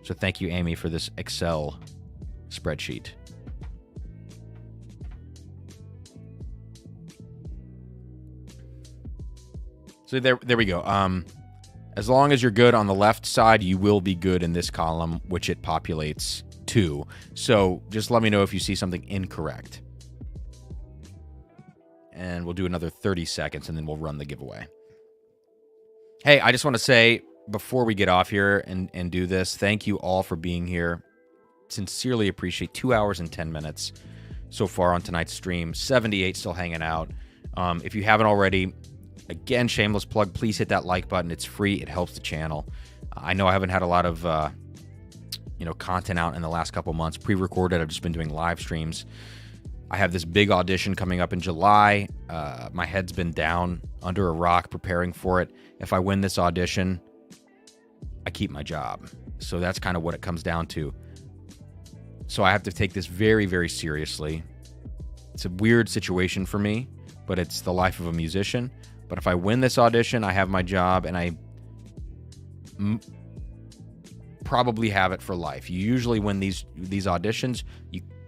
[SPEAKER 1] So thank you, Amy, for this Excel spreadsheet. So there we go. As long as you're good on the left side, you will be good in this column, which it populates to. So just let me know if you see something incorrect. And we'll do another 30 seconds, and then we'll run the giveaway. Hey, I just want to say, before we get off here and do this, thank you all for being here. Sincerely appreciate 2 hours and 10 minutes so far on tonight's stream. 78 still hanging out. If you haven't already, again, shameless plug, please hit that like button. It's free. It helps the channel. I know I haven't had a lot of content out in the last couple months, pre-recorded. I've just been doing live streams. I have this big audition coming up in July. My head's been down under a rock preparing for it. If I win this audition, I keep my job. So that's kind of what it comes down to. So I have to take this very, very seriously. It's a weird situation for me, but it's the life of a musician. But if I win this audition, I have my job, and I probably have it for life. You usually win these auditions,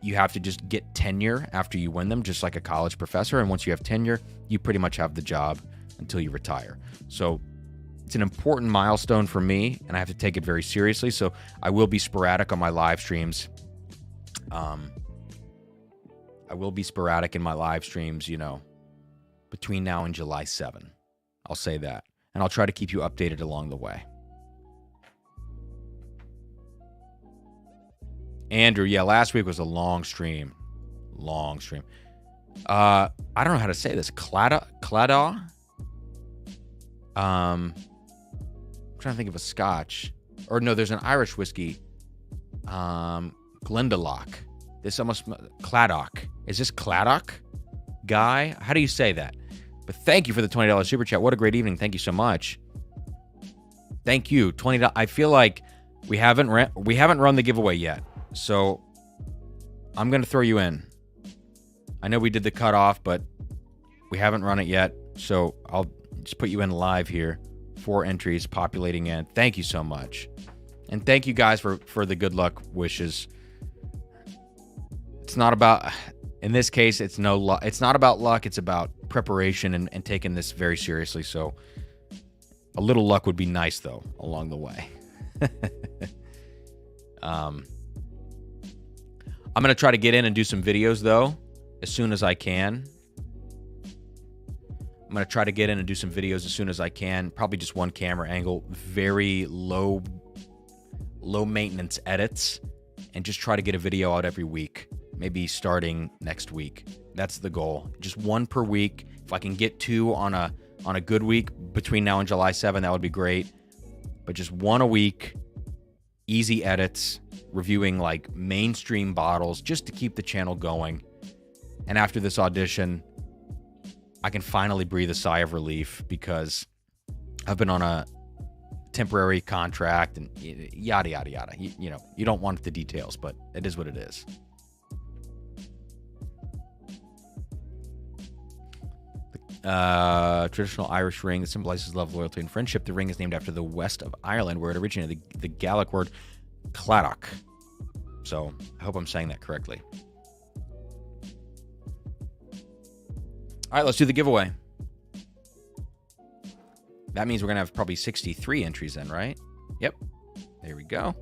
[SPEAKER 1] you have to just get tenure after you win them, just like a college professor. And once you have tenure, you pretty much have the job until you retire. So it's an important milestone for me, and I have to take it very seriously. So I will be sporadic on my live streams. I will be sporadic in my live streams, between now and July 7. I'll say that. And I'll try to keep you updated along the way. Andrew, yeah, last week was a long stream. Long stream. I don't know how to say this. Clada? I'm trying to think of a Scotch. Or no, there's an Irish whiskey. Glendalough. This almost... Cladock. Is this Cladock? Guy? How do you say that? But thank you for the $20 super chat. What a great evening. Thank you so much. Thank you. $20. I feel like we haven't run the giveaway yet. So I'm going to throw you in. I know we did the cutoff, but we haven't run it yet. So I'll just put you in live here. 4 entries populating in. Thank you so much. And thank you guys for the good luck wishes. It's not about, in this case, it's no luck. It's not about luck. It's about preparation and taking this very seriously. So a little luck would be nice, though, along the way. I'm going to try to get in and do some videos, though, as soon as I can. I'm going to try to get in and do some videos as soon as I can. Probably just one camera angle, very low maintenance edits, and just try to get a video out every week, maybe starting next week. That's the goal. Just one per week. If I can get 2 on a good week between now and July 7, that would be great. But just 1 a week, easy edits, reviewing like mainstream bottles just to keep the channel going. And after this audition, I can finally breathe a sigh of relief because I've been on a temporary contract and yada, yada, yada. You don't want the details, but it is what it is. Traditional Irish ring that symbolizes love, loyalty, and friendship. The ring is named after the west of Ireland, where it originated, the Gaelic word cladoch. So I hope I'm saying that correctly. All right, let's do the giveaway. That means we're going to have probably 63 entries in, right? Yep. There we go.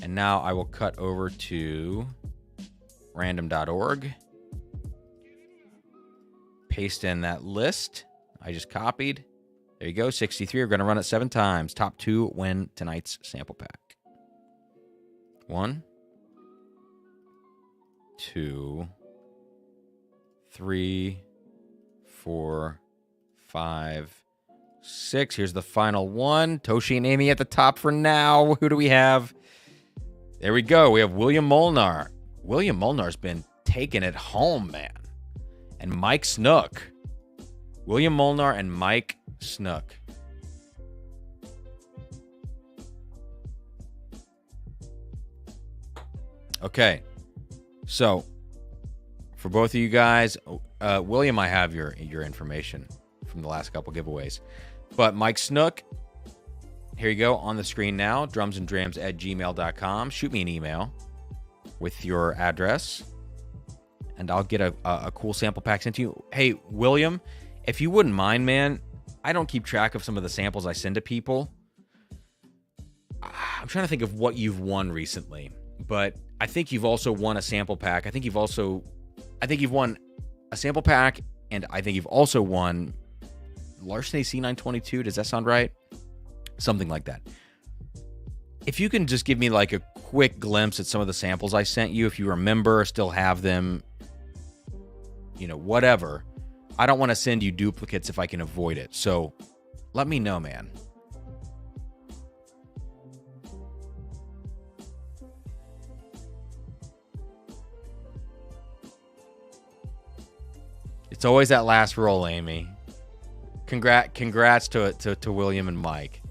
[SPEAKER 1] And now I will cut over to random.org. Paste in that list I just copied. There you go, 63. We're going to run it 7 times. Top 2 win tonight's sample pack. 1, 2, 3, 4, 5, 6. Here's the final one. Toshi and Amy at the top for now. Who do we have? There we go. We have William Molnar. William Molnar's been taking it home, man. And Mike Snook. William Molnar and Mike Snook. Okay. So, for both of you guys, William, I have your information from the last couple giveaways. But Mike Snook, here you go on the screen now, drumsanddrams@gmail.com. Shoot me an email with your address, and I'll get a cool sample pack sent to you. Hey, William, if you wouldn't mind, man, I don't keep track of some of the samples I send to people. I'm trying to think of what you've won recently, but I think you've also won a sample pack. I think you've won a sample pack, and I think you've also won Larceny C922. Does that sound right? Something like that. If you can just give me like a quick glimpse at some of the samples I sent you, if you remember, still have them, whatever. I don't want to send you duplicates if I can avoid it. So let me know, man. It's always that last roll, Amy. Congrats to William and Mike.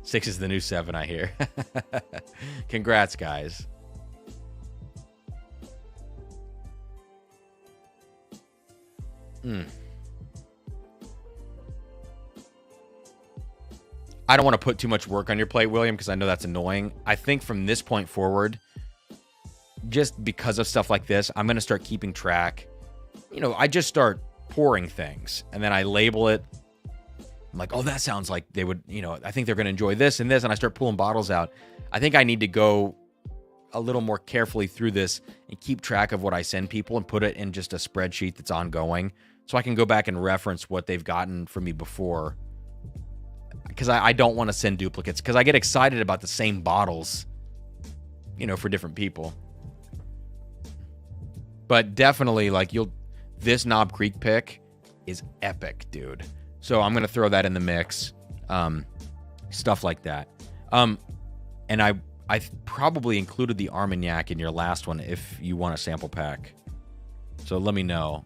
[SPEAKER 1] 6 is the new 7, I hear. Congrats, guys. I don't want to put too much work on your plate, William, because I know that's annoying. I think from this point forward, just because of stuff like this, I'm going to start keeping track. I just start pouring things, and then I label it. I'm like, oh, that sounds like they would, I think they're going to enjoy this and this, and I start pulling bottles out. I think I need to go a little more carefully through this and keep track of what I send people and put it in just a spreadsheet that's ongoing, so I can go back and reference what they've gotten from me before. Because I don't want to send duplicates, because I get excited about the same bottles, for different people. But definitely, this Knob Creek pick is epic, dude. So I'm going to throw that in the mix. Stuff like that. And I probably included the Armagnac in your last one if you want a sample pack. So let me know.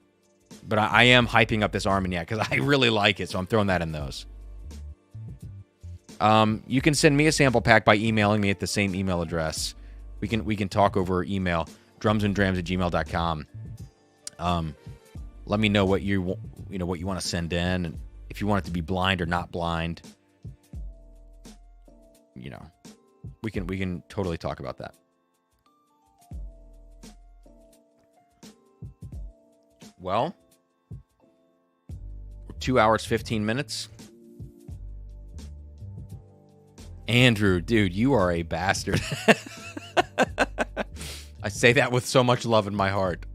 [SPEAKER 1] But I am hyping up this Armagnac because I really like it, so I'm throwing that in those. You can send me a sample pack by emailing me at the same email address. We can talk over email, drumsanddrams@gmail.com. Let me know what you want to send in, and if you want it to be blind or not blind. We can totally talk about that. Well, 2 hours, 15 minutes. Andrew, dude, you are a bastard. I say that with so much love in my heart.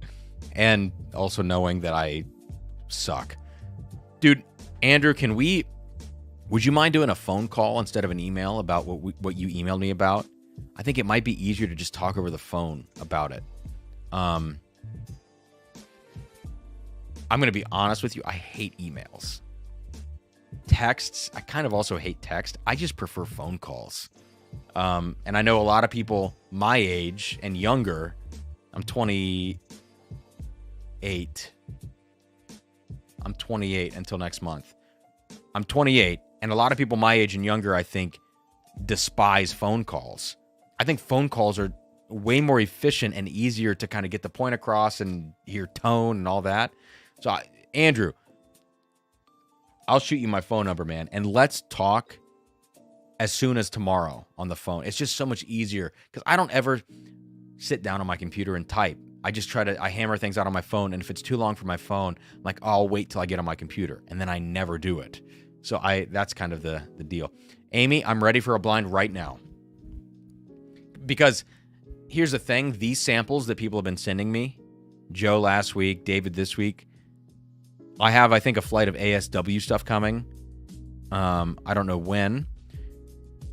[SPEAKER 1] And also knowing that I suck. Dude, Andrew, would you mind doing a phone call instead of an email about what you emailed me about? I think it might be easier to just talk over the phone about it. I'm going to be honest with you. I hate emails. Texts, I kind of also hate text. I just prefer phone calls. And I know a lot of people my age and younger. I'm 28. I'm 28 until next month. I'm 28, and a lot of people my age and younger, I think, despise phone calls. I think phone calls are way more efficient and easier to kind of get the point across and hear tone and all that. So, Andrew, I'll shoot you my phone number, man, and let's talk as soon as tomorrow on the phone. It's just so much easier because I don't ever sit down on my computer and type. I hammer things out on my phone, and if it's too long for my phone, I'm like, oh, I'll wait till I get on my computer, and then I never do it. So that's kind of the deal. Amy, I'm ready for a blind right now. Because here's the thing, these samples that people have been sending me, Joe last week, David this week, I have, I think, a flight of ASW stuff coming. I don't know when.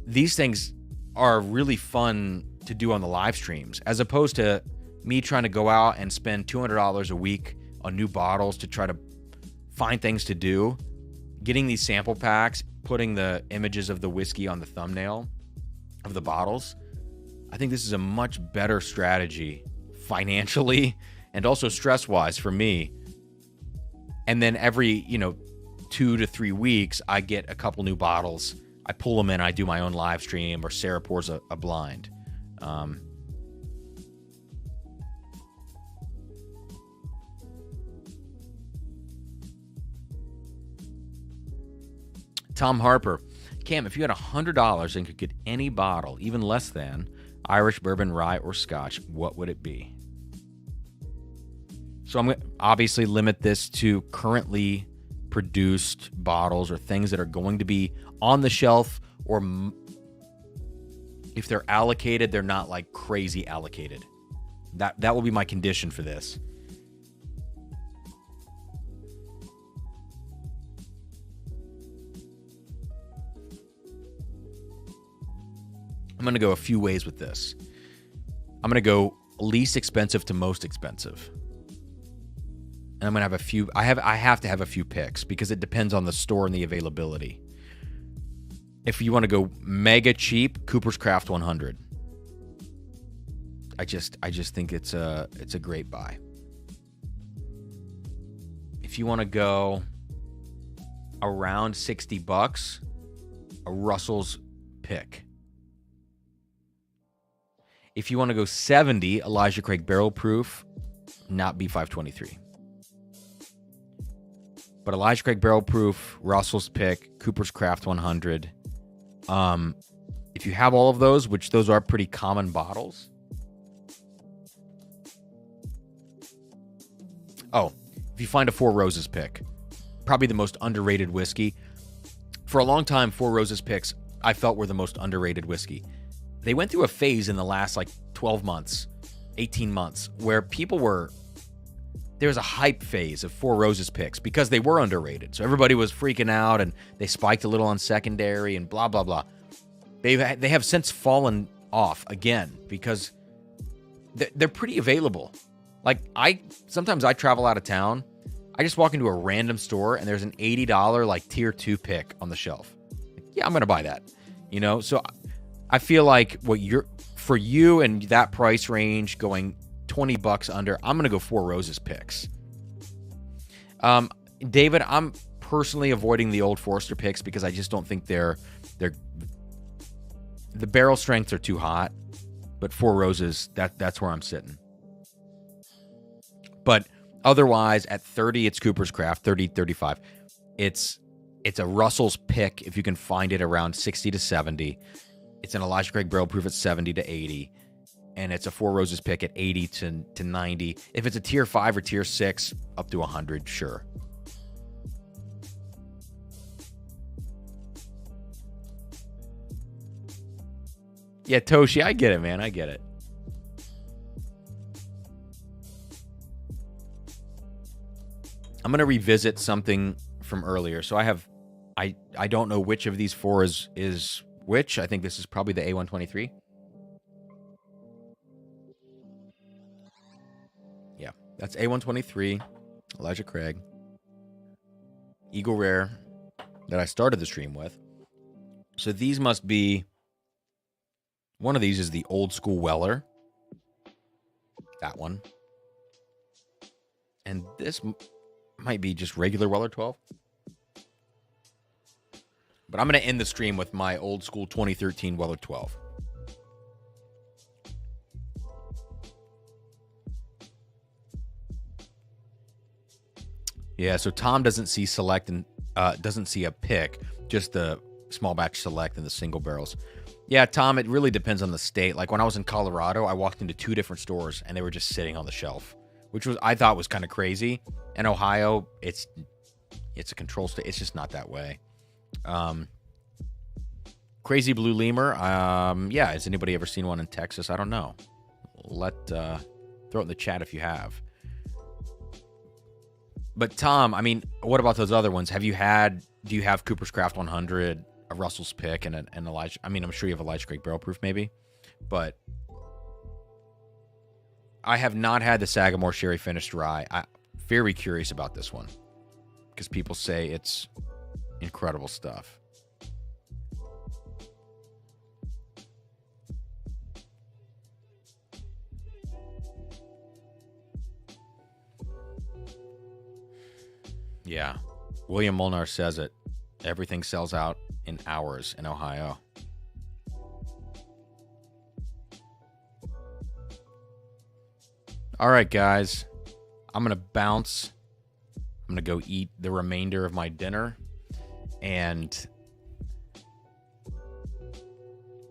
[SPEAKER 1] These things are really fun to do on the live streams, as opposed to me trying to go out and spend $200 a week on new bottles to try to find things to do. Getting these sample packs, putting the images of the whiskey on the thumbnail of the bottles, I think this is a much better strategy financially and also stress-wise for me. And then every, 2 to 3 weeks, I get a couple new bottles. I pull them in, I do my own live stream, or Sarah pours a blind. Tom Harper, Cam, if you had $100 and could get any bottle, even less than Irish, bourbon, rye, or Scotch, what would it be? So I'm going to obviously limit this to currently produced bottles or things that are going to be on the shelf, or if they're allocated, they're not like crazy allocated. That will be my condition for this. I'm going to go a few ways with this. I'm going to go least expensive to most expensive. And I'm going to have a few, I have to have a few picks because it depends on the store and the availability. If you want to go mega cheap, Cooper's Craft 100. I just think it's a great buy. If you want to go around $60, a Russell's Pick. If you want to go 70, Elijah Craig Barrel Proof, not B523. But Elijah Craig Barrel Proof, Russell's Pick, Cooper's Craft 100. If you have all of those, which those are pretty common bottles. Oh, if you find a Four Roses Pick, probably the most underrated whiskey. For a long time, Four Roses Picks, I felt were the most underrated whiskey. They went through a phase in the last 12 months, 18 months, where there was a hype phase of Four Roses picks because they were underrated. So everybody was freaking out and they spiked a little on secondary and blah, blah, blah. They have since fallen off again because they're pretty available. Sometimes I travel out of town. I just walk into a random store and there's an $80 tier 2 pick on the shelf. Yeah, I'm going to buy that. So I feel like for you and that price range going $20 under, I'm going to go Four Roses picks. David, I'm personally avoiding the Old Forester picks because I just don't think the barrel strengths are too hot, but Four Roses, that's where I'm sitting. But otherwise at 30, it's Cooper's Craft, 30, 35. It's a Russell's Pick if you can find it around 60 to 70. It's an Elijah Craig Barrel Proof at 70 to 80. And it's a Four Roses Pick at 80 to 90. If it's a tier 5 or tier 6, up to 100, sure. Yeah, Toshi, I get it, man. I get it. I'm going to revisit something from earlier. So I don't know which of these four is which. I think this is probably the A123. Yeah, that's A123, Elijah Craig, Eagle Rare that I started the stream with. So these must be, one of these is the old school Weller. That one. And this might be just regular Weller 12. But I'm going to end the stream with my old school 2013 Weller 12. Yeah, so Tom doesn't see select and doesn't see a pick, just the small batch select and the single barrels. Yeah, Tom, it really depends on the state. Like when I was in Colorado, I walked into 2 different stores and they were just sitting on the shelf, which I thought was kind of crazy. In Ohio, it's a control state. It's just not that way. Crazy Blue Lemur. Yeah, has anybody ever seen one in Texas? I don't know. Throw it in the chat if you have. But Tom, I mean, what about those other ones? Do you have Cooper's Craft 100, a Russell's Pick, and an Elijah? I mean, I'm sure you have Elijah Craig Barrel Proof, maybe. But I have not had the Sagamore Sherry Finished Rye. I'm very curious about this one because people say it's incredible stuff. Yeah. William Molnar says it. Everything sells out in hours in Ohio. All right, guys. I'm going to bounce. I'm going to go eat the remainder of my dinner. And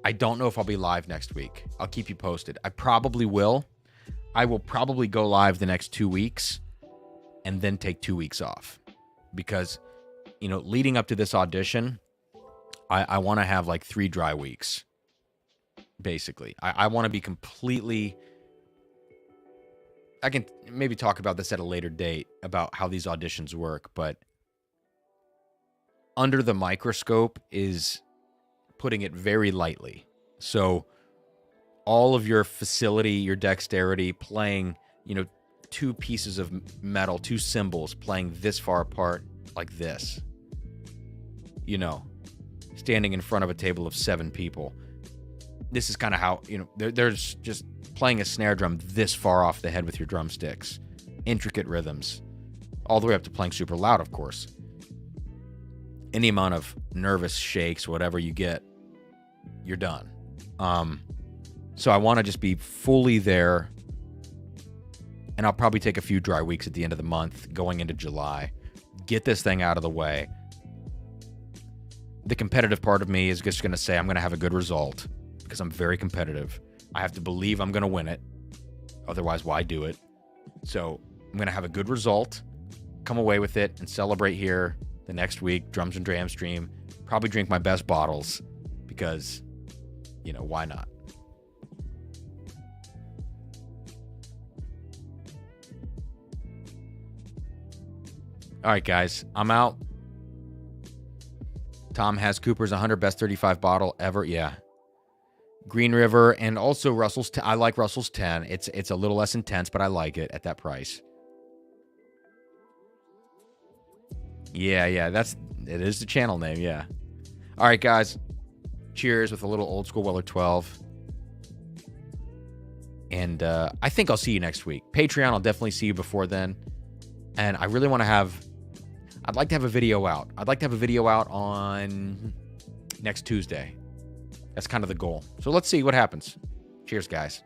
[SPEAKER 1] I don't know if I'll be live next week. I'll keep you posted. I probably will. I will probably go live the next 2 weeks and then take 2 weeks off. Because, leading up to this audition, I want to have like 3 dry weeks, basically. I want to be completely... I can maybe talk about this at a later date, about how these auditions work, but under the microscope is putting it very lightly. So all of your facility, your dexterity, playing, 2 pieces of metal, 2 cymbals playing this far apart like this, standing in front of a table of 7 people. This is kind of how, there's just playing a snare drum this far off the head with your drumsticks, intricate rhythms, all the way up to playing super loud, of course. Any amount of nervous shakes, whatever you get, you're done. So I want to just be fully there. And I'll probably take a few dry weeks at the end of the month, going into July. Get this thing out of the way. The competitive part of me is just going to say I'm going to have a good result because I'm very competitive. I have to believe I'm going to win it. Otherwise, why do it? So I'm going to have a good result, come away with it, and celebrate here the next week, Drums and Drams stream. Probably drink my best bottles because, why not? All right, guys, I'm out. Tom has Cooper's 100 best 35 bottle ever. Yeah. Green River and also Russell's. I like Russell's 10. It's a little less intense, but I like it at that price. Yeah. It is the channel name. Yeah. All right, guys. Cheers with a little old school Weller 12. And I think I'll see you next week. Patreon, I'll definitely see you before then. And I really want to I'd like to have a video out. I'd like to have a video out on next Tuesday. That's kind of the goal. So let's see what happens. Cheers, guys.